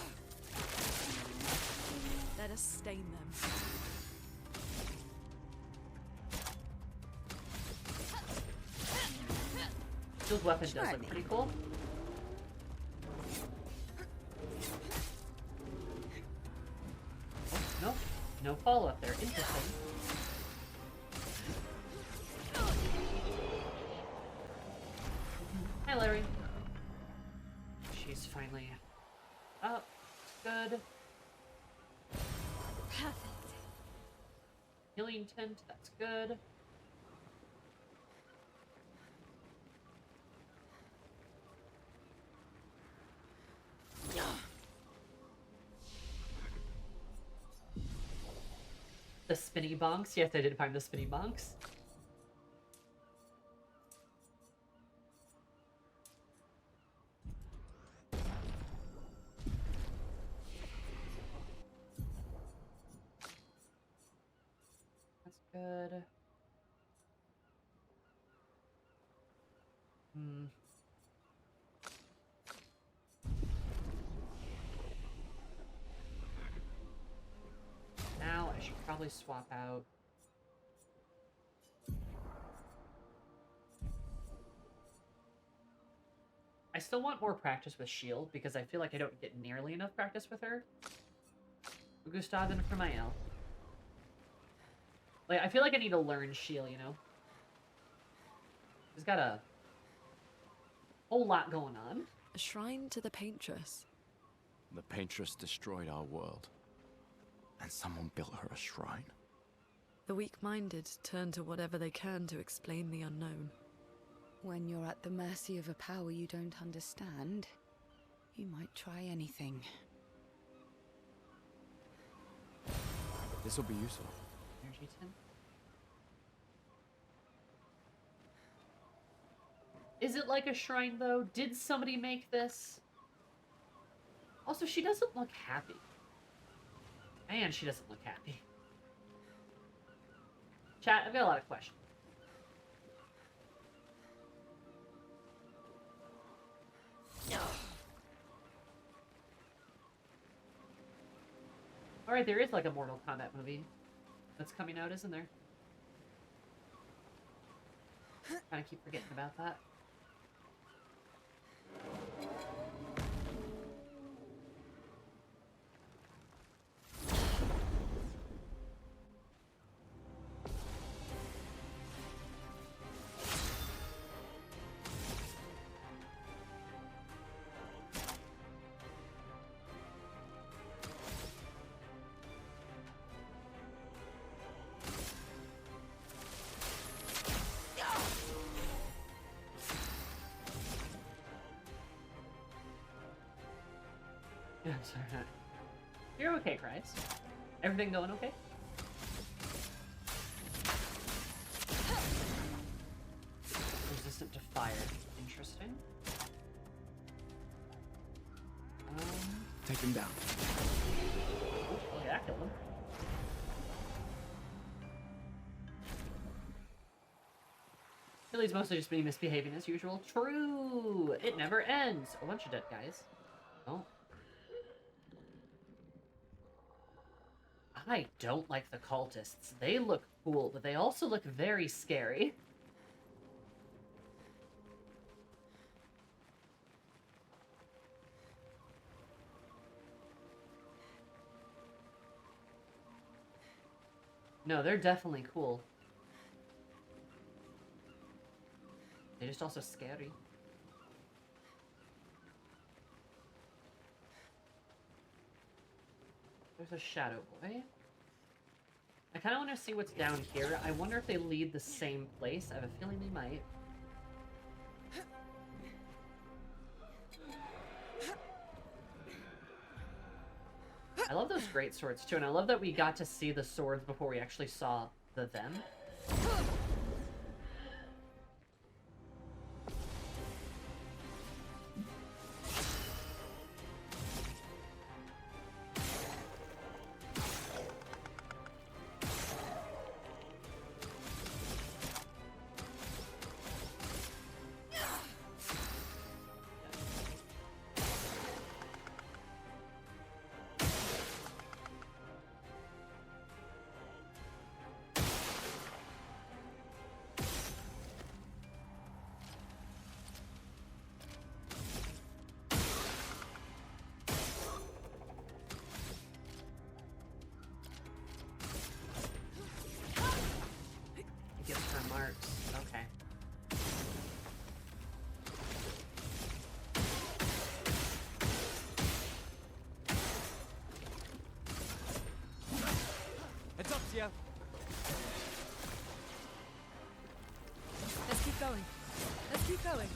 [SPEAKER 1] Let us stain them.
[SPEAKER 4] Those weapon does look pretty cool. Oh, no. No follow-up there. Interesting. Hi, Larry. She's finally up. Good.
[SPEAKER 1] Perfect.
[SPEAKER 4] Healing tint. That's good. The spinny bonks. Yes, I did find the spinny bonks. That's good. Now I should probably swap out. I still want more practice with Shield because I feel like I don't get nearly enough practice with her. Gustav and Fermael. Like, I feel like I need to learn Shield, you know? He's got a whole lot going on.
[SPEAKER 1] A shrine to the Paintress.
[SPEAKER 15] The Paintress destroyed our world. And someone built her a shrine.
[SPEAKER 1] The weak-minded turn to whatever they can to explain the unknown.
[SPEAKER 8] When you're at the mercy of a power you don't understand, you might try anything.
[SPEAKER 15] This will be useful.
[SPEAKER 4] Energy tin. Is it like a shrine, though? Did somebody make this? Also, she doesn't look happy. Man, she doesn't look happy. Chat, I've got a lot of questions. Alright, there is like a Mortal Kombat movie that's coming out, isn't there? Kinda keep forgetting about that. Yeah, I'm sorry. You're okay, Christ. Everything going okay? Resistant to fire. Interesting.
[SPEAKER 15] Take him down.
[SPEAKER 4] Oh, yeah, that killed him. Billy's mostly just been misbehaving as usual. True! It never ends! A bunch of dead guys. Oh. I don't like the cultists. They look cool, but they also look very scary. No, they're definitely cool. They're just also scary. There's a shadow boy. I kind of want to see what's down here. I wonder if they lead the same place. I have a feeling they might. I love those great swords too, and I love that we got to see the swords before we actually saw the them. marks. Okay.
[SPEAKER 6] Heads up, Sia.
[SPEAKER 1] Let's keep going. Let's keep going.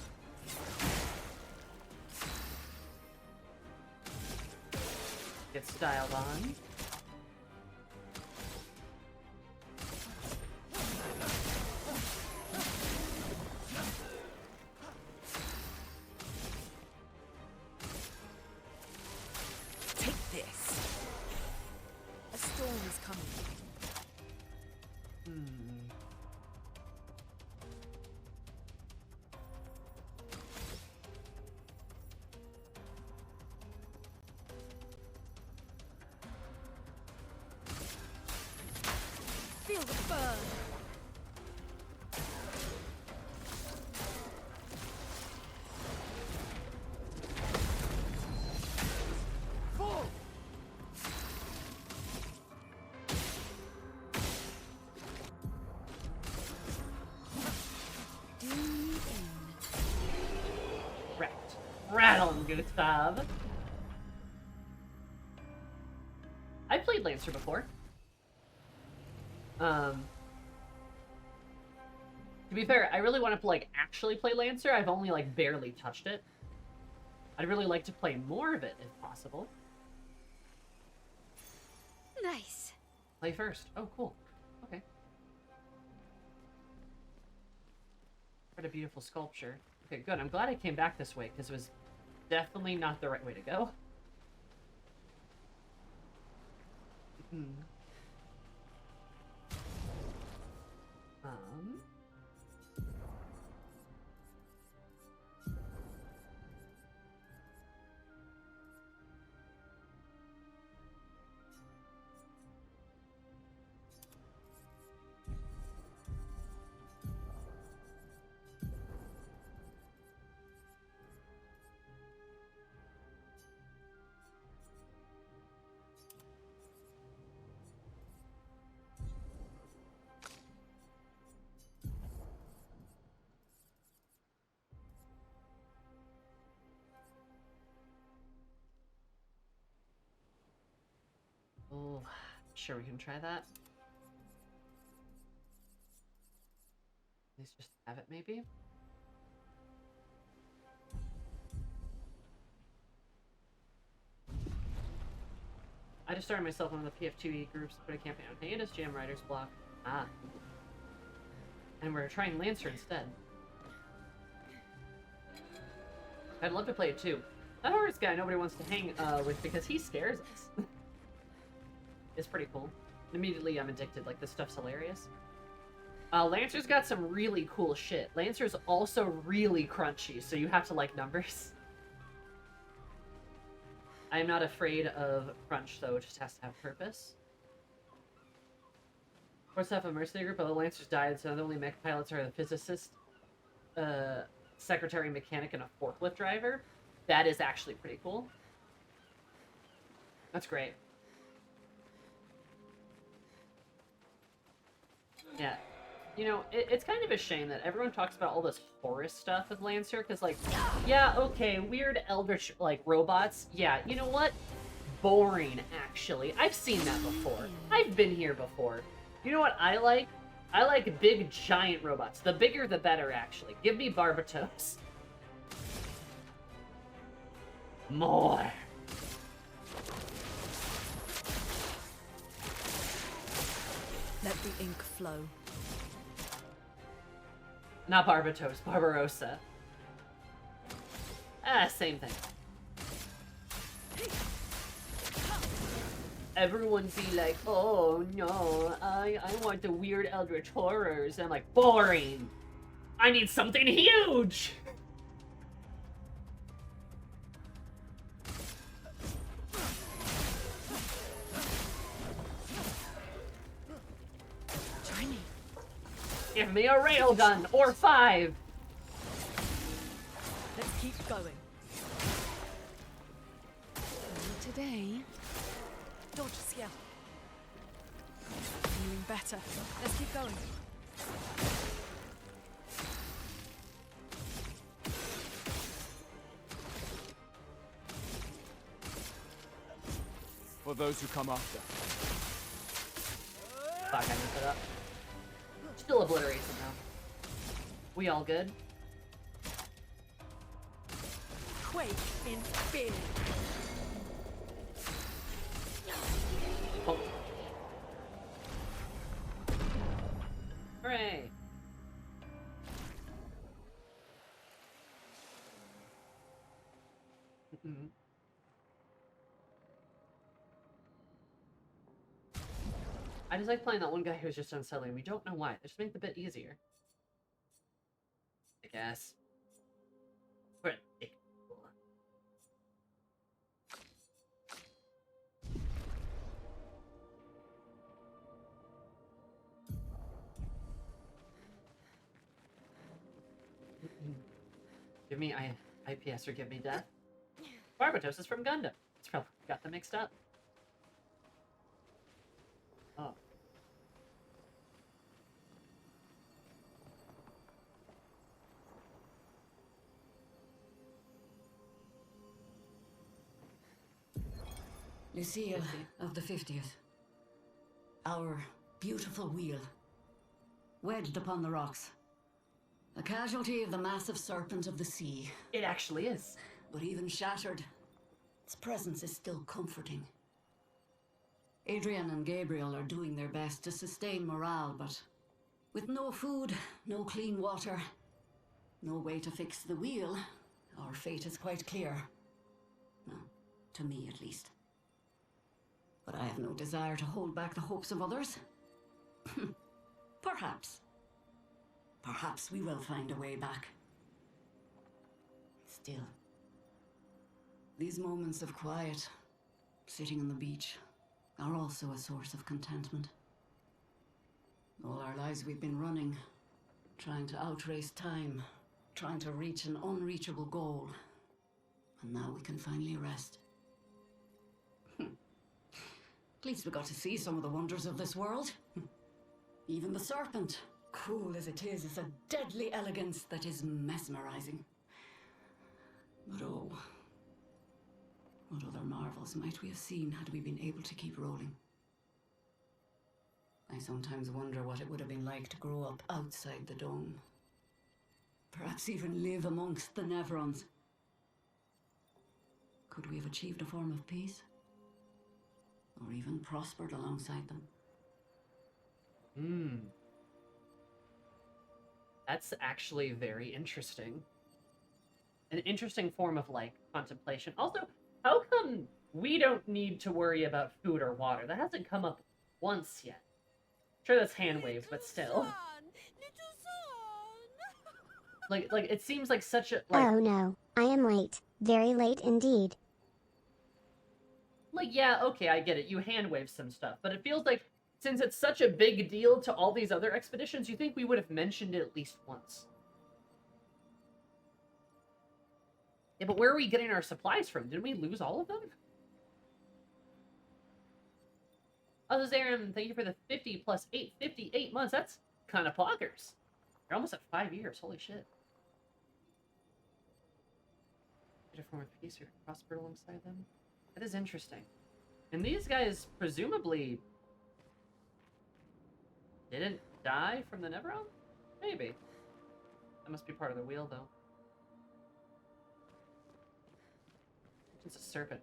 [SPEAKER 4] Get styled on.
[SPEAKER 1] Take this. A storm is coming. Feel the burn.
[SPEAKER 6] Fall!
[SPEAKER 4] Wrecked. Rattle, Gustav. I played Lancer before. To be fair, I really want to like actually play Lancer. I've only like barely touched it. I'd really like to play more of it if possible.
[SPEAKER 5] Nice.
[SPEAKER 4] Play first. Oh, cool. Okay. What a beautiful sculpture. Okay, good. I'm glad I came back this way because it was definitely not the right way to go. Oh, sure we can try that. Let's just have it, maybe. I just started myself on the PF2E groups to put a campaign on hiatus, Jam Writer's Block. Ah. And we're trying Lancer instead. I'd love to play it too. That horse guy nobody wants to hang with because he scares us. It's pretty cool. Immediately I'm addicted, like this stuff's hilarious. Lancer's got some really cool shit. Lancer's also really crunchy, so you have to like numbers. I am not afraid of crunch, though. It just has to have purpose. Of course, I have a mercenary group, but the Lancers died, so the only mech pilots are the physicist, secretary mechanic, and a forklift driver. That is actually pretty cool. That's great. Yeah. You know, it's kind of a shame that everyone talks about all this Horus stuff with Lancer, because, like, yeah, okay, weird eldritch, like, robots. Yeah, you know what? Boring, actually. I've seen that before. I've been here before. You know what I like? I like big, giant robots. The bigger, the better, actually. Give me Barbatos. More.
[SPEAKER 1] Let the ink flow.
[SPEAKER 4] Not Barbatos, Barbarossa. Ah, same thing. Everyone be like, oh no, I want the weird eldritch horrors. And I'm like, boring. I need something huge. Give me a railgun, or 5!
[SPEAKER 1] Let's keep going. And today... Dodge, Sia. Feeling better. Let's keep going.
[SPEAKER 15] For those who come after.
[SPEAKER 4] Fuck, I messed it up. Still obliterate somehow. We all good?
[SPEAKER 3] Quake in fear.
[SPEAKER 4] Oh. Hooray! I just like playing that one guy who's just unsettling. We don't know why. They just make the bit easier. I guess. Predictable. Give me IPS or give me death. Barbatos is from Gundam. It's probably got them mixed up. Oh.
[SPEAKER 17] Lucia of the 50th. Our beautiful wheel. Wedged upon the rocks. A casualty of the massive serpent of the sea.
[SPEAKER 4] It actually is.
[SPEAKER 17] But even shattered, its presence is still comforting. Adrian and Gabriel are doing their best to sustain morale, but with no food, no clean water, no way to fix the wheel, our fate is quite clear. Well, to me at least. But I have no desire to hold back the hopes of others. Perhaps. Perhaps we will find a way back. Still, these moments of quiet, sitting on the beach, are also a source of contentment. All our lives we've been running, trying to outrace time, trying to reach an unreachable goal. And now we can finally rest. At least we got to see some of the wonders of this world. Even the serpent, cool as it is a deadly elegance that is mesmerizing. But oh, what other marvels might we have seen had we been able to keep rolling? I sometimes wonder what it would have been like to grow up outside the dome. Perhaps even live amongst the Nevrons. Could we have achieved a form of peace? Or even prospered alongside them?
[SPEAKER 4] That's actually very interesting. An interesting form of, like, contemplation. Also, how come we don't need to worry about food or water? That hasn't come up once yet. Sure, that's hand waved, but still. Like, it seems like such a, like...
[SPEAKER 14] Oh no, I am late. Very late indeed.
[SPEAKER 4] Like, yeah, okay, I get it. You hand wave some stuff. But it feels like, since it's such a big deal to all these other expeditions, you think we would have mentioned it at least once. Yeah, but where are we getting our supplies from? Didn't we lose all of them? Oh, Zaram, thank you for the 50 plus 8, 58 months. That's kind of poggers. You're almost at 5 years. Holy shit. Get a form of peace, you're prospered alongside them. That is interesting. And these guys presumably didn't die from the Neveron? Maybe. That must be part of the wheel, though. It's a serpent.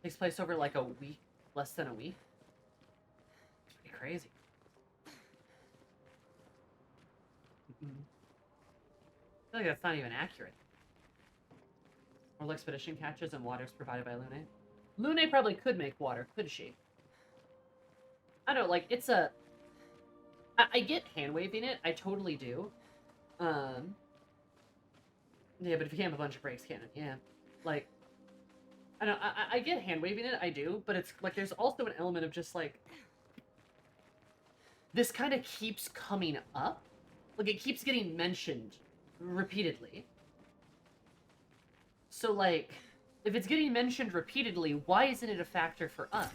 [SPEAKER 4] Takes place over like a week, less than a week. It's pretty crazy. I feel like that's not even accurate. World Expedition catches and water is provided by Lune. Lune probably could make water, could she? I don't know, like, it's a... I get hand-waving it, I totally do. Yeah, but if you can't have a bunch of breaks, can it? Yeah. Like, I don't know, I get hand-waving it, I do, but it's, like, there's also an element of just, like... This kind of keeps coming up. Like, it keeps getting mentioned repeatedly. So, like, if it's getting mentioned repeatedly, why isn't it a factor for us?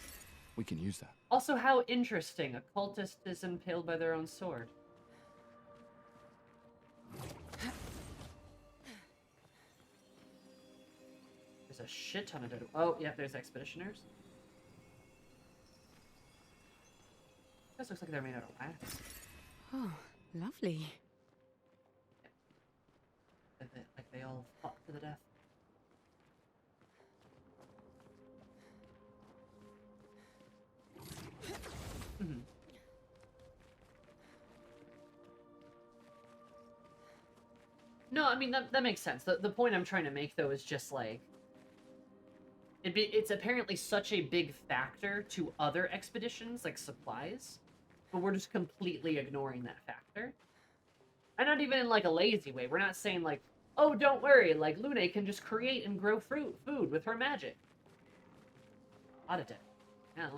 [SPEAKER 15] We can use that.
[SPEAKER 4] Also, how interesting. A cultist is impaled by their own sword. a shit ton of dead. Oh, yeah, there's expeditioners. This looks like they're made out of wax.
[SPEAKER 8] Oh, lovely.
[SPEAKER 4] Like they all fought to the death. Mm-hmm. No, I mean, that makes sense. The point I'm trying to make, though, is just, like... It's apparently such a big factor to other expeditions, like supplies, but we're just completely ignoring that factor. And not even in, like, a lazy way. We're not saying, like, oh, don't worry, like, Lune can just create and grow food with her magic. A lot of dead. Now.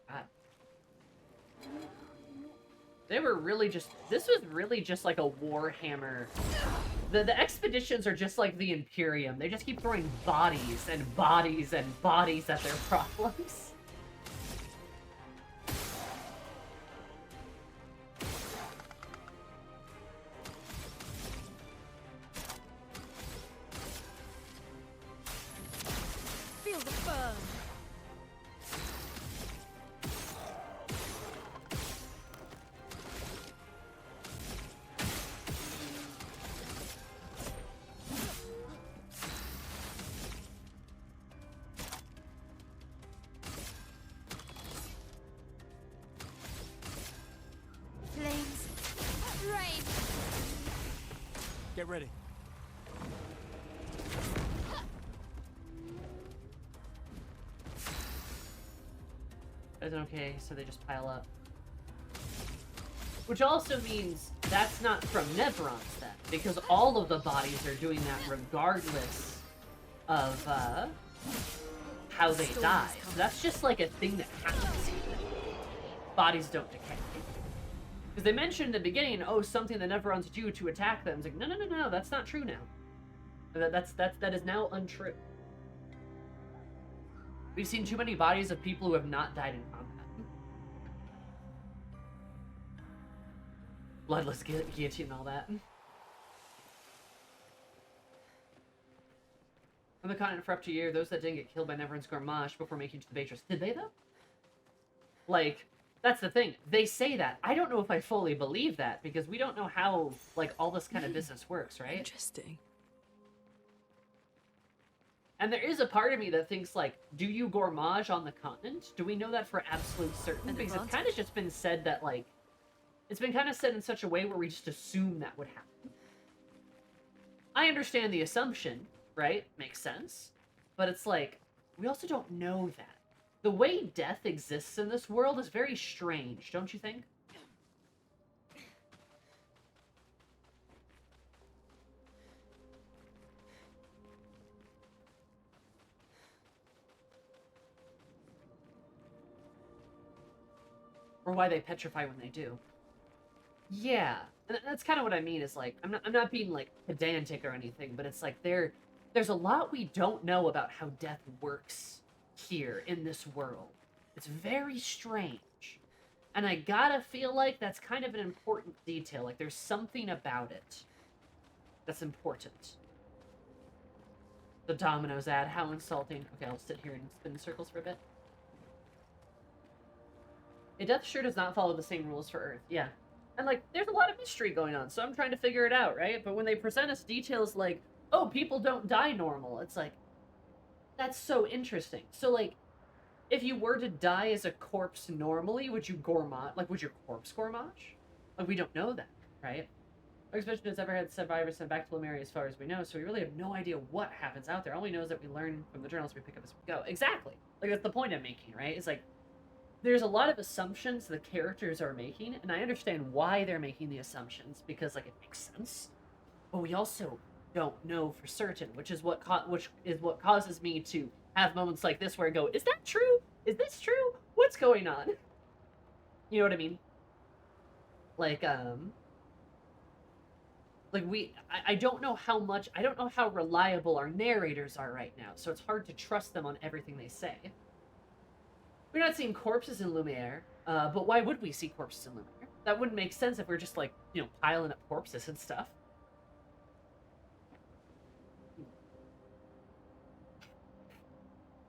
[SPEAKER 4] God. They were really just... This was really just like a Warhammer. The expeditions are just like the Imperium. They just keep throwing bodies and bodies and bodies at their problems.
[SPEAKER 1] Feel the burn.
[SPEAKER 5] Flames. Rain.
[SPEAKER 6] Get ready.
[SPEAKER 4] Is it okay? So they just pile up. Which also means that's not from Neverons then, because all of the bodies are doing that regardless of how they die. So that's just like a thing that happens here. Bodies don't decay. Because they mentioned in the beginning, oh, something the Neverons do to attack them. It's like, no, that's not true now. That is now untrue. We've seen too many bodies of people who have not died in combat. Bloodless guillotine and all that. On the continent for up to a year, those that didn't get killed by Neverons Gormage before making it to the Beatrice. Did they, though? Like, that's the thing. They say that. I don't know if I fully believe that, because we don't know how, like, all this kind of business works, right?
[SPEAKER 8] Interesting.
[SPEAKER 4] And there is a part of me that thinks, like, do you Gormage on the continent? Do we know that for absolute certain? Because it's kind of just been said that, like, it's been kind of said in such a way where we just assume that would happen. I understand the assumption, right? Makes sense. But it's like, we also don't know that. The way death exists in this world is very strange, don't you think? Or why they petrify when they do. Yeah, and that's kind of what I mean. Is like, I'm not being like pedantic or anything, but it's like there's a lot we don't know about how death works here in this world. It's very strange, and I gotta feel like that's kind of an important detail. Like there's something about it that's important. The Domino's ad, how insulting. Okay, I'll sit here and spin in circles for a bit. A death sure does not follow the same rules for Earth. Yeah. And, like, there's a lot of mystery going on, so I'm trying to figure it out, right? But when they present us details like, oh, people don't die normal, it's like, that's so interesting. So, like, if you were to die as a corpse normally, would you Gormage? Like, would your corpse Gormage? Like, we don't know that, right? No expedition has ever had survivors sent back to Lemuria as far as we know, so we really have no idea what happens out there. All we know is that we learn from the journals we pick up as we go. Exactly. Like, that's the point I'm making, right? It's like, there's a lot of assumptions the characters are making, and I understand why they're making the assumptions, because, like, it makes sense. But we also don't know for certain, which is what causes me to have moments like this where I go, is that true? Is this true? What's going on? You know what I mean? Like, I don't know how much, I don't know how reliable our narrators are right now, so it's hard to trust them on everything they say. We're not seeing corpses in Lumiere, but why would we see corpses in Lumiere? That wouldn't make sense if we're just, like, you know, piling up corpses and stuff.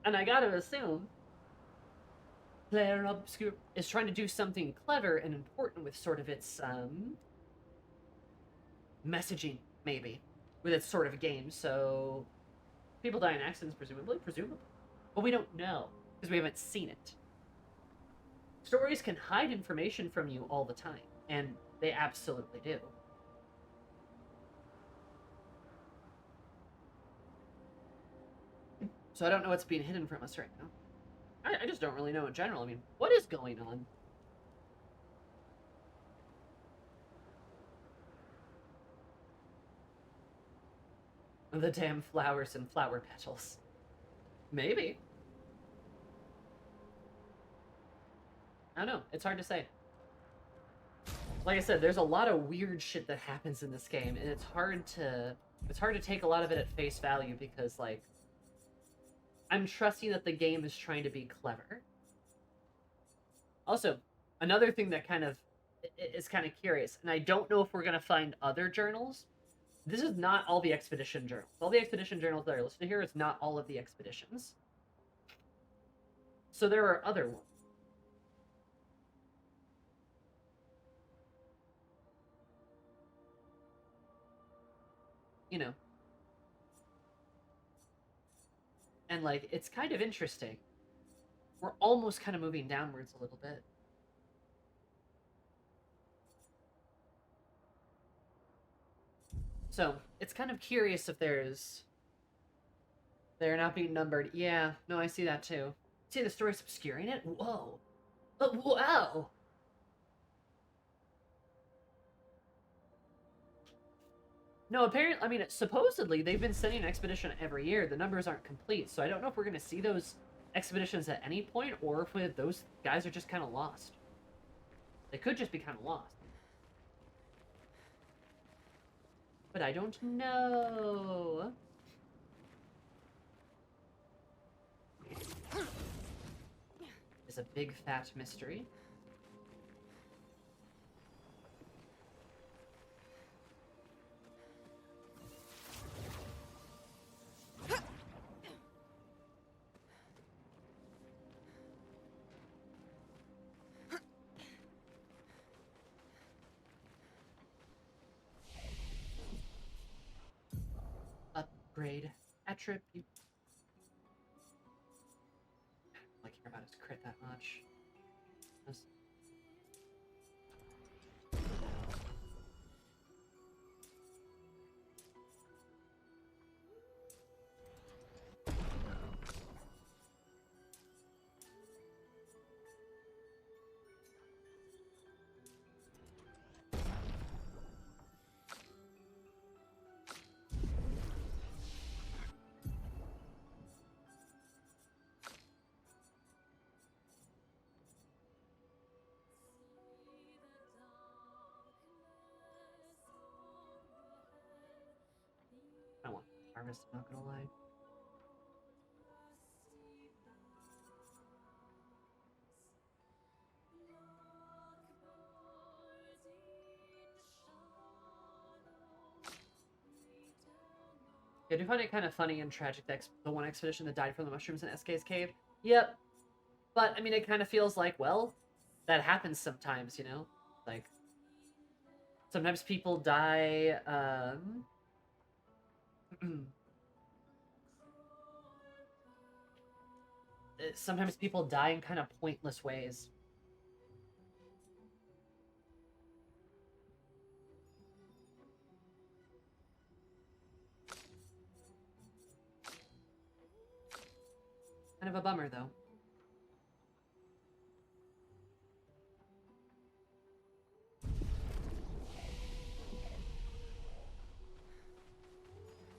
[SPEAKER 4] And I gotta assume Clair Obscur is trying to do something clever and important with sort of its messaging, maybe, with its sort of game. So people die in accidents, presumably, but we don't know because we haven't seen it. Stories can hide information from you all the time, and they absolutely do. So I don't know what's being hidden from us right now. I just don't really know in general. I mean, what is going on? The damn flowers and flower petals. Maybe. I don't know. It's hard to say. Like I said, there's a lot of weird shit that happens in this game, and it's hard to take a lot of it at face value because, like, I'm trusting that the game is trying to be clever. Also, another thing that kind of is kind of curious, and I don't know if we're gonna find other journals. This is not all the expedition journals. All the expedition journals that are listed here is not all of the expeditions. So there are other ones. You know. And, like, it's kind of interesting. We're almost kind of moving downwards a little bit. So, it's kind of curious if they're not being numbered. Yeah, no, I see that too. See, the story's obscuring it? Whoa. Wow! No, apparently, I mean, supposedly, they've been sending an expedition every year. The numbers aren't complete, so I don't know if we're going to see those expeditions at any point, or if those guys are just kind of lost. They could just be kind of lost. But I don't know. It's a big fat mystery. Upgrade attribute. I don't like care about his crit that much. I want harvest, I'm not gonna lie. I do find it kind of funny and tragic that the one expedition that died from the mushrooms in SK's cave. Yep. But, I mean, it kind of feels like, well, that happens sometimes, you know? Like, sometimes people die, sometimes people die in kind of pointless ways. Kind of a bummer, though.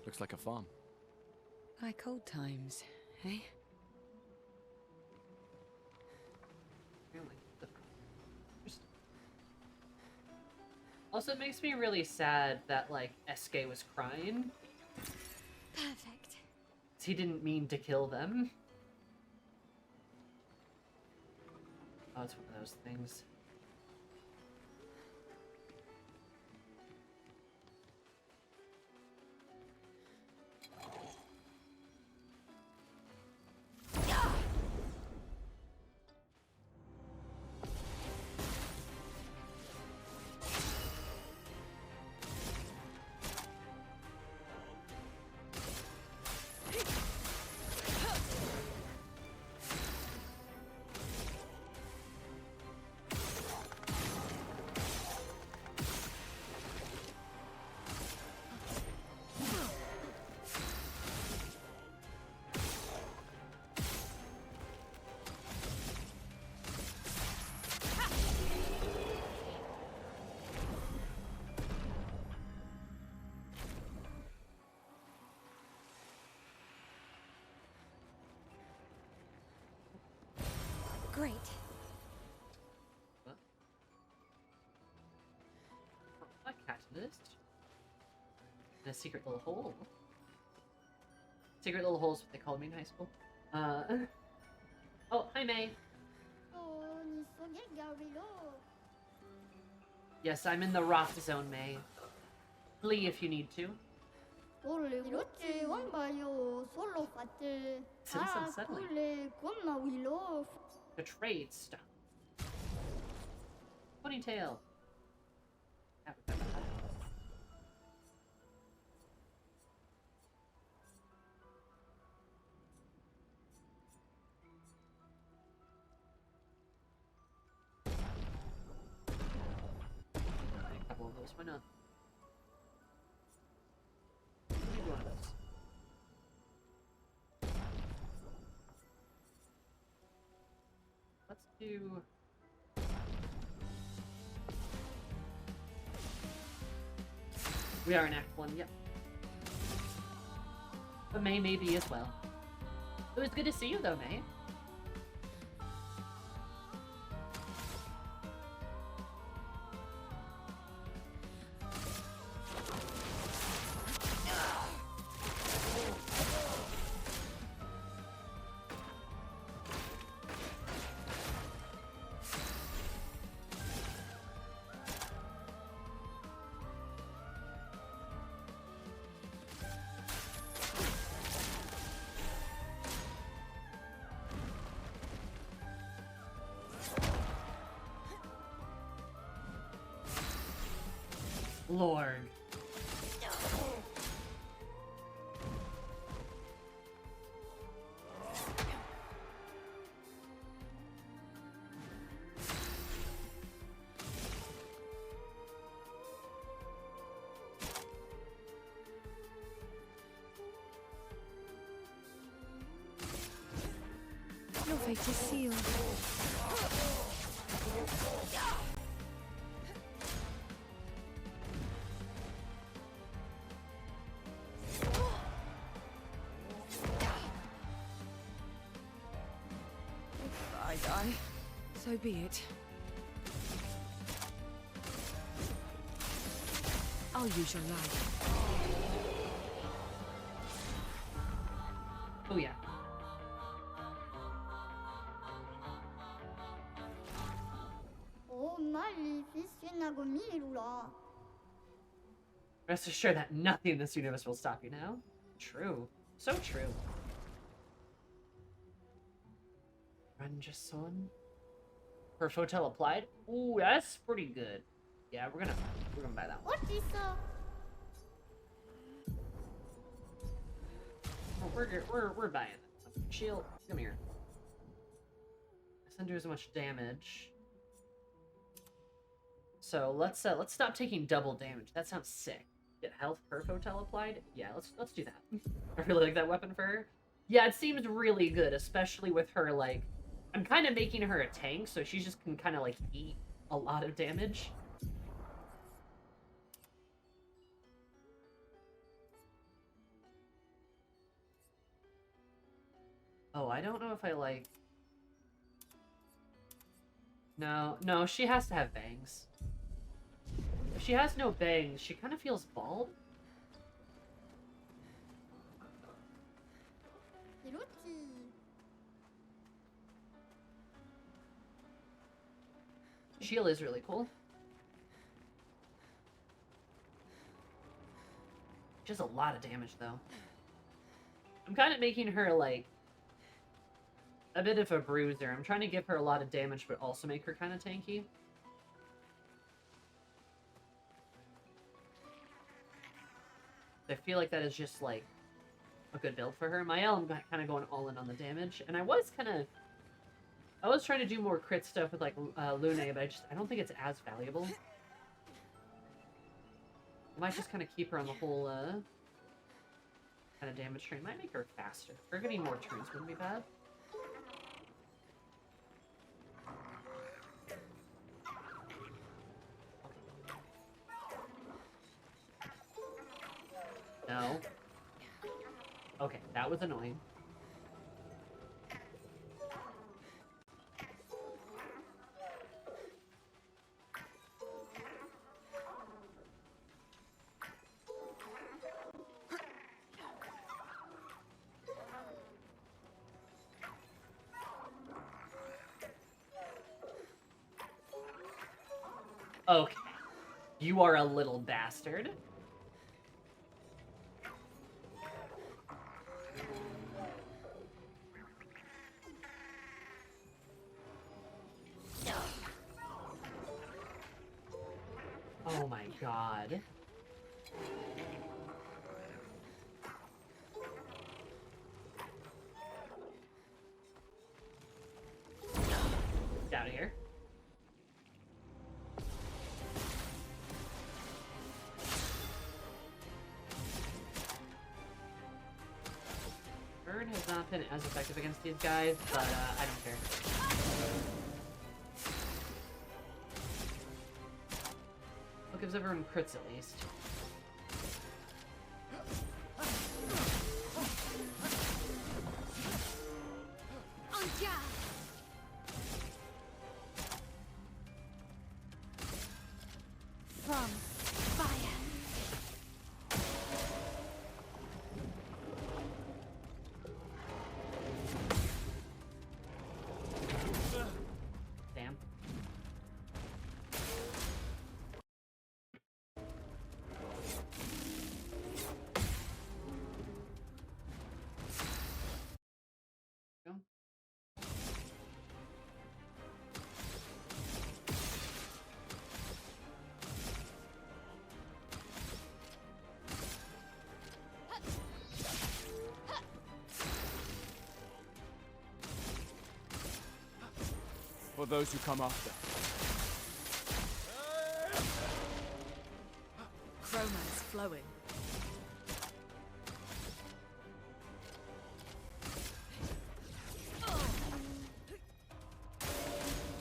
[SPEAKER 15] Looks like a farm.
[SPEAKER 8] Like old times, eh?
[SPEAKER 4] Also, it makes me really sad that, like, SK was crying.
[SPEAKER 5] Perfect.
[SPEAKER 4] He didn't mean to kill them. Oh, it's one of those things.
[SPEAKER 5] Great.
[SPEAKER 4] A catalyst. And a secret little hole. Secret little hole's what they called me in high school. Oh, hi May. Yes, I'm in the rock zone, May. Flee if you need to. Seems unsettling. The trade stuff. Ponytail. A couple of those, why not? Maybe one of those. Let's do... We are in Act 1, yep. But May may be as well. It was good to see you though, May. Lord.
[SPEAKER 5] Your fate is sealed.
[SPEAKER 17] I die. So be it. I'll use your life.
[SPEAKER 4] Oh yeah. Rest assured that nothing in this universe will stop you now. True. So true. Ranjason. First hotel applied. Ooh, that's pretty good. Yeah, we're gonna buy that one.
[SPEAKER 13] What is
[SPEAKER 4] We're buying it. Shield, come here. Doesn't do as much damage. So let's stop taking double damage. That sounds sick. Get health per hotel applied. Yeah, let's do that. I really like that weapon for her. Yeah, it seems really good, especially with her like. I'm kind of making her a tank, so she just can kind of like eat a lot of damage. Oh, I don't know if I like... No, she has to have bangs. If she has no bangs, she kind of feels bald. Sheila is really cool. She does a lot of damage, though. I'm kind of making her, like, a bit of a bruiser. I'm trying to give her a lot of damage, but also make her kind of tanky. I feel like that is just, like, a good build for her. Mael, I'm kind of going all in on the damage. And I was trying to do more crit stuff with, like, Lune, but I don't think it's as valuable. I might just kind of keep her on the whole, kind of damage train. Might make her faster. Her getting more turns wouldn't be bad. No. Okay, that was annoying. Okay. You are a little bastard. Oh my god. Get out of here. Bird has not been as effective against these guys, but I don't care. What gives everyone crits at least?
[SPEAKER 5] From fire.
[SPEAKER 4] Damn. Go.
[SPEAKER 15] For those who come after.
[SPEAKER 1] Chroma's flowing.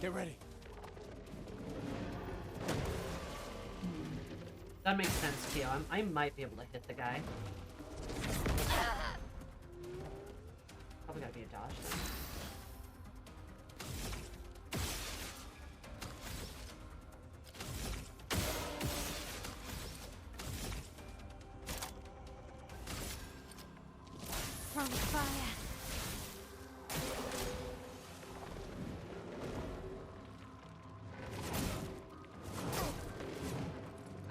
[SPEAKER 15] Get ready.
[SPEAKER 4] That makes sense, Tio. I might be able to hit the guy. Probably gotta be a dodge then.
[SPEAKER 5] From fire.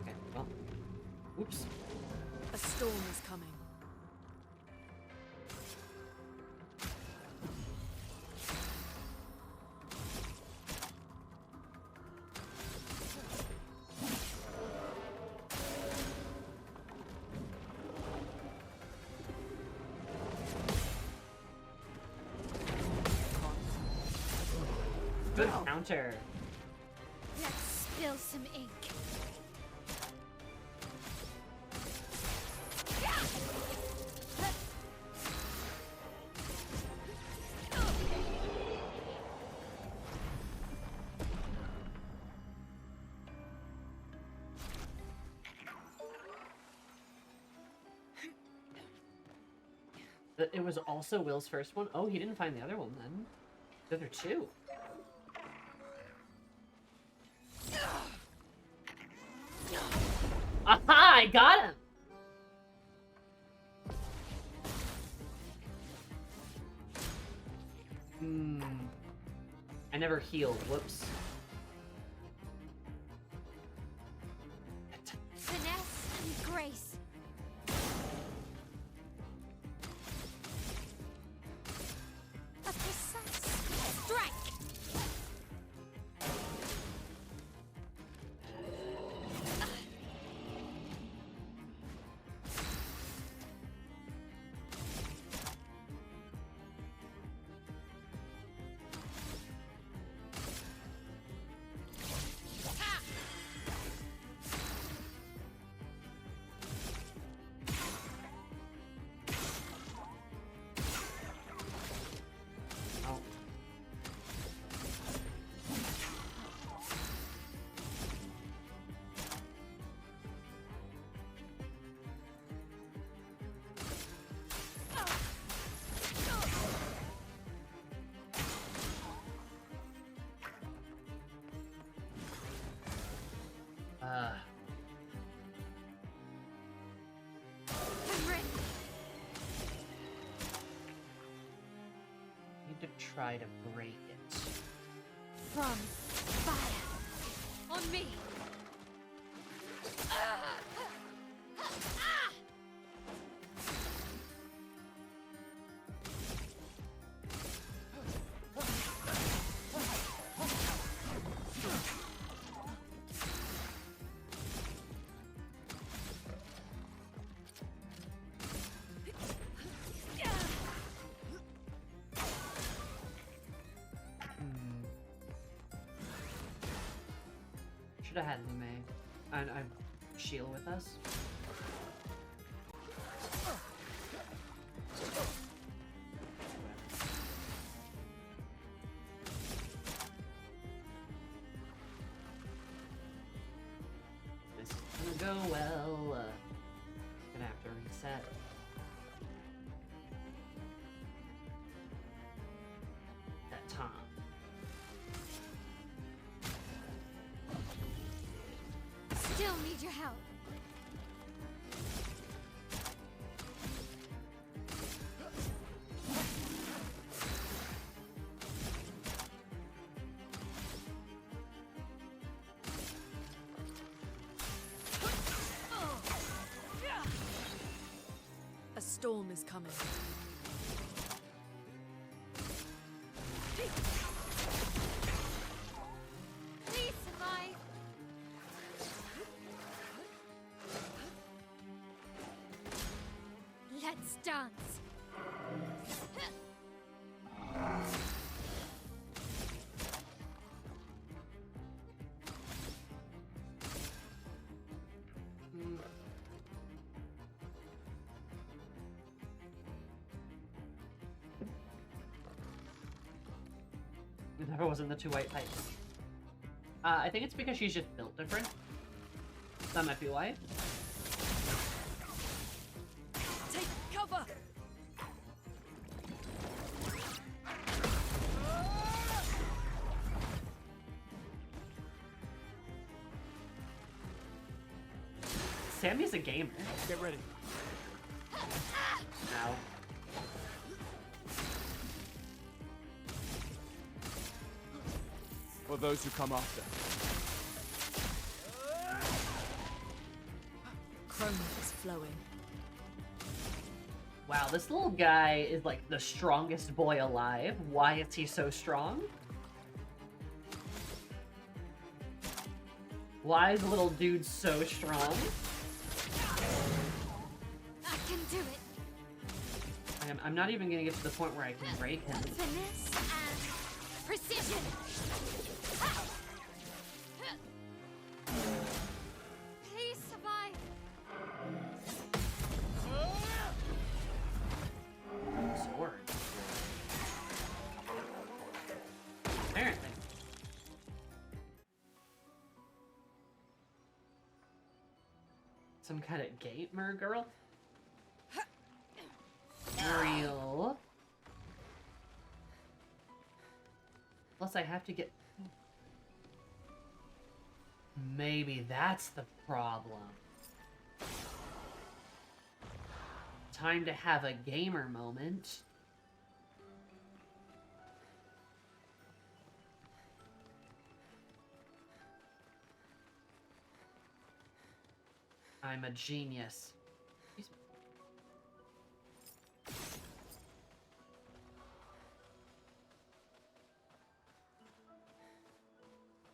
[SPEAKER 4] Okay, well. Oops.
[SPEAKER 1] A storm is coming.
[SPEAKER 4] Good counter.
[SPEAKER 5] Let's spill some ink.
[SPEAKER 4] It was also Will's first one. Oh, he didn't find the other one then. The other two. Aha! I got him! I never healed. Whoops.
[SPEAKER 5] Finesse and grace. A precise strike.
[SPEAKER 4] Need to try to break it.
[SPEAKER 5] From fire. On me.
[SPEAKER 4] Should have had Lume and Sheila with us. This is gonna go well. Gonna have to reset. That time.
[SPEAKER 5] Still need your help.
[SPEAKER 1] A storm is coming.
[SPEAKER 5] Please survive. Let's dance.
[SPEAKER 4] It never was in the two white pipes. I think it's because she's just built different. That might be why.
[SPEAKER 1] Take cover.
[SPEAKER 4] Sammy's a gamer.
[SPEAKER 6] Get ready.
[SPEAKER 4] Ow.
[SPEAKER 6] For those who come after.
[SPEAKER 1] Chroma is flowing.
[SPEAKER 4] Wow, this little guy is like the strongest boy alive. Why is he so strong? Why is the little dude so strong?
[SPEAKER 5] I can do it.
[SPEAKER 4] I'm not even gonna get to the point where I can break him.
[SPEAKER 5] Finesse and precision. Please survive.
[SPEAKER 4] Sword. Apparently. Some kind of gamer girl? Real. Plus I have to get... Maybe that's the problem. Time to have a gamer moment. I'm a genius.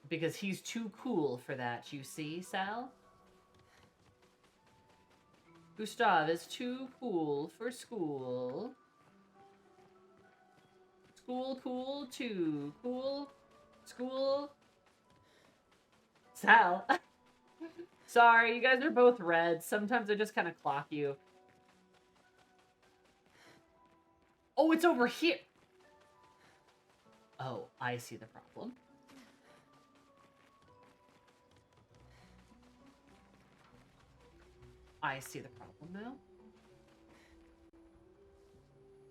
[SPEAKER 4] Because he's too cool for that, you see, Sal? Gustav is too cool for school. School cool too. Cool. School. Sal. Sorry, you guys are both red. Sometimes I just kind of clock you. Oh, it's over here. Oh, I see the problem. I see the problem now.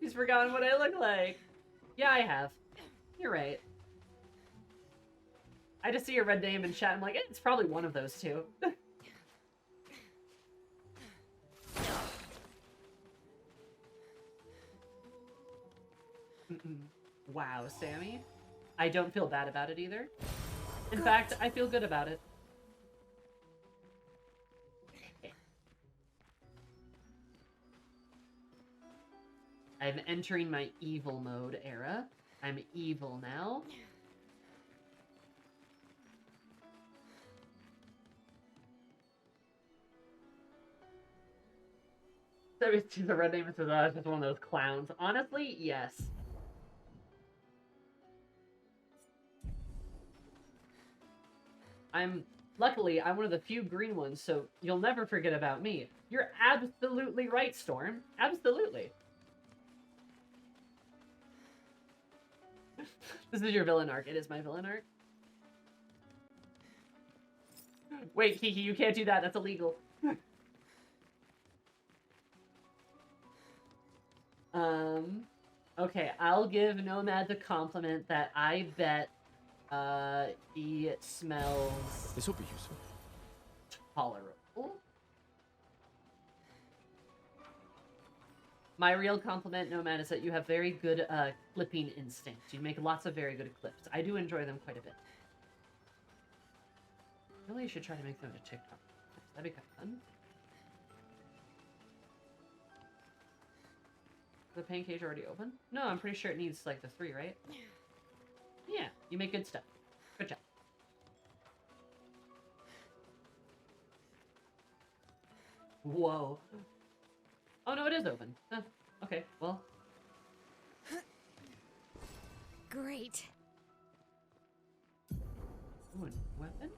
[SPEAKER 4] He's forgotten what I look like. Yeah, I have. You're right. I just see a red name in chat. I'm like, it's probably one of those two. Wow, Sammy. I don't feel bad about it either. In fact, I feel good about it. I'm entering my evil mode era. I'm evil now. The red name is just one of those clowns. Honestly, yes. Luckily, I'm one of the few green ones, so you'll never forget about me. You're absolutely right, Storm. Absolutely. This is your villain arc. It is my villain arc. Wait, Kiki, you can't do that. That's illegal. Okay, I'll give Nomad the compliment that I bet he smells...
[SPEAKER 15] This will be useful.
[SPEAKER 4] Tolerable. My real compliment, Nomad, is that you have very good clipping instinct. You make lots of very good clips. I do enjoy them quite a bit. Really, you should try to make them to TikTok. That'd be kind of fun. The pain cage already open? No, I'm pretty sure it needs like the 3, right? Yeah, you make good stuff. Good job. Whoa. Oh no, it is open. Huh. Okay, well.
[SPEAKER 5] Great.
[SPEAKER 4] Ooh, a weapon?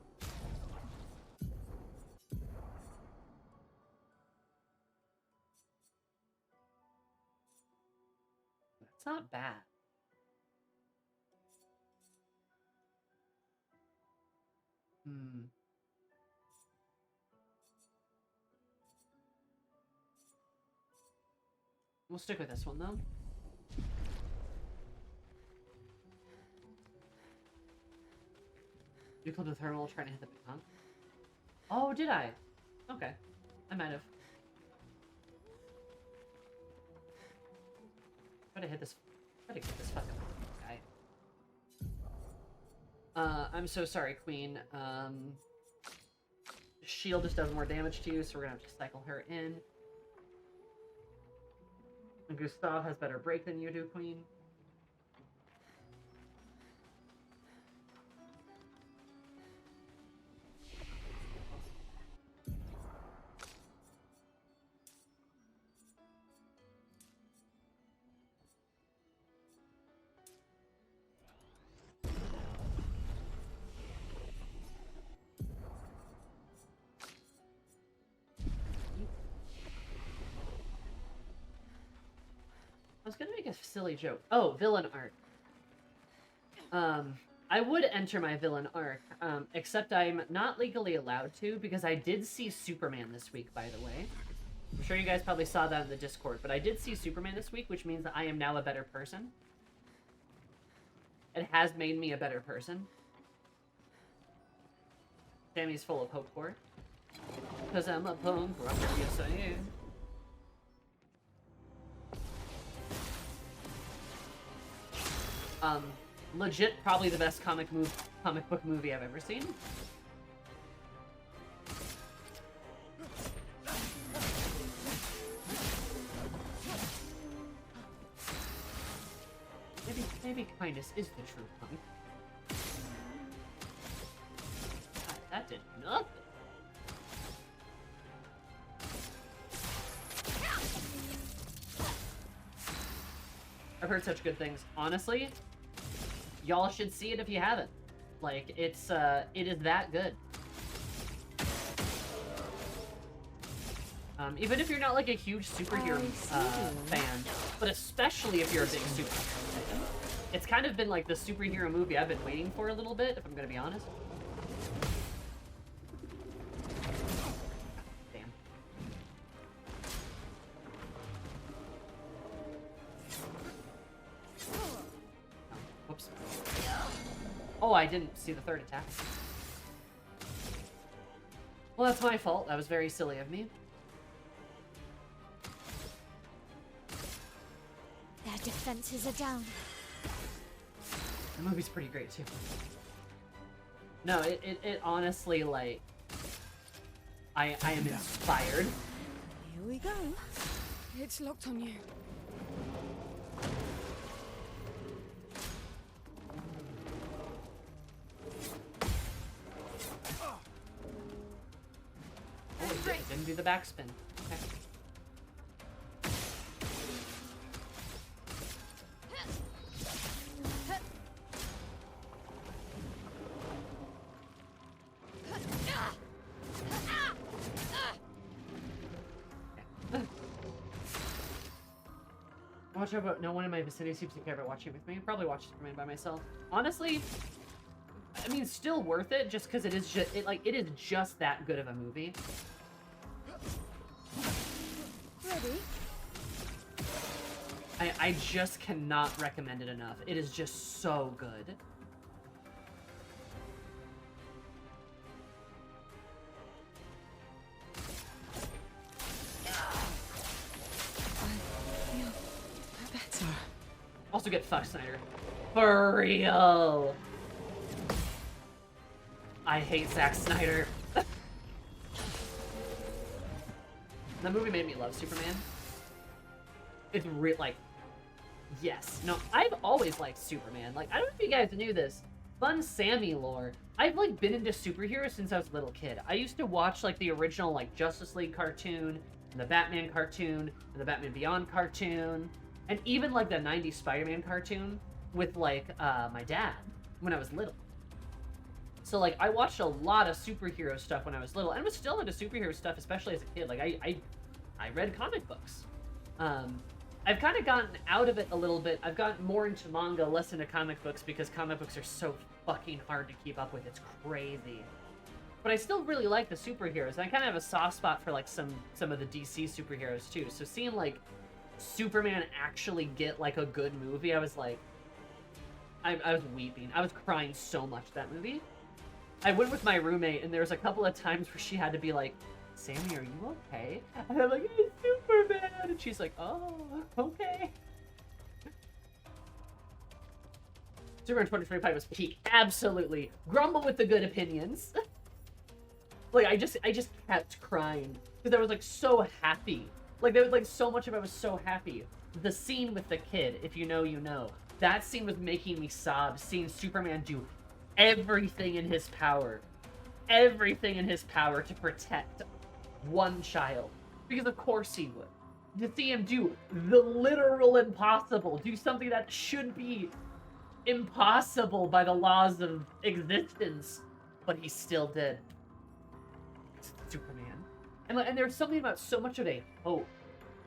[SPEAKER 4] That's not bad. We'll stick with this one, though. You killed the thermal trying to hit the punk. Oh, did I? Okay. I might have. Try to hit this. Try to get this fucking guy. I'm so sorry, Queen. Shield just does more damage to you, so we're gonna have to cycle her in. And Gustav has better break than you do, Queen. I was gonna make a silly joke. Oh, villain arc. I would enter my villain arc, except I'm not legally allowed to because I did see Superman this week, by the way. I'm sure you guys probably saw that in the Discord, but I did see Superman this week, which means that I am now a better person. It has made me a better person. Sammy's full of hope for it. Because I'm a punk rocker, yes I am. Legit, probably the best comic book movie I've ever seen. Maybe kindness is the true punk. God, that did nothing. I've heard such good things. Honestly, y'all should see it if you haven't. Like, it is that good. Even if you're not like a huge superhero fan, but especially if you're a big superhero fan, it's kind of been like the superhero movie I've been waiting for a little bit, if I'm gonna be honest. Damn. Whoops. Oh, I didn't see the third attack. Well, that's my fault. That was very silly of me.
[SPEAKER 5] Their defenses are down.
[SPEAKER 4] The movie's pretty great, too. No, it honestly, like... I am inspired.
[SPEAKER 5] Here we go. It's locked on you.
[SPEAKER 4] do the backspin. Okay. Watch out, but no one in my vicinity seems to care about watching with me. Probably watch Superman by myself. Honestly, I mean, still worth it just because it is just it is just that good of a movie.
[SPEAKER 5] Ready?
[SPEAKER 4] I just cannot recommend it enough. It is just so good. Also get fucked, Snyder. For real. I hate Zack Snyder. That movie made me love Superman. It's like, yes. No, I've always liked Superman. Like, I don't know if you guys knew this. Fun Sammy lore. I've, like, been into superheroes since I was a little kid. I used to watch, like, the original, like, Justice League cartoon, and the Batman cartoon, and the Batman Beyond cartoon, and even, like, the 90s Spider-Man cartoon with, like, my dad when I was little. So, like, I watched a lot of superhero stuff when I was little, and was still into superhero stuff, especially as a kid. Like, I read comic books. I've kind of gotten out of it a little bit. I've gotten more into manga, less into comic books, because comic books are so fucking hard to keep up with. It's crazy. But I still really like the superheroes. And I kind of have a soft spot for, like, some of the DC superheroes, too. So seeing, like, Superman actually get, like, a good movie, I was, like... I was weeping. I was crying so much that movie. I went with my roommate, and there was a couple of times where she had to be like, Sammy, are you okay? And I'm like, it's Superman! And she's like, oh, okay. Superman 2025 was peak. Absolutely. Grumble with the good opinions. Like, I just kept crying. Because I was, like, so happy. Like, there was, like, so much of it I was so happy. The scene with the kid, if you know, you know. That scene was making me sob, seeing Superman do everything in his power. Everything in his power to protect one child. Because of course he would. To see him do the literal impossible. Do something that should be impossible by the laws of existence. But he still did. Superman. And there's something about so much of a hope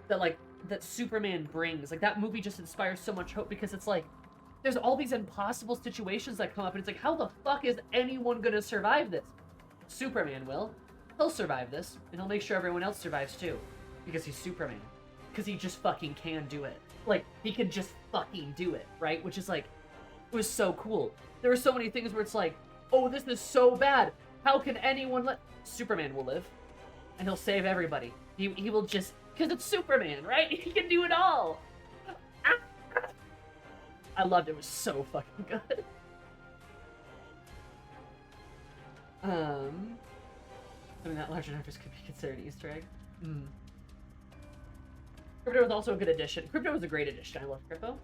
[SPEAKER 4] that, like, that Superman brings. Like, that movie just inspires so much hope because it's like, there's all these impossible situations that come up and it's like, how the fuck is anyone gonna survive this? Superman will. He'll survive this, and he'll make sure everyone else survives too. Because he's Superman. Because he just fucking can do it. Like, he can just fucking do it, right? Which is like, it was so cool. There were so many things where it's like, oh, this is so bad. How can anyone let... Superman will live. And he'll save everybody. He will just... Because it's Superman, right? He can do it all. I loved it. It was so fucking good. I mean, that larger numbers could be considered an Easter egg. Crypto was also a good addition. Crypto was a great addition. I love Crypto.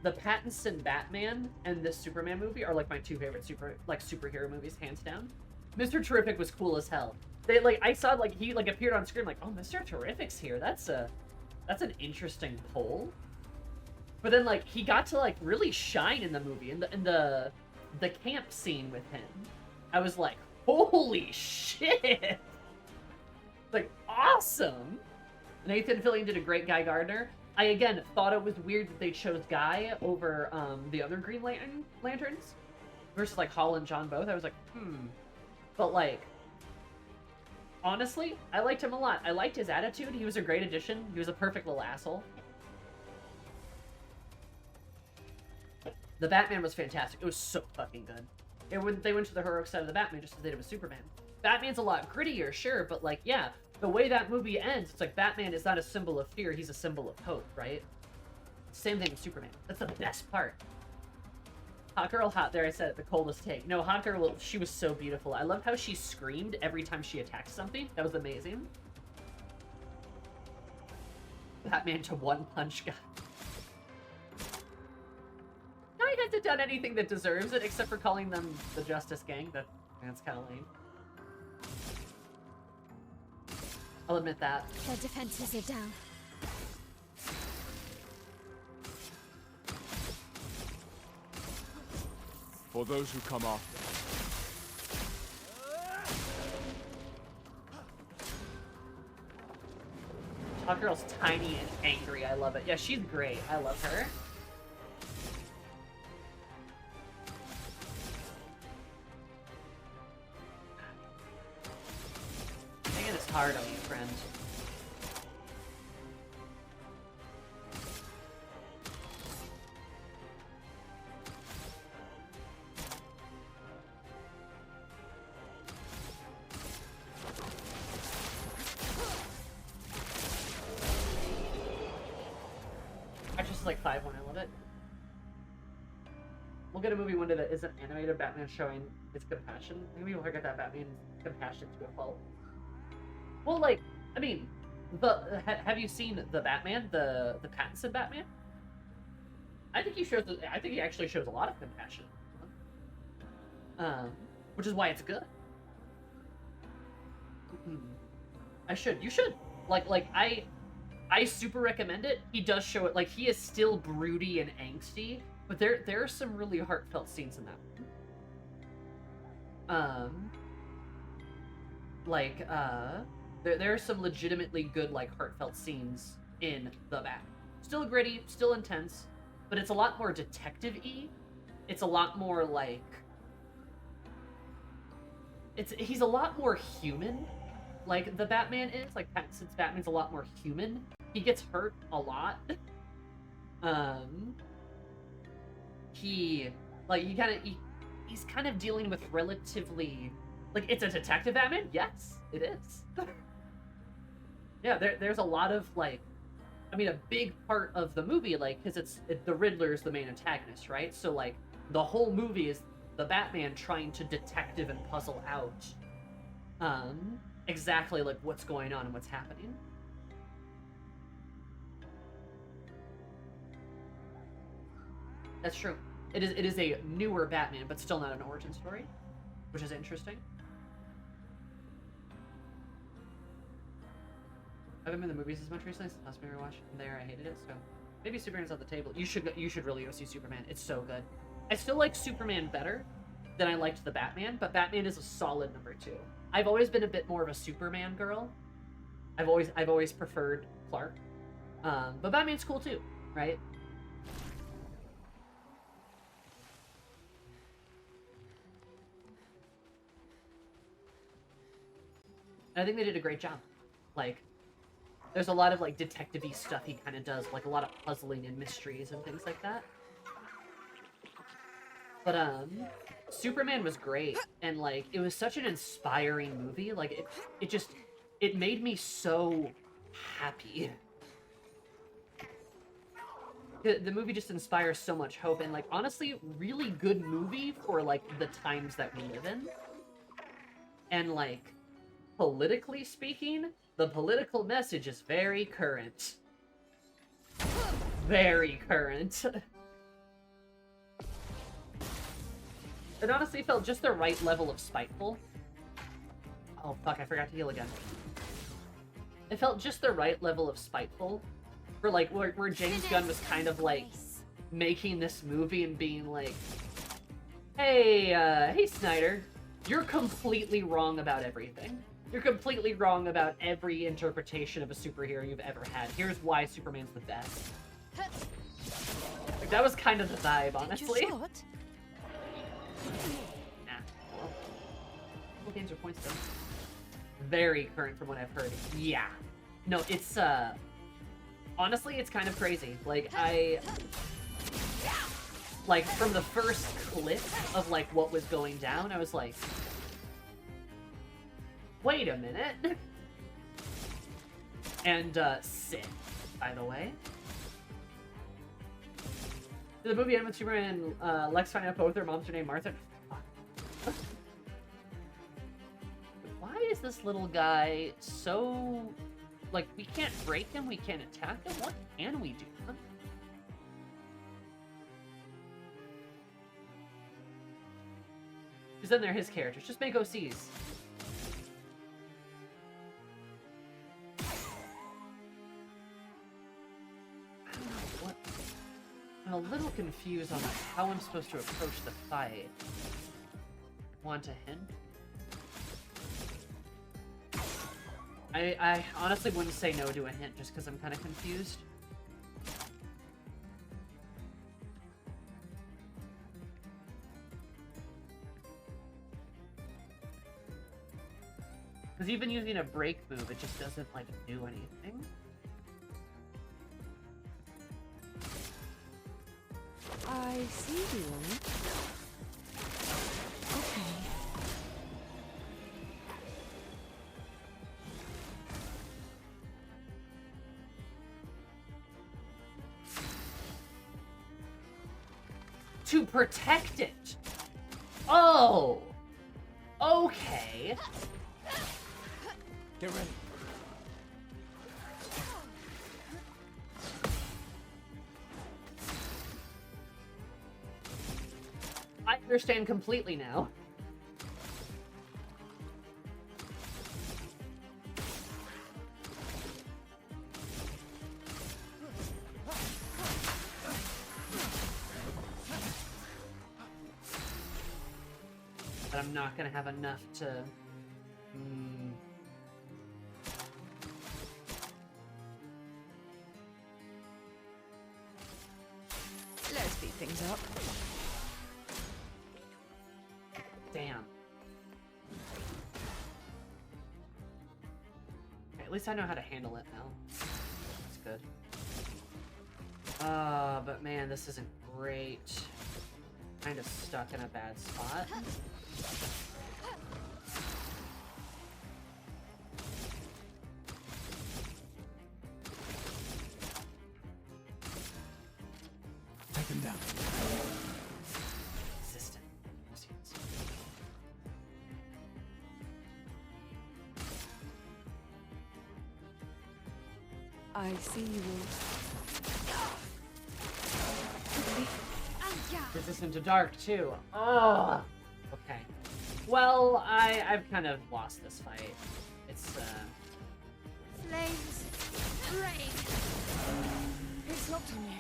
[SPEAKER 4] The Pattinson Batman and this Superman movie are like my two favorite superhero movies, hands down. Mr. Terrific was cool as hell. I saw he appeared on screen, like, oh, Mr. Terrific's here. That's an interesting pull. But then he got to really shine in the movie, in the camp scene with him. I was like, holy shit! Awesome! Nathan Fillion did a great Guy Gardner. I again thought it was weird that they chose Guy over the other Green Lanterns versus Hall and John both. I was like, But honestly, I liked him a lot. I liked his attitude. He was a great addition. He was a perfect little asshole. The Batman was fantastic. It was so fucking good. They went to the heroic side of the Batman just as they did with Superman. Batman's a lot grittier, sure, but yeah, the way that movie ends, it's Batman is not a symbol of fear, he's a symbol of hope, right? Same thing with Superman. That's the best part. Hot Girl, hot there, I said it, the coldest take. No, Hot Girl, she was so beautiful. I loved how she screamed every time she attacked something. That was amazing. Batman to one punch guy. Now he hasn't done anything that deserves it, except for calling them the Justice Gang. That's kind of lame. I'll admit that.
[SPEAKER 5] Their defenses are down.
[SPEAKER 15] For those who come after.
[SPEAKER 4] Hot Girl's tiny and angry. I love it. Yeah, she's great. I love her. Dang, it's hard on you, friend. Is like 5 when I love it. We'll get a movie one day that isn't animated Batman showing its compassion. Maybe we'll get that Batman compassion to a fault. Well, like, I mean, have you seen the Batman, the Pattinson Batman? I think he actually shows a lot of compassion. Which is why it's good. You should. Like I super recommend it. He does show it. Like, he is still broody and angsty, but there are some really heartfelt scenes in that. There are some legitimately good, like, heartfelt scenes in the Bat. Still gritty, still intense, but it's a lot more detective-y. It's a lot more, like... He's a lot more human, like the Batman is. Like, Pattinson's Batman's a lot more human. He gets hurt a lot. He's kind of dealing with relatively, like, it's a detective Batman? Yes, it is. Yeah, there's a lot of, like, I mean, a big part of the movie, like, because the Riddler's the main antagonist, right? So, like, the whole movie is the Batman trying to detective and puzzle out exactly, like, what's going on and what's happening. That's true. It is a newer Batman, but still not an origin story, which is interesting. I haven't been in the movies as much recently since last movie I watched. From there, I hated it, so maybe Superman's on the table. You should really go see Superman. It's so good. I still like Superman better than I liked the Batman, but Batman is a solid number 2. I've always been a bit more of a Superman girl. I've always preferred Clark, but Batman's cool too, right? And I think they did a great job. Like, there's a lot of, like, detective-y stuff he kind of does, like a lot of puzzling and mysteries and things like that. But, Superman was great, and, like, it was such an inspiring movie. Like, it made me so happy. The movie just inspires so much hope, and, like, honestly, really good movie for, like, the times that we live in. And, like, politically speaking, the political message is very current. Very current. It honestly felt just the right level of spiteful. Oh fuck, I forgot to heal again. It felt just the right level of spiteful. For, like, where James Gunn was kind of, like, making this movie and being like, hey Snyder, you're completely wrong about everything. You're completely wrong about every interpretation of a superhero you've ever had. Here's why Superman's the best. Like, that was kind of the vibe, honestly. Nah. Well, couple games are points though. Very current from what I've heard. Yeah. No, it's honestly, it's kind of crazy. Like, like, from the first clip of, like, what was going down, I was like, wait a minute. And, Sid, by the way. Did the movie end with Superman and Lex find out both their moms are named Martha? Why is this little guy so... Like, we can't break him, we can't attack him? What can we do? Because then they're his characters. Just make OCs. I don't know what... I'm a little confused on how I'm supposed to approach the fight. Want a hint? I honestly wouldn't say no to a hint just because I'm kind of confused. Because even using a break move, it just doesn't, like, do anything.
[SPEAKER 8] I see you. Okay.
[SPEAKER 4] To protect it. Oh. Okay.
[SPEAKER 6] Get ready.
[SPEAKER 4] I understand completely now. But I'm not gonna have enough to...
[SPEAKER 8] Let's speed things up.
[SPEAKER 4] Damn. Okay, at least I know how to handle it now. That's good. But man, this isn't great. Kind of stuck in a bad spot.
[SPEAKER 6] Take him down.
[SPEAKER 4] Resistant.
[SPEAKER 8] I see you.
[SPEAKER 4] Resistant to dark too. Oh. Okay. Well, I've kind of lost this fight. It's
[SPEAKER 5] Flames. Rain.
[SPEAKER 8] It's not on you.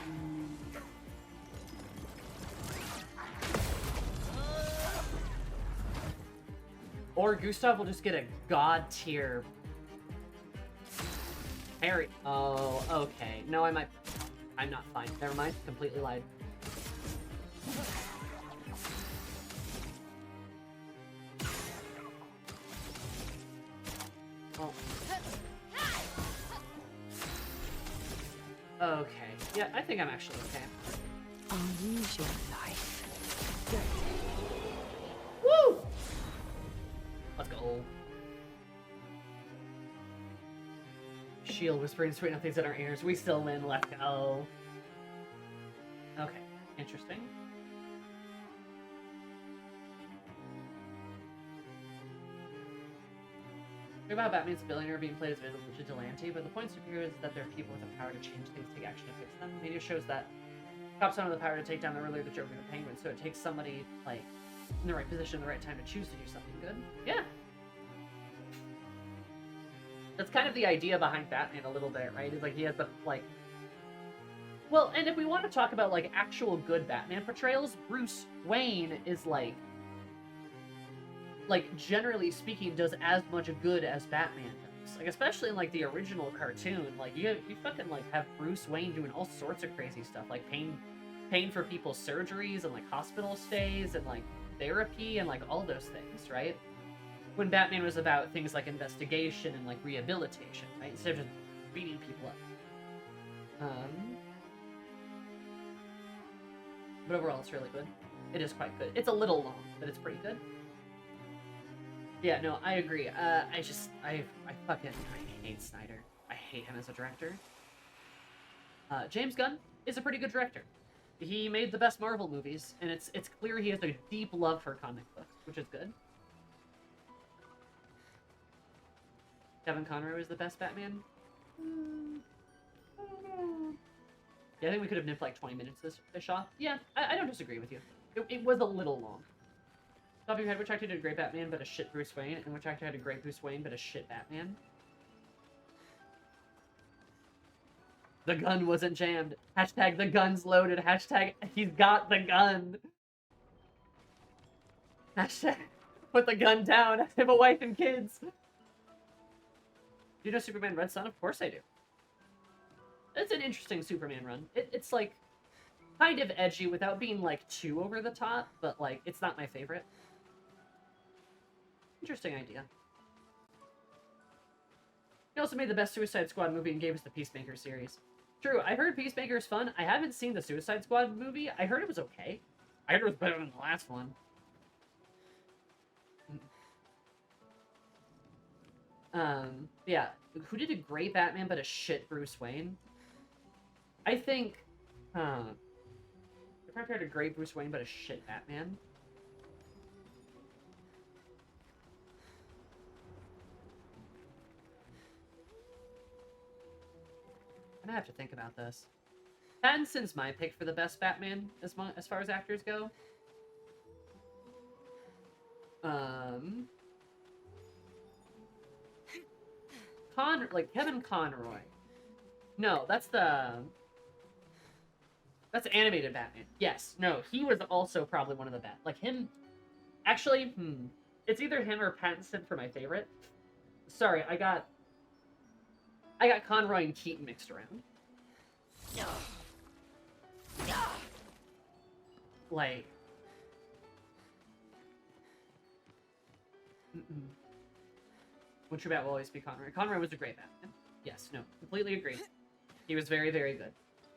[SPEAKER 4] Or Gustav will just get a god tier parry. Oh, okay. No, I'm not fine. Never mind. Completely lied. Oh. Okay. Yeah, I think I'm actually okay.
[SPEAKER 8] I'll use your life.
[SPEAKER 4] Woo! Let's go. Shield whispering sweet nothings in our ears. We still win. Let's go. Okay. Interesting. Think about Batman's billionaire being played as a vigilante, but the point here is that there are people with the power to change things, take action to fix them. Media shows that cops don't have the power to take down the Riddler, the Joker, the Penguin, so it takes somebody, like, in the right position, at the right time to choose to do something good. Yeah. That's kind of the idea behind Batman a little bit, right? It's like he has the, like... Well, and if we want to talk about, like, actual good Batman portrayals, Bruce Wayne is, like, generally speaking, does as much good as Batman does. Like, especially in, like, the original cartoon. Like, you fucking, like, have Bruce Wayne doing all sorts of crazy stuff. Like, paying for people's surgeries and, like, hospital stays and, like, therapy and, like, all those things, right? When Batman was about things like investigation and, like, rehabilitation, right? Instead of just beating people up. But overall, it's really good. It is quite good. It's a little long, but it's pretty good. Yeah, no, I agree. I hate Snyder. I hate him as a director. James Gunn is a pretty good director. He made the best Marvel movies, and it's clear he has a deep love for comic books, which is good. Kevin Conroy is the best Batman? Yeah, I think we could have nipped like 20 minutes this off. Yeah, I don't disagree with you. It was a little long. Top of your head, which actor did a great Batman but a shit Bruce Wayne, and which actor had a great Bruce Wayne but a shit Batman? The gun wasn't jammed. Hashtag the gun's loaded. Hashtag he's got the gun. Hashtag put the gun down. I have a wife and kids. Do you know Superman Red Son? Of course I do. It's an interesting Superman run. It's like kind of edgy without being like too over the top, but like it's not my favorite. Interesting idea. He also made the best Suicide Squad movie and gave us the Peacemaker series. True, I heard Peacemaker is fun. I haven't seen the Suicide Squad movie. I heard it was okay. I heard it was better than the last one. Yeah. Who did a great Batman but a shit Bruce Wayne? I think, the character had a great Bruce Wayne but a shit Batman. I'm gonna have to think about this. Pattinson's my pick for the best Batman as far as actors go. Kevin Conroy. No, that's animated Batman. Yes, no, he was also probably one of the best. Like him, actually, it's either him or Pattinson for my favorite. Sorry, I got Conroy and Keaton mixed around. Like, Which your bat will always be Conroy. Conroy was a great Batman. Yes, no, completely agree. He was very, very good.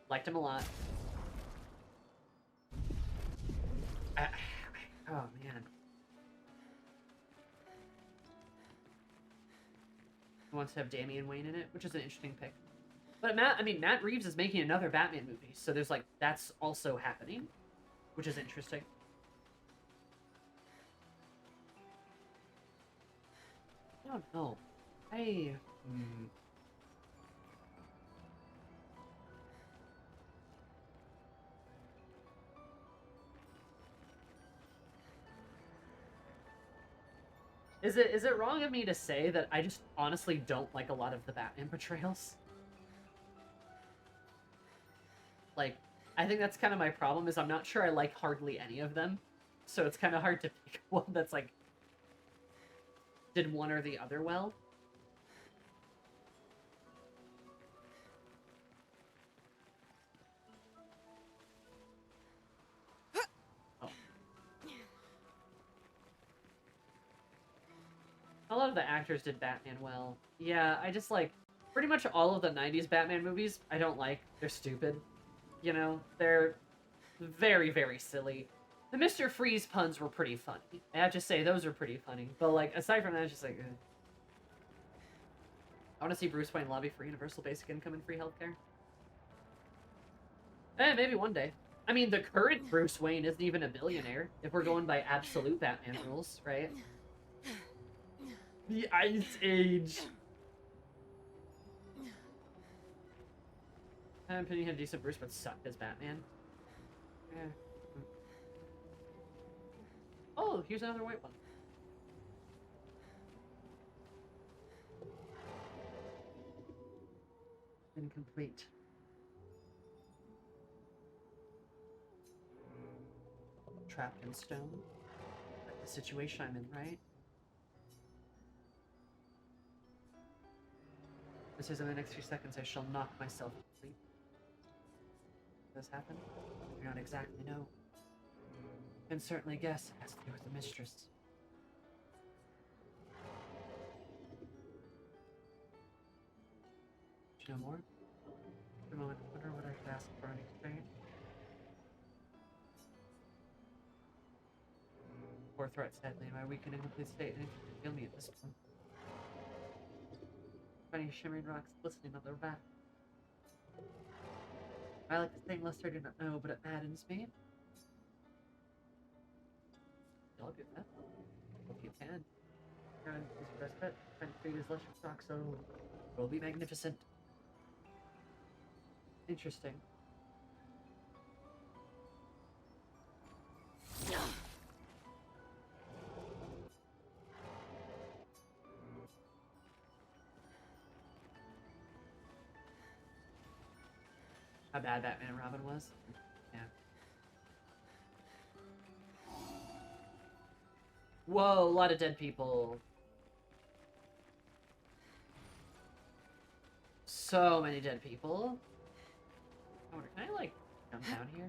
[SPEAKER 4] Liked him a lot. Oh, man. He wants to have Damian Wayne in it, which is an interesting pick. But Matt Reeves is making another Batman movie, so there's like, that's also happening, which is interesting. I don't know. Is it wrong of me to say that I just honestly don't like a lot of the Batman portrayals? Like, I think that's kind of my problem, is I'm not sure I like hardly any of them. So it's kind of hard to pick one that's like, did one or the other well. Oh. A lot of the actors did Batman well. Yeah, I just like, pretty much all of the 90s Batman movies I don't like. They're stupid. You know, they're very, very silly. The Mr. Freeze puns were pretty funny. I have to say, those were pretty funny. But, like, aside from that, it's just like, I want to see Bruce Wayne lobby for universal basic income and free healthcare. Maybe one day. I mean, the current Bruce Wayne isn't even a billionaire, if we're going by absolute Batman rules, right? The Ice Age. I'm opinion had a decent Bruce, but sucked as Batman. Yeah. Oh, here's another white one. Incomplete. Trapped in stone. Like the situation I'm in, right? This is in the next few seconds I shall knock myself to sleep. Does this happen? I do not exactly know. Can certainly guess it has to do with the mistress. Do you know more? For a moment, I wonder what I could ask for an experience. Forthright, sadly, my weak and incomplete state and to kill me at this point. Funny shimmering rocks glistening on their back. I like to think lest I do not know, but it maddens me. I'll do that. If you can. And his respite, and create his luscious rock, so it will be magnificent. Interesting. how bad Batman and Robin was. Yeah. Whoa, a lot of dead people. So many dead people. I wonder, can I like jump down here?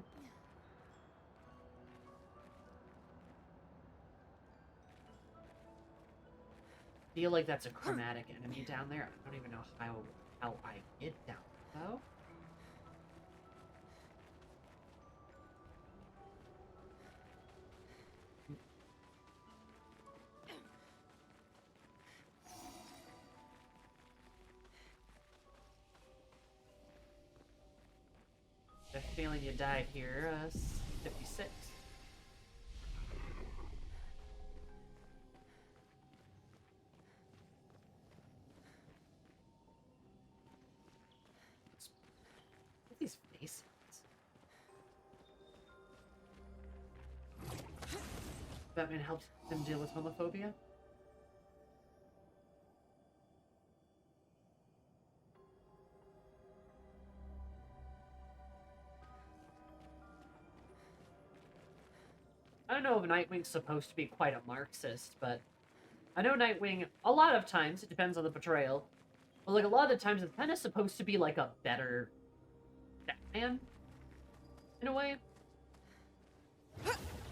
[SPEAKER 4] I feel like that's a chromatic enemy down there. I don't even know how I get down though. The feeling you died here, 56. What's these faces? Batman helps him deal with homophobia? I don't know if Nightwing's supposed to be quite a Marxist, but I know Nightwing, a lot of times, it depends on the portrayal, but like a lot of the times it's kind of supposed to be like a better Batman, in a way.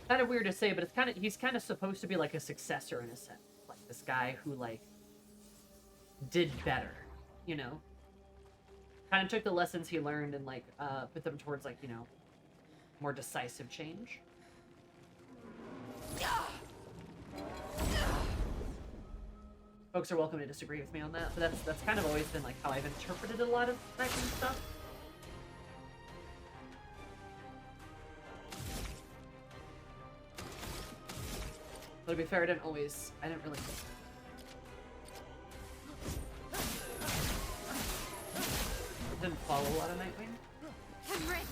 [SPEAKER 4] Kind of weird to say, but he's kind of supposed to be like a successor in a sense. Like this guy who like did better, you know? Kind of took the lessons he learned and like put them towards like, you know, more decisive change. Folks are welcome to disagree with me on that, but that's kind of always been like how I've interpreted a lot of that kind of stuff. But to be fair, I didn't really didn't follow a lot of Nightwing.
[SPEAKER 5] I'm ready.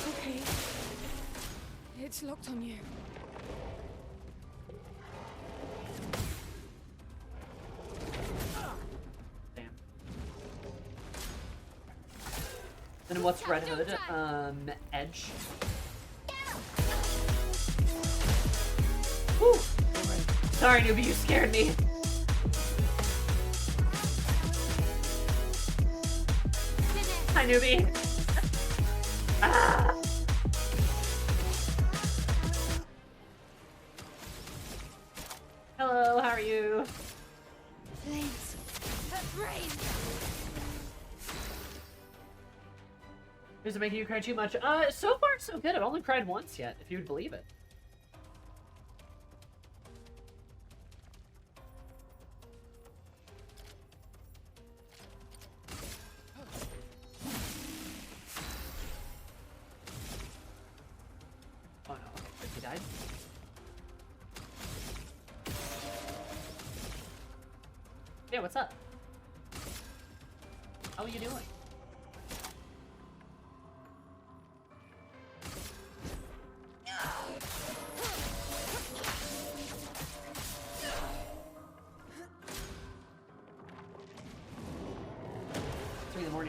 [SPEAKER 1] Okay. It's locked on you.
[SPEAKER 4] Then what's Red Hood? Edge. Whew. Sorry, newbie, you scared me. Hi, newbie. Ah! Hello, how are you?
[SPEAKER 5] Flames. Rain.
[SPEAKER 4] Does it make you cry too much? So far so good. I've only cried once yet, if you would believe it. Oh no, okay, he died. Yeah, what's up? How are you doing?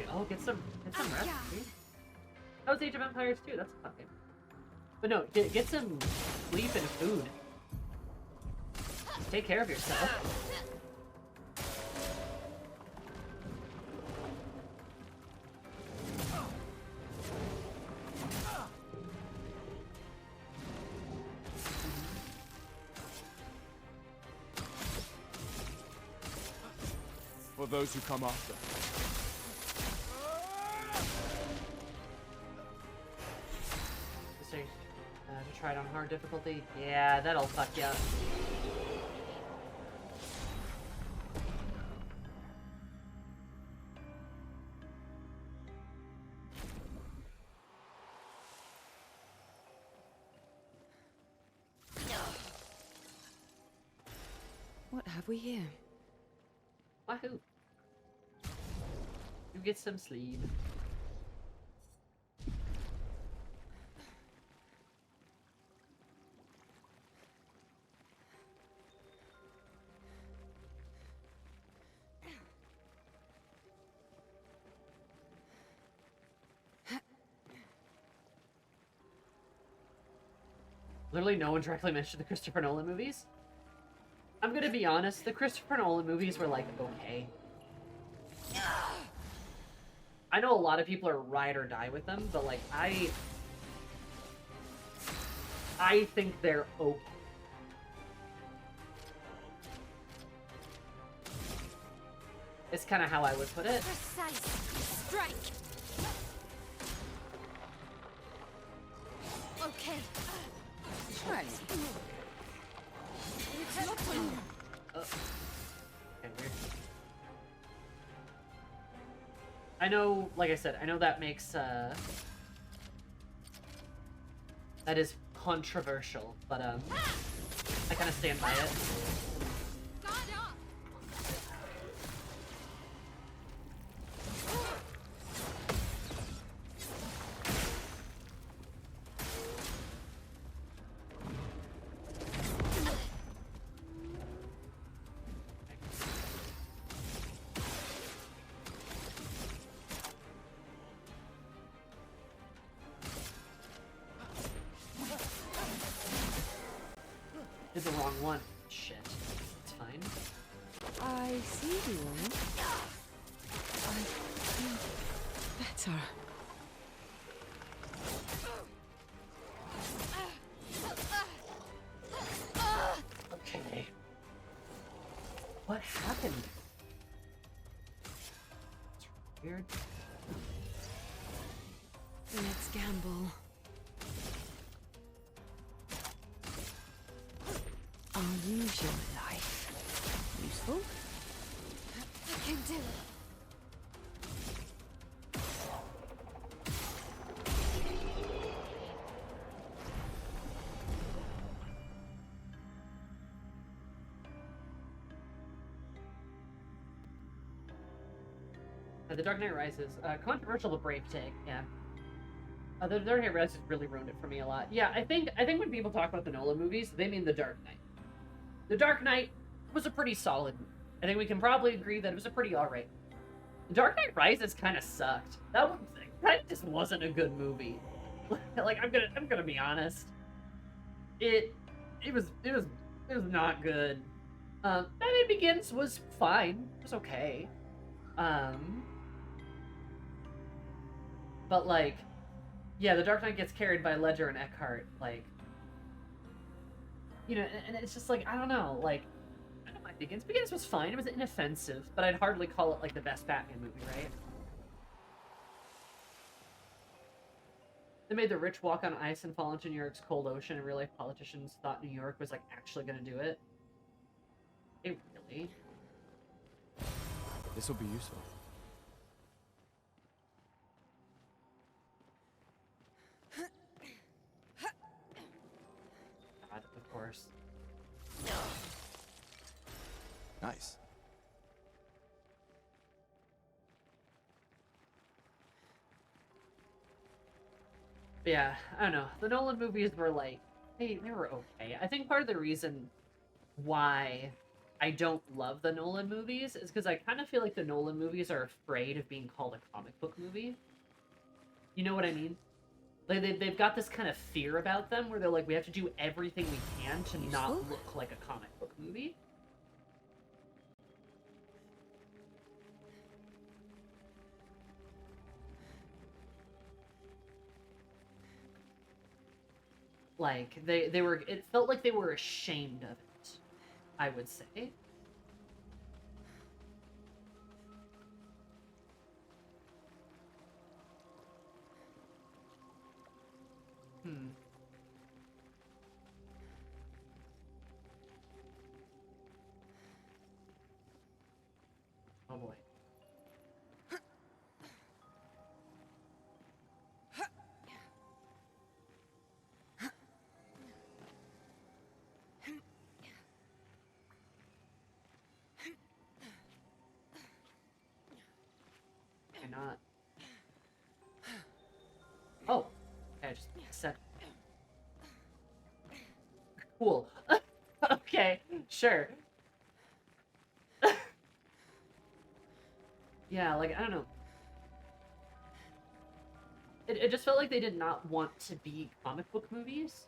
[SPEAKER 4] Oh, get some rest, dude. That was Age of Empires 2, that's a fun game. But no, get some sleep and food. Take care of yourself.
[SPEAKER 15] For those who come after.
[SPEAKER 4] To try it on hard difficulty. Yeah, that'll fuck you up.
[SPEAKER 8] What have we here?
[SPEAKER 4] Wahoo. You get some sleep. Literally no one directly mentioned the Christopher Nolan movies. I'm gonna be honest, the Christopher Nolan movies were like, okay. I know a lot of people are ride or die with them, but like, I think they're okay. It's kind of how I would put it.
[SPEAKER 5] Precise strike. Okay.
[SPEAKER 8] Right.
[SPEAKER 4] Okay, weird. I know, like I said, I know that makes, that is controversial, but, I kind of stand by it. Did the wrong one. Shit. It's fine.
[SPEAKER 8] I see you. I feel better.
[SPEAKER 4] Okay. What happened? It's weird.
[SPEAKER 8] Let's gamble. I'll use your life. Useful?
[SPEAKER 5] I can do it.
[SPEAKER 4] The Dark Knight Rises. Controversial but brave take, yeah. The Dark Knight Rises really ruined it for me a lot. Yeah, I think when people talk about the Nolan movies, they mean The Dark Knight. The Dark Knight was a pretty solid movie. I think we can probably agree that it was a pretty alright. The Dark Knight Rises kind of sucked. That just wasn't a good movie. Like I'm gonna be honest. It was not good. Batman Begins was fine. It was okay. But like, yeah, The Dark Knight gets carried by Ledger and Eckhart, like, you know, and it's just like, I don't know, like, I don't mind Begins. Begins was fine. It was inoffensive, but I'd hardly call it like the best Batman movie, right? They made the rich walk on ice and fall into New York's cold ocean, and real life politicians thought New York was like actually gonna do it. They really?
[SPEAKER 15] This will be useful.
[SPEAKER 4] God, of course.
[SPEAKER 15] Nice.
[SPEAKER 4] But yeah, I don't know. The Nolan movies were like, they were okay. I think part of the reason why I don't love the Nolan movies is because I kind of feel like the Nolan movies are afraid of being called a comic book movie. You know what I mean? Like they've got this kind of fear about them where they're like, we have to do everything we can to not look like a comic book movie. Like they were, it felt like they were ashamed of it, I would say. Oh boy. Why not? Oh, okay, I just said. Cool. Okay, sure. Yeah, like, I don't know. It just felt like they did not want to be comic book movies.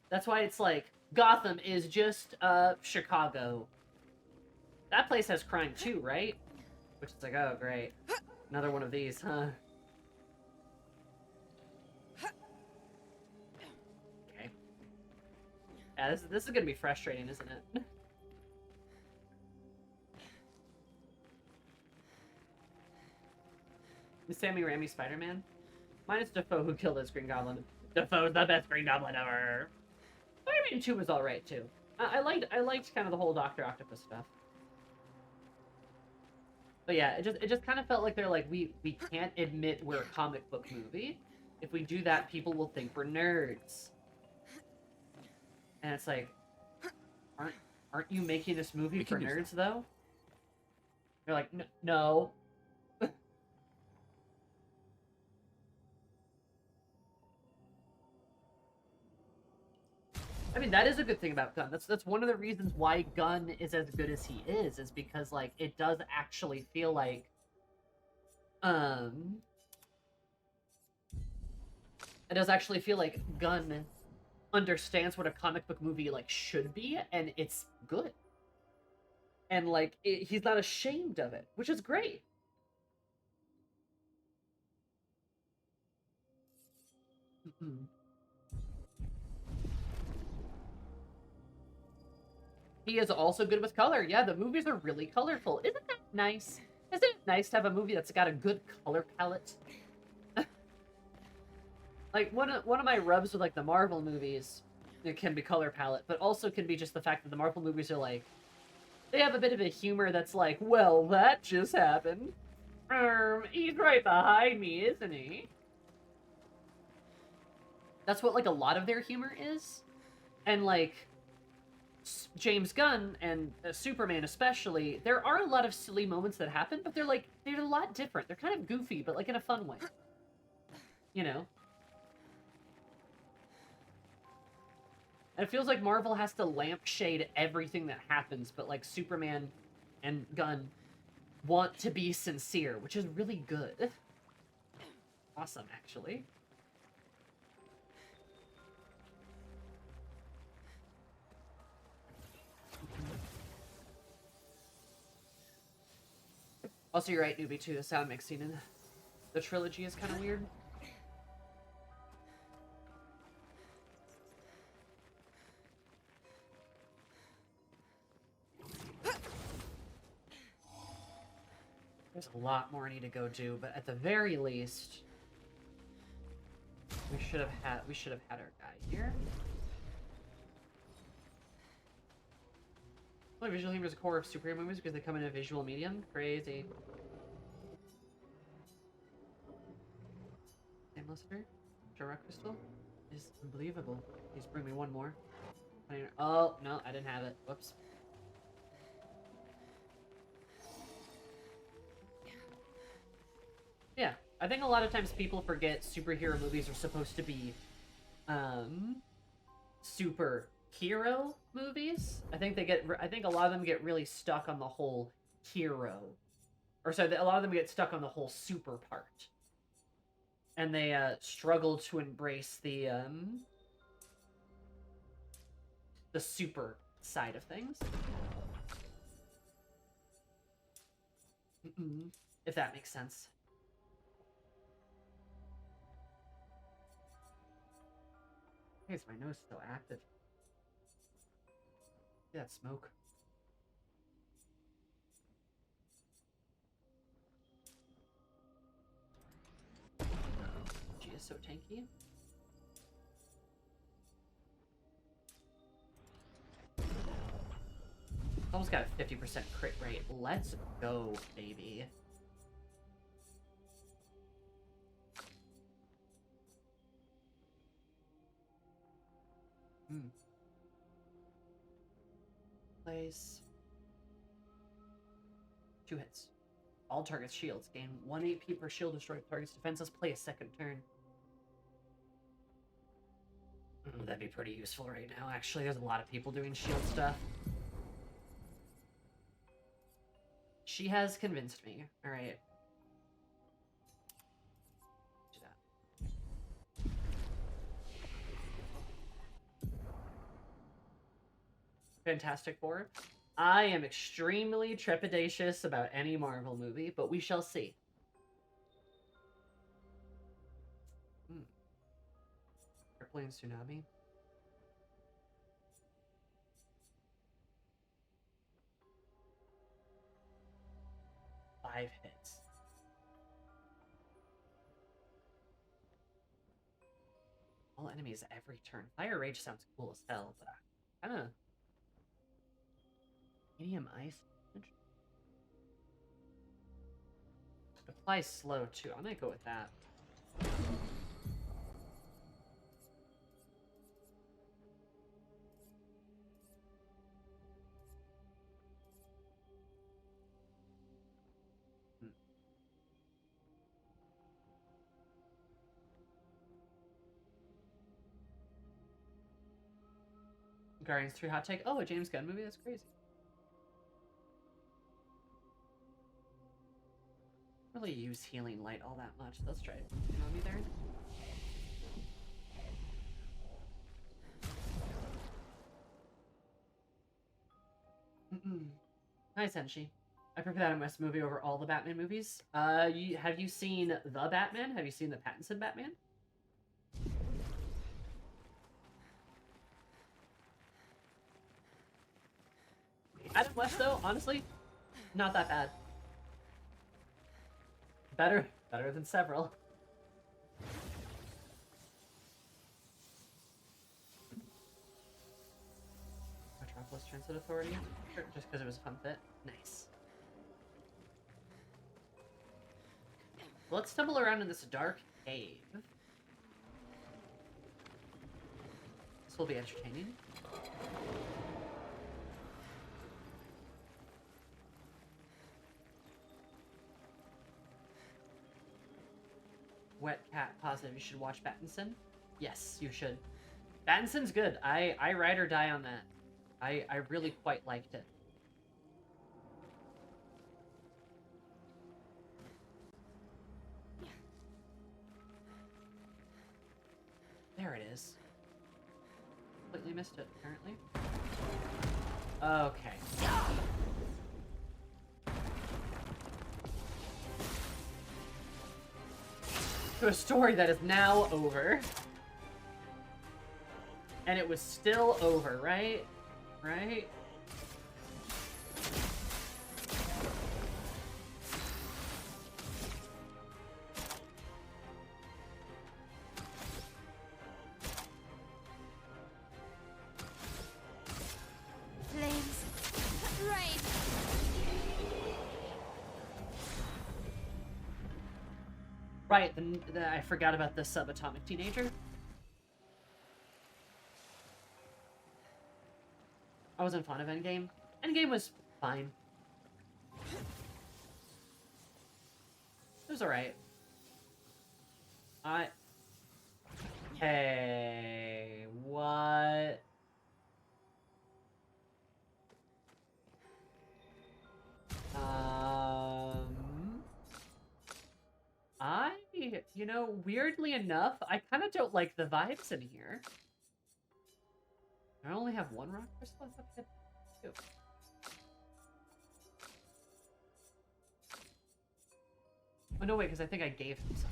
[SPEAKER 4] That's why it's like, Gotham is just, Chicago. That place has crime too, right? Which is like, oh, great. Another one of these, huh? Okay. Yeah, this is gonna be frustrating, isn't it? Is Sammy Raimi Spider-Man? Minus Defoe, who killed us Green Goblin. Defoe's the best Green Goblin ever. Spider-Man 2 was alright too. I liked kind of the whole Dr. Octopus stuff. But yeah, it just kind of felt like they're like, we can't admit we're a comic book movie. If we do that, people will think we're nerds. And it's like, aren't you making this movie for nerds though? They're like, no. I mean, that is a good thing about Gunn. That's one of the reasons why Gunn is as good as he is because, like, it does actually feel like, Gunn understands what a comic book movie, like, should be, and it's good. And, like, he's not ashamed of it, which is great. He is also good with color. Yeah, the movies are really colorful. Isn't that nice? Isn't it nice to have a movie that's got a good color palette? Like, one of my rubs with, like, the Marvel movies, it can be color palette, but also can be just the fact that the Marvel movies are, like, they have a bit of a humor that's like, well, that just happened. He's right behind me, isn't he? That's what, like, a lot of their humor is. And, like, James Gunn and Superman especially, there are a lot of silly moments that happen, but they're a lot different. They're kind of goofy, but like in a fun way. You know? And it feels like Marvel has to lampshade everything that happens, but like Superman and Gunn want to be sincere, which is really good. Awesome, actually. Also, you're right, Newbie, too. The sound mixing in the trilogy is kind of weird. There's a lot more I need to go do, but at the very least, we should have had our guy here. Well, visual humor is the core of superhero movies because they come in a visual medium. Crazy. Sam Listener, Jarrah Crystal is unbelievable. Please bring me one more. Oh no, I didn't have it. Whoops. Yeah, I think a lot of times people forget superhero movies are supposed to be, superhero movies. I think a lot of them get really stuck on the whole hero, or sorry, a lot of them get stuck on the whole super part, and they struggle to embrace the super side of things. If that makes sense. I guess my nose is still active. See that smoke? She is so tanky. Almost got a 50% crit rate. Let's go, baby. Place. 2 hits. All targets' shields gain 1 AP per shield destroyed. Target's defenses play a second turn. That'd be pretty useful right now, actually. There's a lot of people doing shield stuff. She has convinced me. Alright. Do that. Fantastic Four. I am extremely trepidatious about any Marvel movie, but we shall see. Airplane tsunami. Five hits. All enemies every turn. Fire Rage sounds cool as hell, but I kind of... Medium ice damage? Applies slow too. I'm gonna go with that. Guardians 3 hot take. Oh, a James Gunn movie? That's crazy. Really use healing light all that much. Let's try it. You know me there? Hi, Senshi. I prefer that West movie over all the Batman movies. Have you seen The Batman? Have you seen the Pattinson Batman? Adam West, though, honestly, not that bad. Better than several. Metropolis Transit Authority? Sure, just because it was a fun fit. Nice. Let's stumble around in this dark cave. This will be entertaining. Wet Cat positive. You should watch Pattinson. Yes, you should. Pattinson's good. I ride or die on that. I really quite liked it. There it is. Completely missed it, apparently. Okay. To a story that is now over. And it was still over, right? Right?
[SPEAKER 5] Flames. Right.
[SPEAKER 4] Right, I forgot about the subatomic teenager. I wasn't fond of Endgame. Endgame was fine. It was alright. Hey, what? You know, weirdly enough, I kind of don't like the vibes in here. I only have one rock crystal. I thought I had two. Oh, no, wait, because I think I gave him some.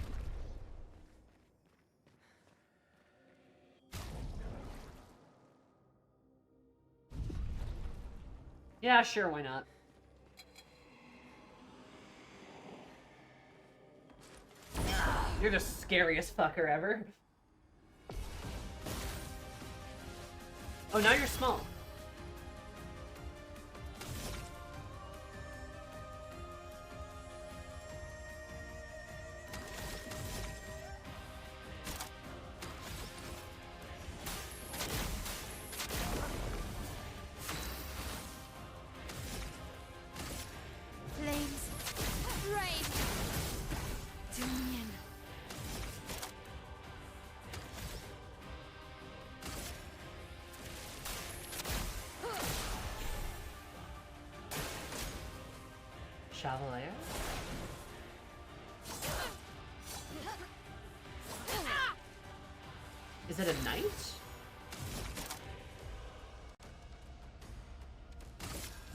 [SPEAKER 4] Yeah, sure, why not? You're the scariest fucker ever. Oh, now you're small.
[SPEAKER 5] Flames.
[SPEAKER 4] Chevalier? Is it a knight?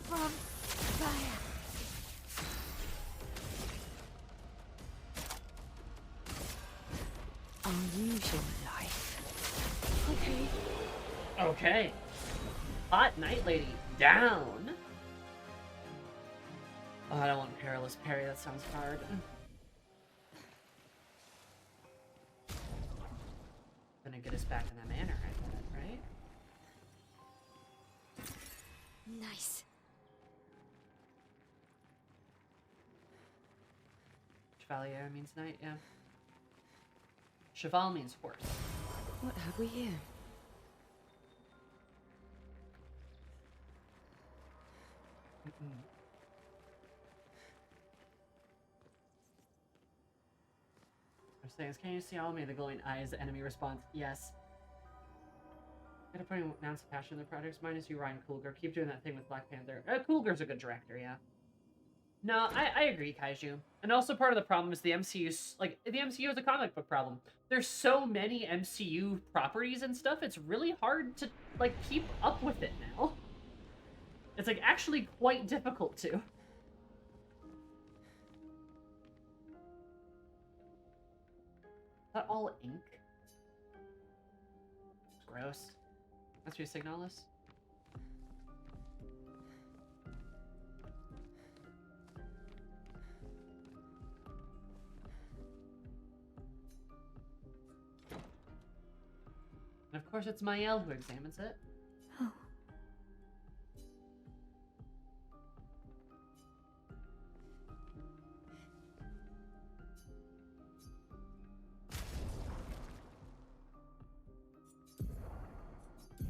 [SPEAKER 5] From fire.
[SPEAKER 8] Unusual life. Okay.
[SPEAKER 4] Okay. Hot Night Lady down. Oh, I don't want Perilous Parry. That sounds hard. Gonna get us back in the manor, I bet, right?
[SPEAKER 5] Nice.
[SPEAKER 4] Chevalier means knight, yeah. Cheval means horse.
[SPEAKER 8] What have we here?
[SPEAKER 4] Saying, can you see all me? The glowing eyes, the enemy response, yes. Gotta put an ounce of passion in the projects. Minus you, Ryan Coogler. Keep doing that thing with Black Panther. Coogler's a good director, yeah. No, I agree, Kaiju. And also part of the problem is the MCU's, like, the MCU is a comic book problem. There's so many MCU properties and stuff, it's really hard to, like, keep up with it now. It's, like, actually quite difficult to. Is that all ink? It's gross. That's your Signalis? And of course it's Mael who examines it.
[SPEAKER 5] Oh.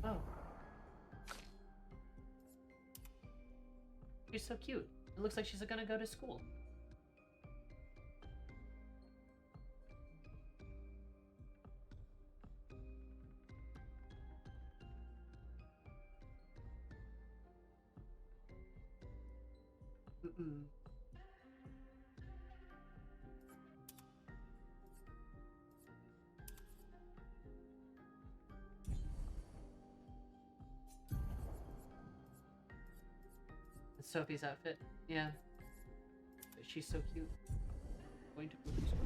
[SPEAKER 4] Oh. She's so cute. It looks like she's gonna go to school. Mm-mm. It's Sophie's outfit. Yeah. But she's so cute. Going to go to school.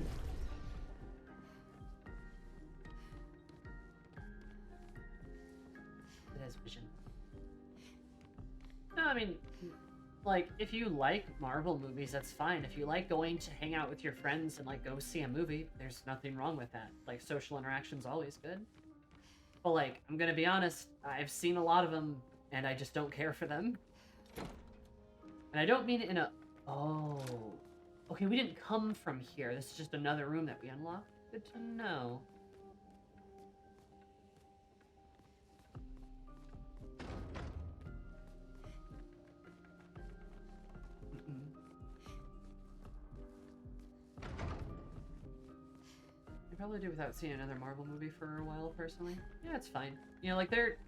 [SPEAKER 4] It has vision. No, I mean, like, if you like Marvel movies, that's fine. If you like going to hang out with your friends and, like, go see a movie, there's nothing wrong with that. Like, social interaction's always good. But, like, I'm gonna be honest, I've seen a lot of them, and I just don't care for them. And I don't mean it in a... Oh. Okay, we didn't come from here. This is just another room that we unlocked. Good to know. I probably do without seeing another Marvel movie for a while, personally. Yeah, it's fine. You know, like, they're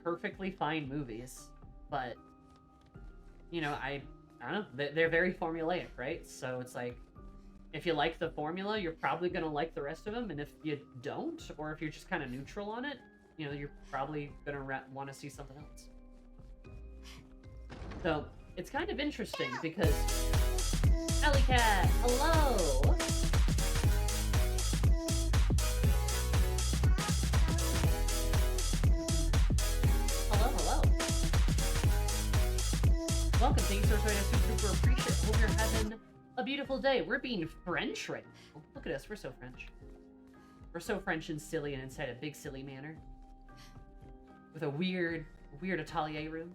[SPEAKER 4] perfectly fine movies, but, you know, I don't know, they're very formulaic, right? So it's like, if you like the formula, you're probably gonna like the rest of them, and if you don't, or if you're just kind of neutral on it, you know, you're probably gonna want to see something else. So, it's kind of interesting, because... Alley Cat, hello! Welcome, thanks so much. I super duper appreciate it. Hope you're having a beautiful day. We're being French right now. Look at us, we're so French. We're so French and silly and inside a big silly manor. With a weird atelier room.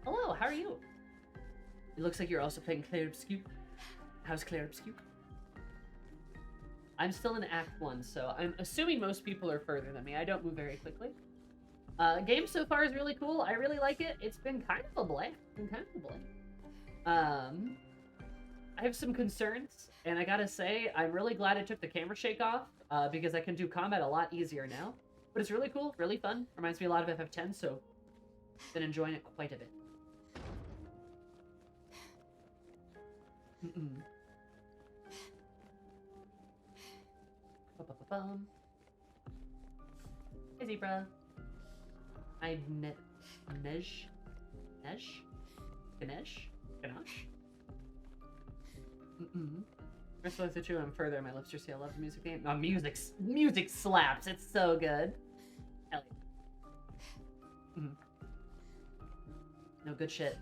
[SPEAKER 4] Hello, how are you? It looks like you're also playing Clair Obscur. How's Clair Obscur? I'm still in Act 1, so I'm assuming most people are further than me. I don't move very quickly. Game so far is really cool. I really like it. It's been kind of a blank. I have some concerns, and I gotta say, I'm really glad I took the camera shake off, because I can do combat a lot easier now. But it's really cool, really fun. Reminds me a lot of FF10, so been enjoying it quite a bit. Mm-mm. Ba-ba-ba-bum. Hey, zebra. Ganesh? Ganesh? Mm-mm. First one to chew and further, my lips just say I love the music game. Oh, music slaps. It's so good. Hell yeah. No, good shit.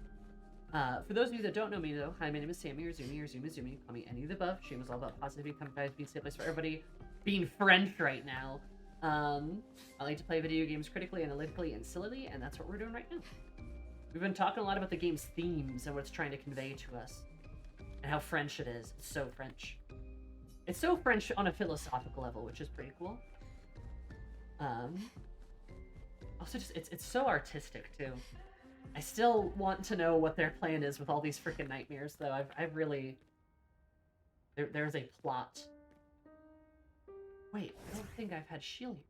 [SPEAKER 4] For those of you that don't know me, though, hi, my name is Sammy, or Zumi. Call me any of the above. Stream is all about positivity, come guys, being safe place for everybody, being French right now. I like to play video games critically, analytically, and sillily, and that's what we're doing right now. We've been talking a lot about the game's themes and what it's trying to convey to us, and how French it is. It's so French. It's so French on a philosophical level, which is pretty cool. Also, just it's so artistic too. I still want to know what their plan is with all these freaking nightmares, though. I've really... There's a plot. Wait, I don't think I've had shielding.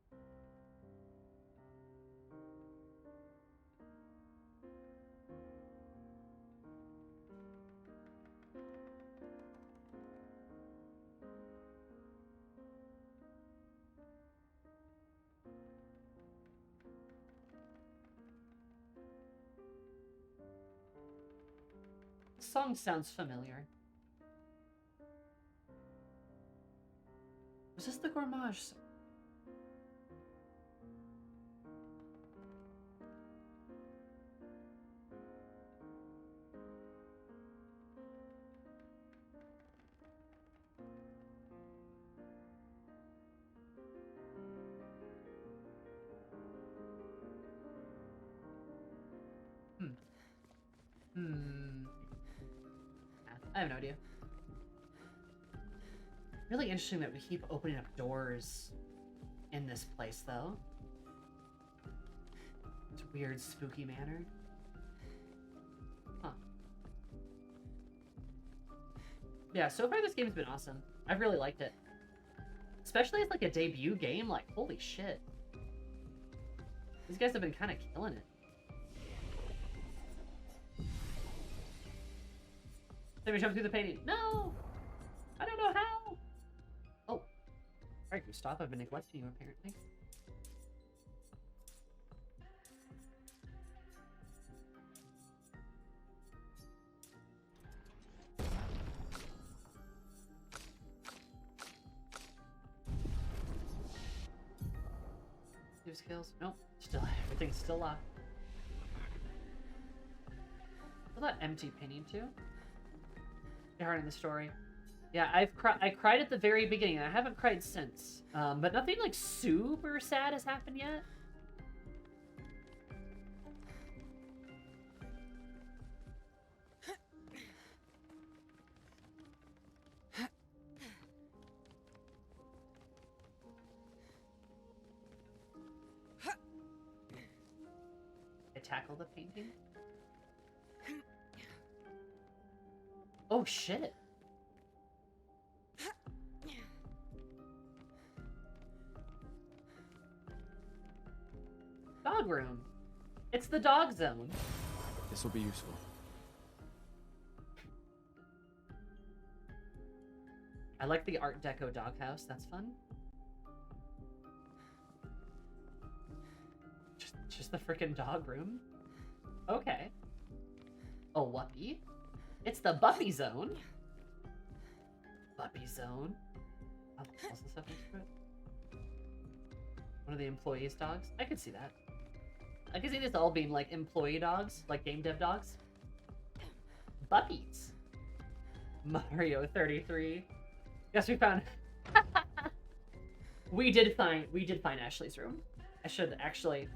[SPEAKER 4] The song sounds familiar. Was this the Gourmage song? I have no idea. Really interesting that we keep opening up doors in this place, though. It's weird, spooky manner. Huh. Yeah, so far this game's been awesome. I've really liked it. Especially as like a debut game, like, holy shit. These guys have been kind of killing it. Let me jump through the painting. No! I don't know how! Oh. Alright, Gustav, I've been neglecting you, apparently. New skills? Nope. Still, everything's still locked. Feel that empty painting, too? Hard in the story. Yeah, I cried at the very beginning, and I haven't cried since. But nothing like super sad has happened yet. I tackle the painting. Oh shit. Dog room. It's the dog zone.
[SPEAKER 15] This will be useful.
[SPEAKER 4] I like the Art Deco doghouse. That's fun. Just the freaking dog room. Okay. A whuppy. It's the Buppy Zone. Buppy Zone. Oh, also stuff next to it. One of the employees' dogs. I could see that. I could see this all being like employee dogs, like game dev dogs. Buppies. Mario 33. Guess we found. we did find Ashley's room. I should actually.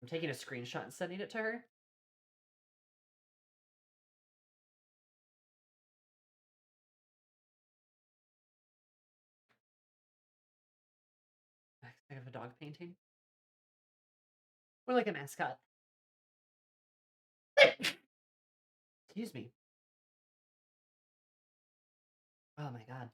[SPEAKER 4] I'm taking a screenshot and sending it to her. I have a dog painting. Or like a mascot. Excuse me. Oh my god.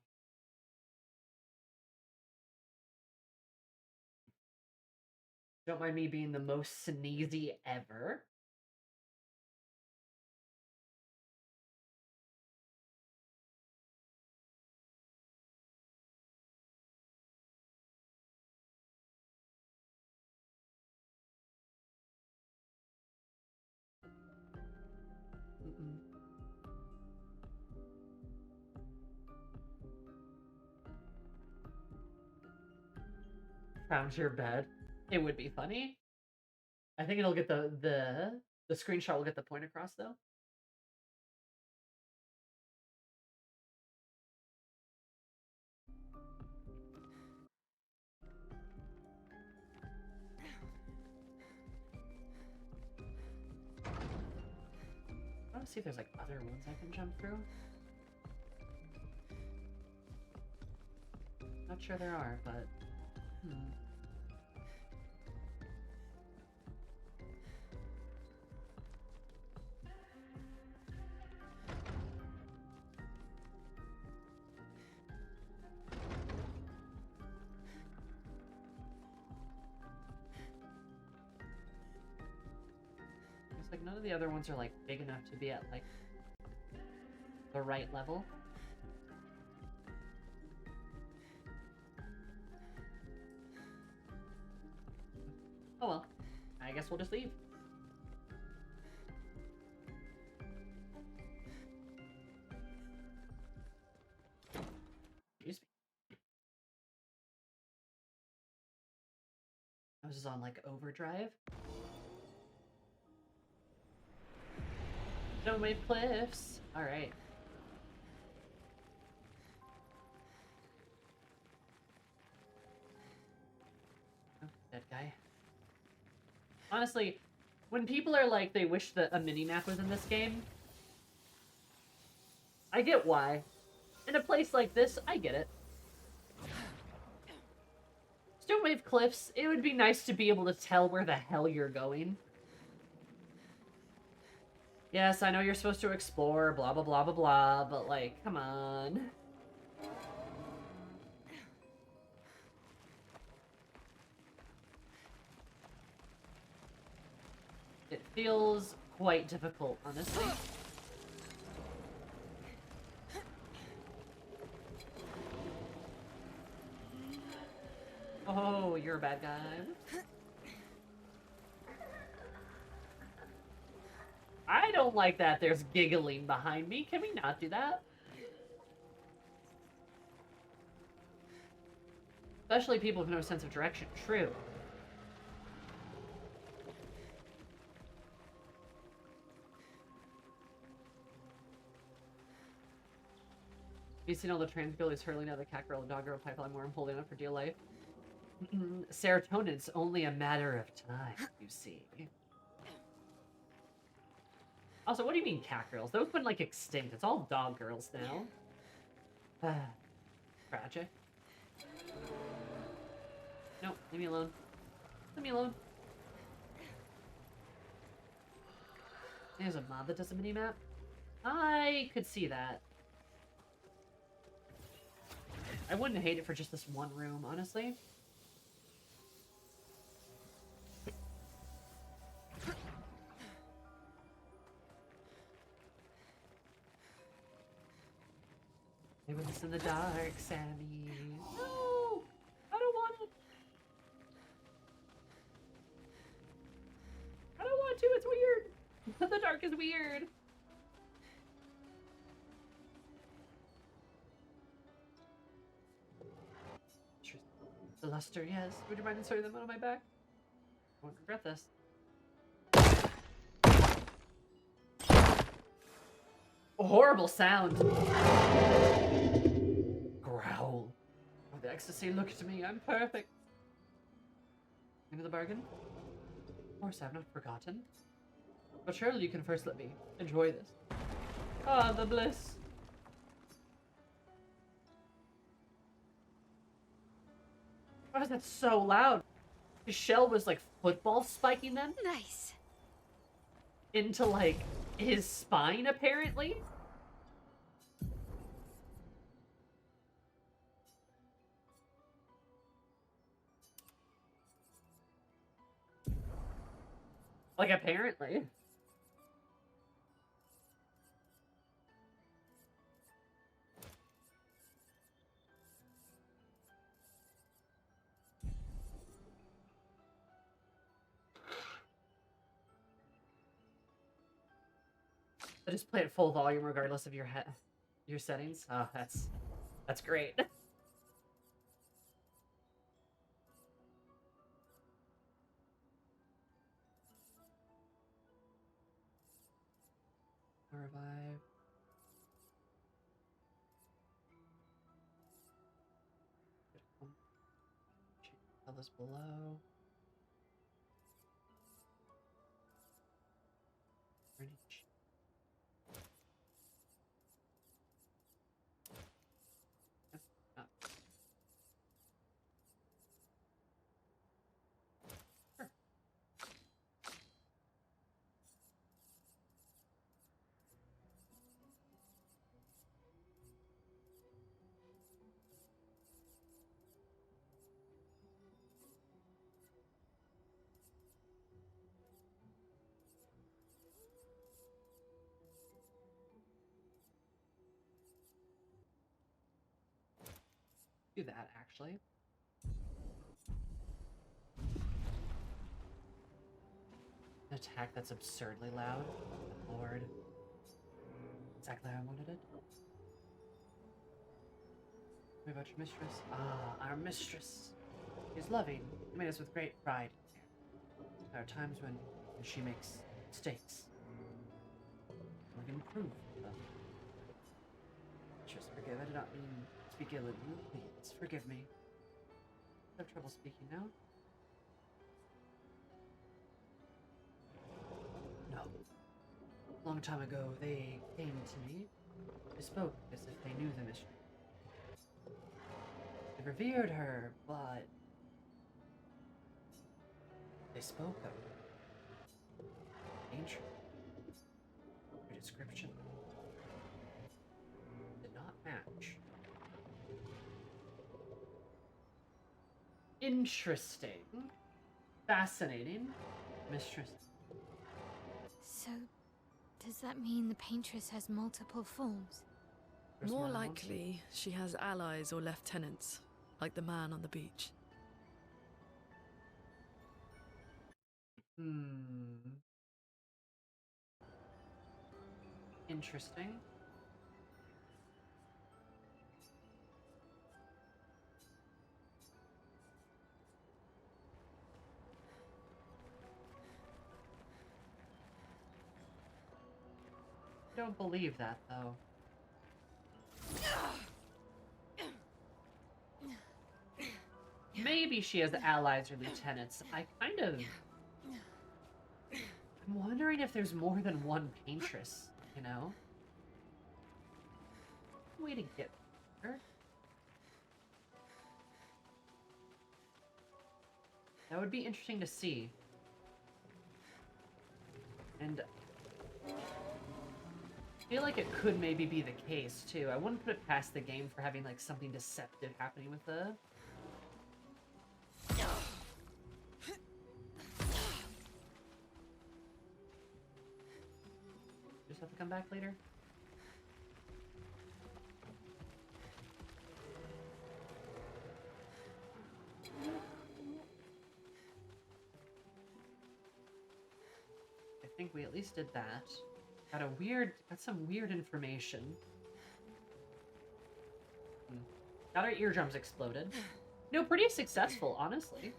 [SPEAKER 4] Don't mind me being the most sneezy ever. Found your bed. It would be funny. I think it'll get the screenshot will get the point across though. I want to see if there's like other ones I can jump through. Not sure there are, but it's like none of the other ones are like big enough to be at like the right level. Oh well, I guess we'll just leave. Excuse me. I was just on like overdrive. Stone Wave Cliffs. All right. Oh, dead guy. Honestly, when people are like, they wish that a mini-map was in this game, I get why. In a place like this, I get it. Stone Wave Cliffs, it would be nice to be able to tell where the hell you're going. Yes, I know you're supposed to explore, blah, blah, blah, blah, blah, but like, come on. It feels quite difficult, honestly. Oh, you're a bad guy. I don't like that there's giggling behind me. Can we not do that? Especially people with no sense of direction. True. Have you seen all the trans girlies hurling out the cat girl and dog girl pipeline where I'm holding up for dear life? Serotonin's only a matter of time, you see. Also, what do you mean cat girls? Those went like extinct. It's all dog girls now. Tragic. No, leave me alone. Leave me alone. There's a mod that does a mini-map. I could see that. I wouldn't hate it for just this one room, honestly. It was in the dark, Sammy. No! I don't want it! I don't want to, it's weird! The dark is weird! The luster, yes. Would you mind inserting them on my back? I won't regret this. A horrible sound. Growl. Oh, the ecstasy, look at me, I'm perfect. Into the bargain? Of course, I've not forgotten. But surely you can first let me enjoy this. Ah, the bliss. Why is that so loud? His shell was like football spiking them?
[SPEAKER 5] Nice.
[SPEAKER 4] Into like his spine, apparently? Like, apparently. I just play at full volume regardless of your settings. Oh, that's great. Revive. Tell this below. Ready. Yep. Sure. Do that, actually. An attack that's absurdly loud. Lord. Exactly how I wanted it. What about your mistress? Ah, our mistress. She's loving. Made us with great pride. There are times when she makes mistakes. We can improve them. Just forgive. I did not mean to speak ill of you. Please, forgive me. I have trouble speaking now. No. A long time ago, they came to me. They spoke as if they knew the mission. They revered her, but they spoke of her. Ancient. Her description did not match. Interesting. Fascinating. Mistress.
[SPEAKER 5] So, does that mean the paintress has multiple forms?
[SPEAKER 1] More likely, she has allies or lieutenants, like the man on the beach.
[SPEAKER 4] Interesting. I don't believe that, though. Maybe she has allies or lieutenants. I'm wondering if there's more than one paintress, you know? Way to get her. That would be interesting to see. And I feel like it could maybe be the case, too. I wouldn't put it past the game for having, like, something deceptive happening with the... Just have to come back later? I think we at least did that. Got some weird information. Got our eardrums exploded. No, pretty successful, honestly.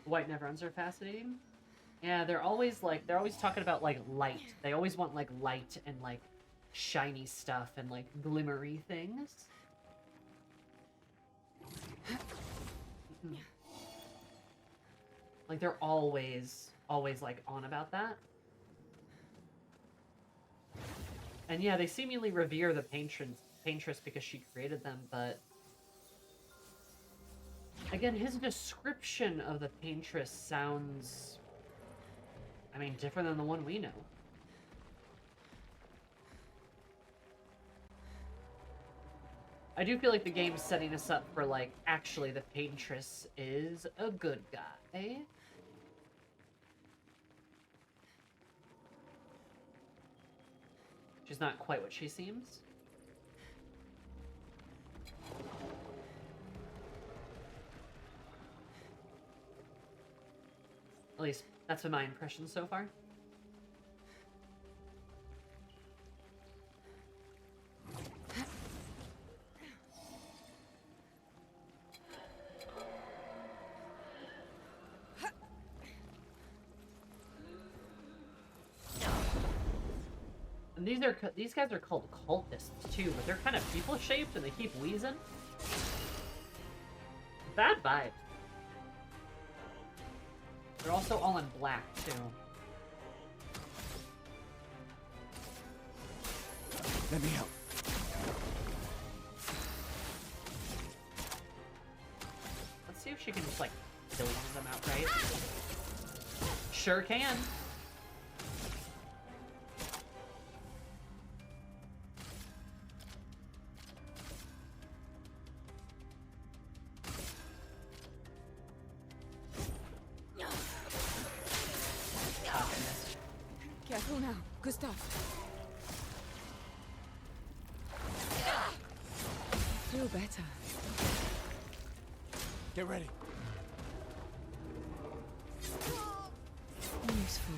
[SPEAKER 4] White never-runs are fascinating. Yeah, they're always talking about like light. They always want like light and like shiny stuff and like glimmery things. Like they're always like on about that. And yeah, they seemingly revere the paintress because she created them, but again, his description of the paintress sounds, I mean, different than the one we know. I do feel like the game's setting us up for, like, actually the Paintress is a good guy. She's not quite what she seems. At least, that's been my impression so far. And these guys are called cultists too, but they're kind of people-shaped and they keep wheezing. Bad vibe. They're also all in black too.
[SPEAKER 15] Let me help.
[SPEAKER 4] Let's see if she can just like kill one of them outright. Sure can.
[SPEAKER 17] Careful now, Gustav. Feel better.
[SPEAKER 15] Get ready.
[SPEAKER 17] Useful.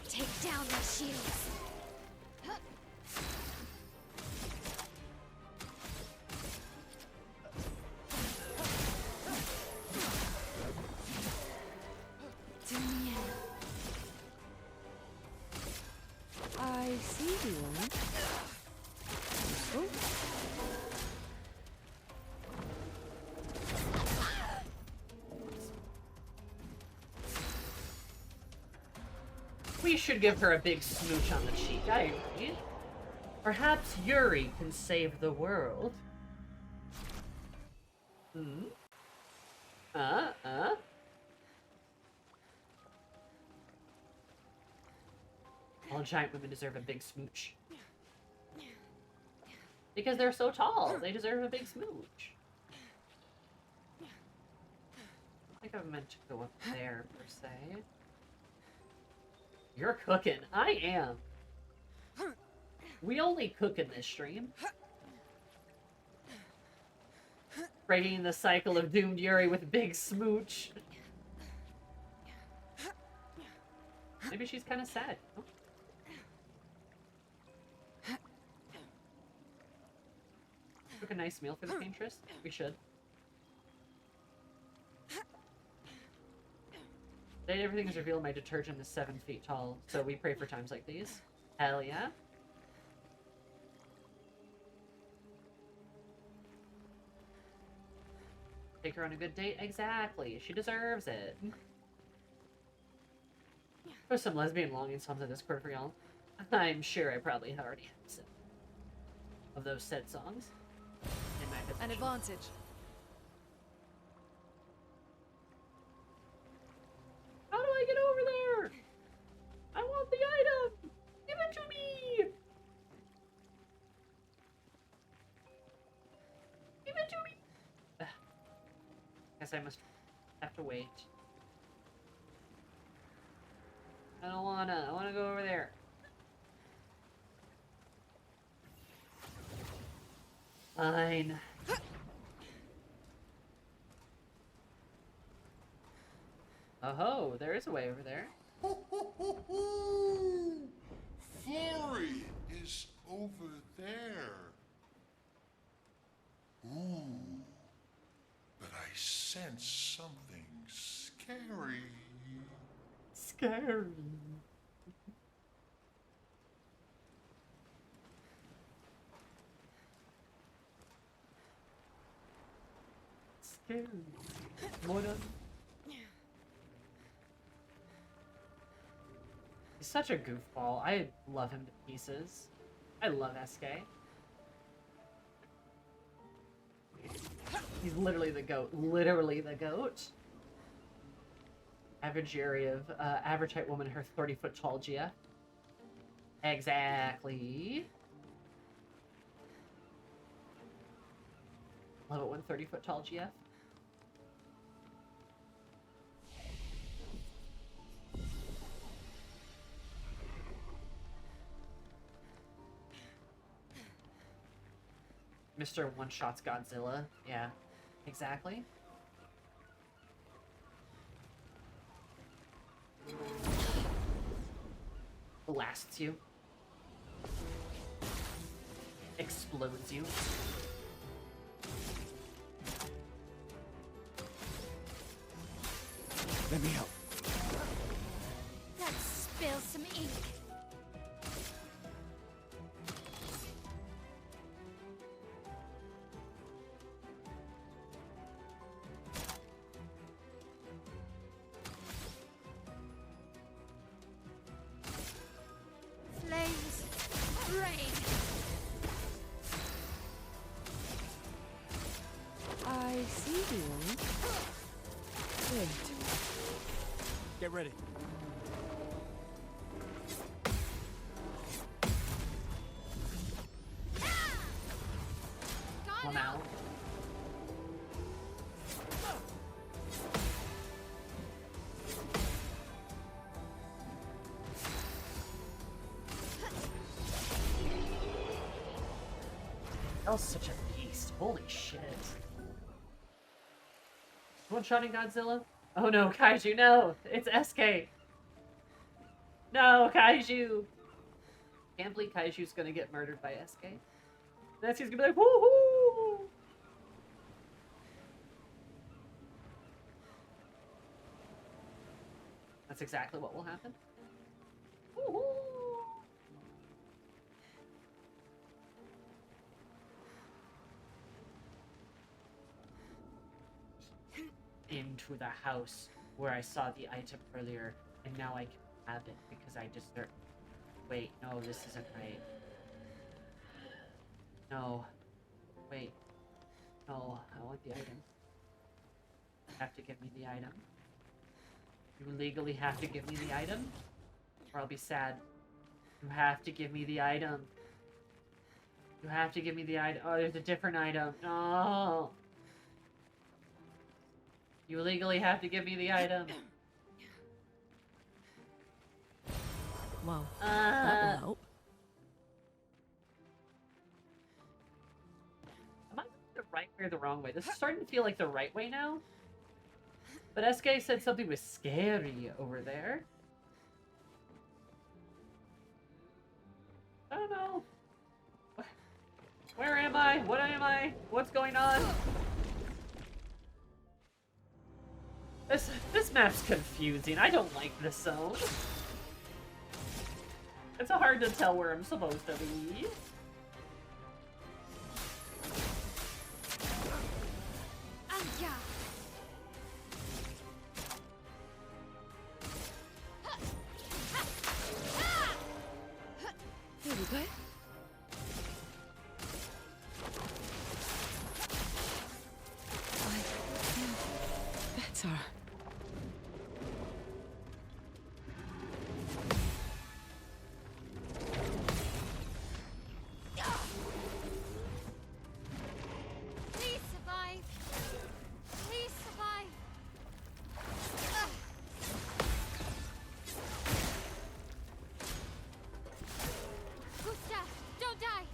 [SPEAKER 5] Take down their shields.
[SPEAKER 17] I see you. Oh.
[SPEAKER 4] We should give her a big smooch on the cheek, I agree. Perhaps Yuri can save the world. Hmm? All giant women deserve a big smooch. Because they're so tall, they deserve a big smooch. I think I meant to go up there, per se. You're cooking. I am. We only cook in this stream. Breaking the cycle of doomed Yuri with big smooch. Maybe she's kind of sad. Oh. Cook a nice meal for the Paintress? We should. Today everything is revealed. My detergent is 7 feet tall, so we pray for times like these. Hell yeah. Take her on a good date? Exactly. She deserves it. There's some lesbian longing songs on Discord for y'all. I'm sure I probably already have some of those said songs. In my
[SPEAKER 1] An advantage.
[SPEAKER 4] How do I get over there? I want the item! Give it to me! Give it to me! Ugh. Guess I must have to wait. I don't wanna. I wanna go over there. Fine. Oh, there is a way over there.
[SPEAKER 7] Flurry is over there. Ooh, but I sense something scary.
[SPEAKER 4] Scary. Scary. More than... He's such a goofball. I love him to pieces. I love SK. He's literally the goat. Literally the goat. Average area of average height woman, her 30-foot tall GF. Exactly. Love it when 30-foot tall GF. Mr. One-Shots Godzilla. Yeah, exactly. Blasts you. Explodes you.
[SPEAKER 15] Let me help.
[SPEAKER 13] Let's spill some ink. Flames, rain.
[SPEAKER 18] I see you. Wait.
[SPEAKER 15] Get ready.
[SPEAKER 4] One out. That was such a beast. Holy shit. One-shotting Godzilla? Oh no, Kaiju, no! It's SK! No, Kaiju! Can't believe Kaiju's gonna get murdered by SK. And SK's gonna be like, woohoo! That's exactly what will happen. Woohoo! Into the house where I saw the item earlier, and now I can have it because I deserve. Wait, no, this isn't right. No. Wait. No, I want the item. You have to give me the item. You legally have to give me the item, or I'll be sad. You have to give me the item. You have to give me the item. Oh, there's a different item. No. You legally have to give me the item.
[SPEAKER 1] Well, that will help.
[SPEAKER 4] Am I going the right way or the wrong way? This is starting to feel like the right way now. But SK said something was scary over there. I don't know. Where am I? What am I? What's going on? This map's confusing. I don't like this zone. It's hard to tell where I'm supposed to be.
[SPEAKER 1] Here we go.
[SPEAKER 18] Better.
[SPEAKER 13] Please survive. Please survive. Gustav, don't die.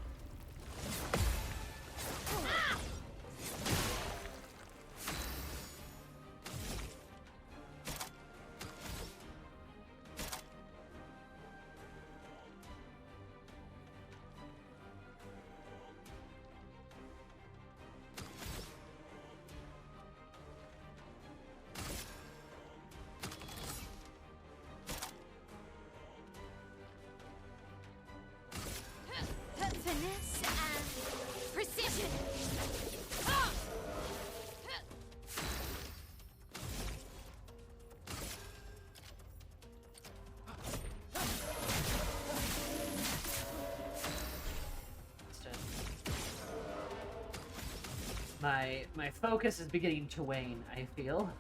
[SPEAKER 4] My focus is beginning to wane, I feel.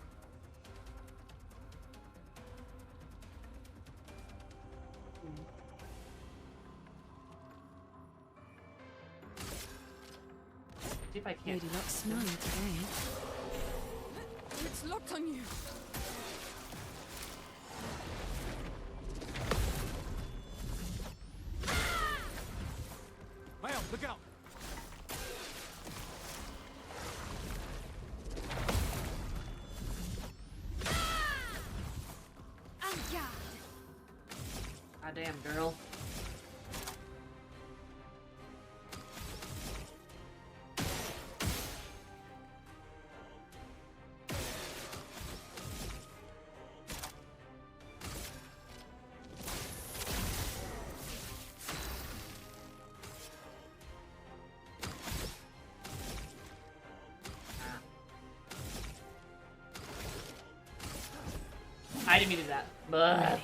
[SPEAKER 4] See if I can't.
[SPEAKER 18] Lady Luck's smiling today. It's locked on you.
[SPEAKER 6] Mael, look out!
[SPEAKER 4] God damn, girl. I didn't mean to do that. But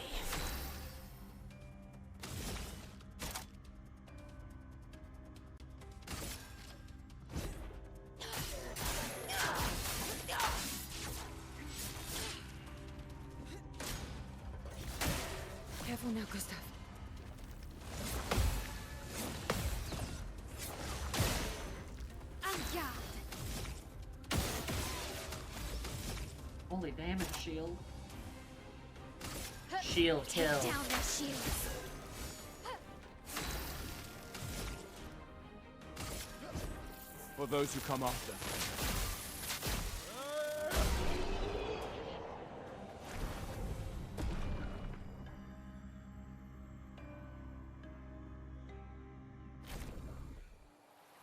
[SPEAKER 18] Careful now, Gustav.
[SPEAKER 4] holy damage, shield. Shield kill.
[SPEAKER 5] Take down their shields.
[SPEAKER 15] For those who come after.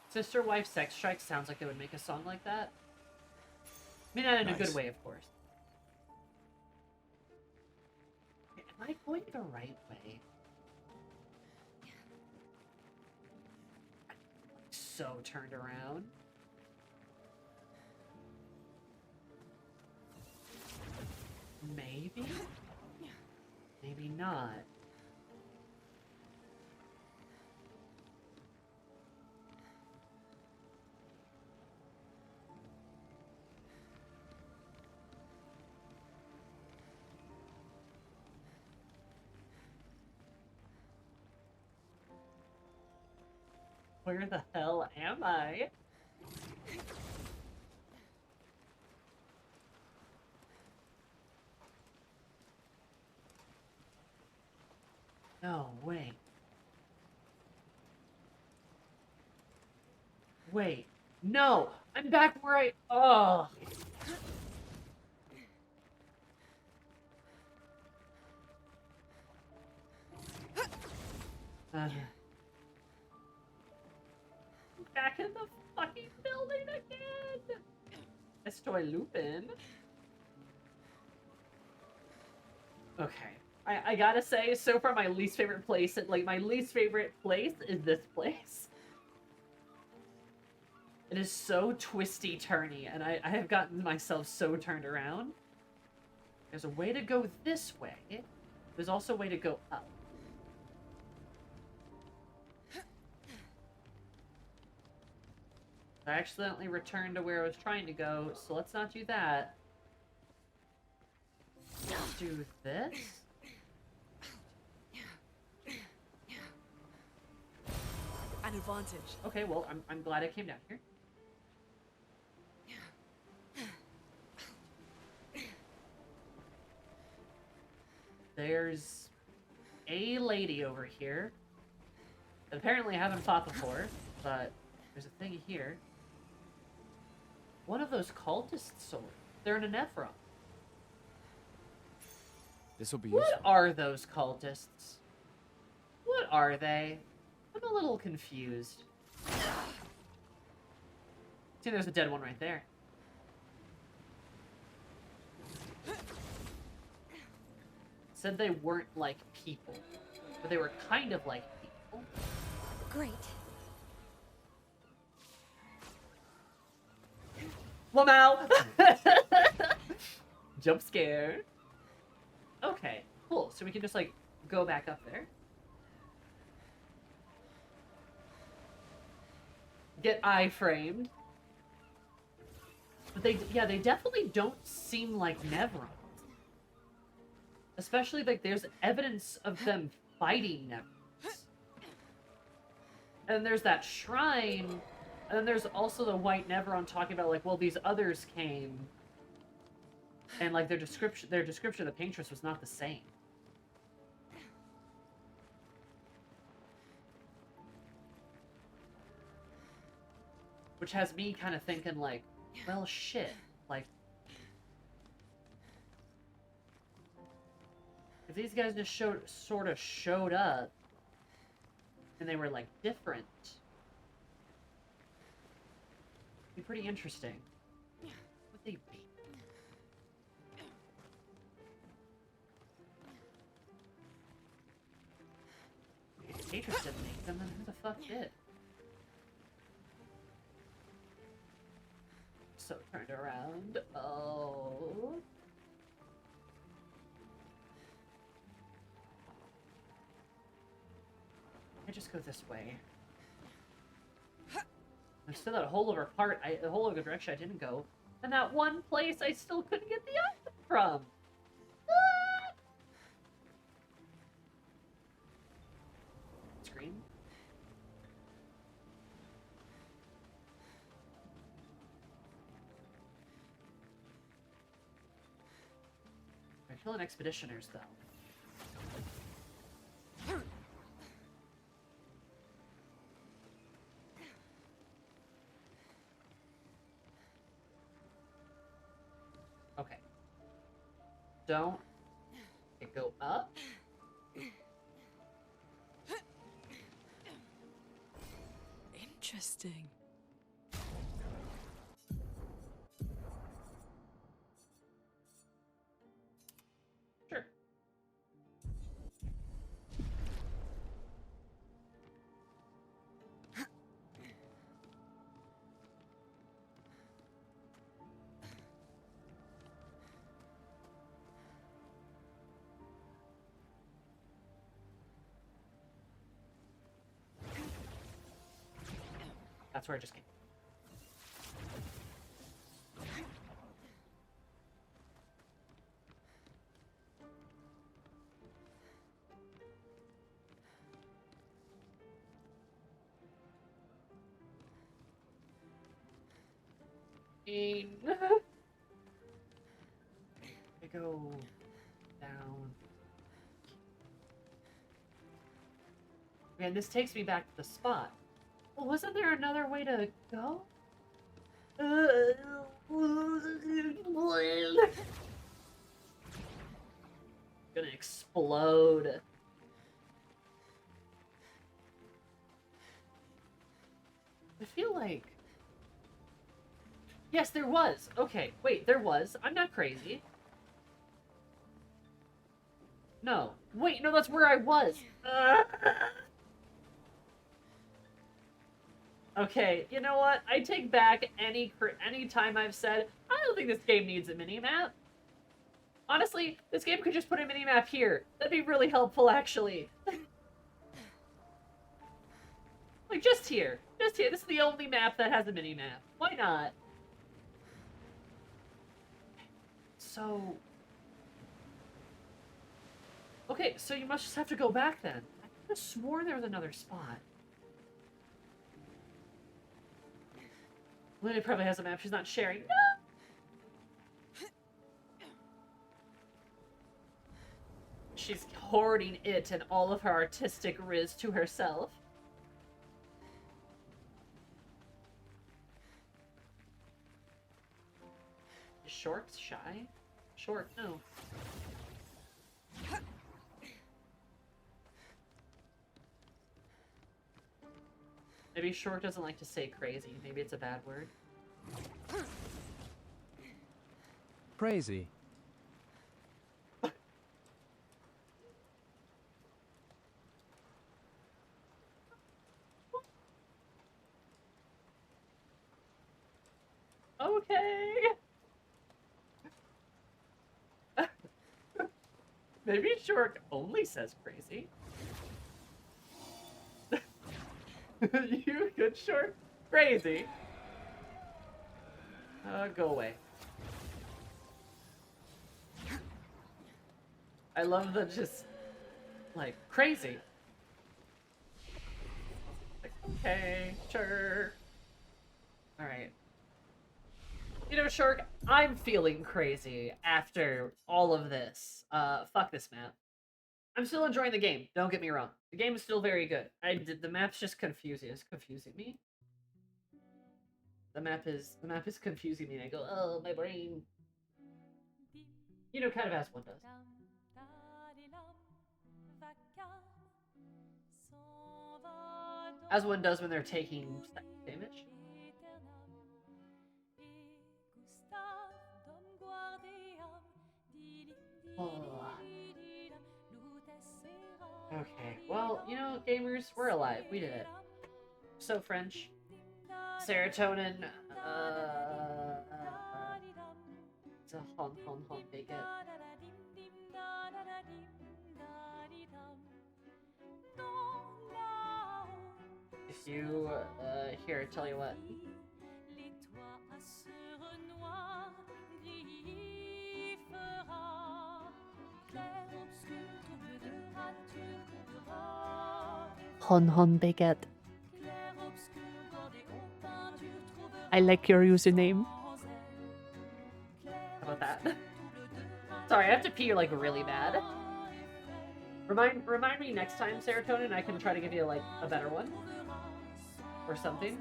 [SPEAKER 4] Sister Wife Sex Strike sounds like they would make a song like that. I mean, not in a good way, of course. Am I going the right way? I'm so turned around. Maybe? Maybe not. Where the hell am I? No, wait. Wait. No! I'm back where I... Oh! Back in the fucking building again! Estoy Lupin. Okay. I gotta say, so far my least favorite place, my least favorite place is this place. It is so twisty-turny, and I have gotten myself so turned around. There's a way to go this way. There's also a way to go up. I accidentally returned to where I was trying to go, so let's not do that. Let's do this.
[SPEAKER 1] An advantage.
[SPEAKER 4] Okay, well, I'm glad I came down here. There's a lady over here that apparently I haven't fought before, but there's a thing here. One of those cultist swords. They're in a Nephron.
[SPEAKER 15] This will be
[SPEAKER 4] What
[SPEAKER 15] useful.
[SPEAKER 4] are those cultists? What are they? I'm a little confused. See, there's a dead one right there. Said they weren't like people, but they were kind of like people.
[SPEAKER 5] Great.
[SPEAKER 4] Lamau! Jump scare. Okay, cool. So we can just, like, go back up there. Get eye-framed. But they definitely don't seem like Nevron. Especially, like, there's evidence of them fighting Nevrons. And there's that shrine, and then there's also the White Nevron talking about, like, well, these others came, and, like, their description of the paintress was not the same. Which has me kind of thinking, like, well, shit. Like, if these guys just sort of showed up, and they were, like, different, it'd be pretty interesting. Would they be? If Patriots didn't make them, then who the fuck did? So turned around. Oh. I just go this way. There's still that whole other part, the whole other direction I didn't go. And that one place I still couldn't get the item from. Ah! Scream. They're killing expeditioners, though. Okay. Don't it go up?
[SPEAKER 1] Interesting.
[SPEAKER 4] Sure. That's where I just came. I go down. Man, this takes me back to the spot. Well, wasn't there another way to go? Gonna explode. I feel like... Yes, there was. Okay, wait, there was. I'm not crazy. No. Wait, no, that's where I was. Okay, you know what? I take back any time I've said, I don't think this game needs a mini-map. Honestly, this game could just put a mini-map here. That'd be really helpful, actually. Like, just here. Just here. This is the only map that has a mini-map. Why not? So... Okay, so you must just have to go back then. I could have sworn there was another spot. Luna probably has a map she's not sharing. No! She's hoarding it and all of her artistic riz to herself. Is Short shy? Short, no. Maybe Short doesn't like to say crazy. Maybe it's a bad word.
[SPEAKER 10] Crazy.
[SPEAKER 4] Okay. Maybe Short only says crazy. You good, Short? Crazy. Go away. I love the just, like, crazy. Like, okay, sure. Alright. You know, Shark, I'm feeling crazy after all of this. Fuck this map. I'm still enjoying the game, don't get me wrong. The game is still very good. The map's just confusing. It's confusing me. The map is confusing me, and I go, oh, my brain. You know, kind of as one does. As one does when they're taking damage. Oh. Okay, well, you know, gamers, we're alive. We did it. So French. Serotonin, it's a hon bigot. If you, here, tell you what. Hon bigot. I like your username. How about that? Sorry, I have to pee like really bad. Remind me next time, Serotonin. I can try to give you like a better one or something.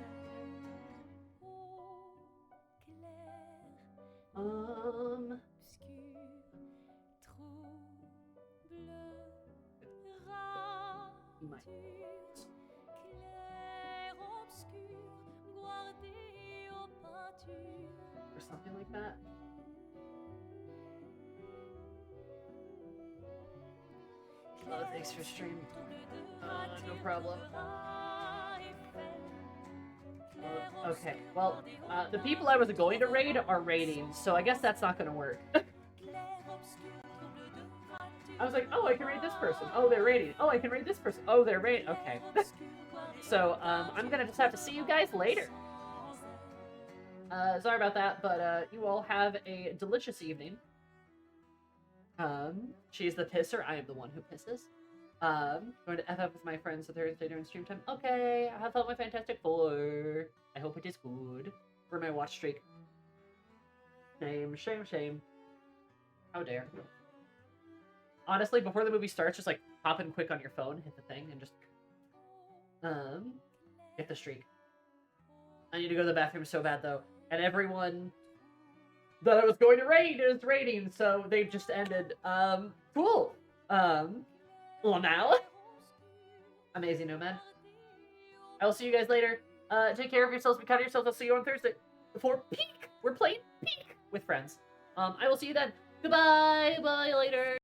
[SPEAKER 4] Or something like that. Oh, thanks for stream. No problem. Okay, well, the people I was going to raid are raiding, so I guess that's not gonna work. I was like, oh, I can raid this person. Oh, they're raiding. Oh, I can raid this person. Oh, they're raiding. Okay. So, I'm gonna just have to see you guys later. Sorry about that, but, you all have a delicious evening. She's the pisser. I am the one who pisses. Going to FF with my friends Thursday during stream time. Okay, I have felt my Fantastic Four. I hope it is good for my watch streak. Shame, shame, shame. How dare. Honestly, before the movie starts, just like hop in quick on your phone, hit the thing, and just get the streak. I need to go to the bathroom so bad though, and everyone that I was going to raid is raiding, so they just ended. Cool. Well now. Amazing Nomad. I will see you guys later. Take care of yourselves, be kind to yourselves. I'll see you on Thursday for Peak. We're playing Peak with friends. I will see you then. Goodbye. Bye later.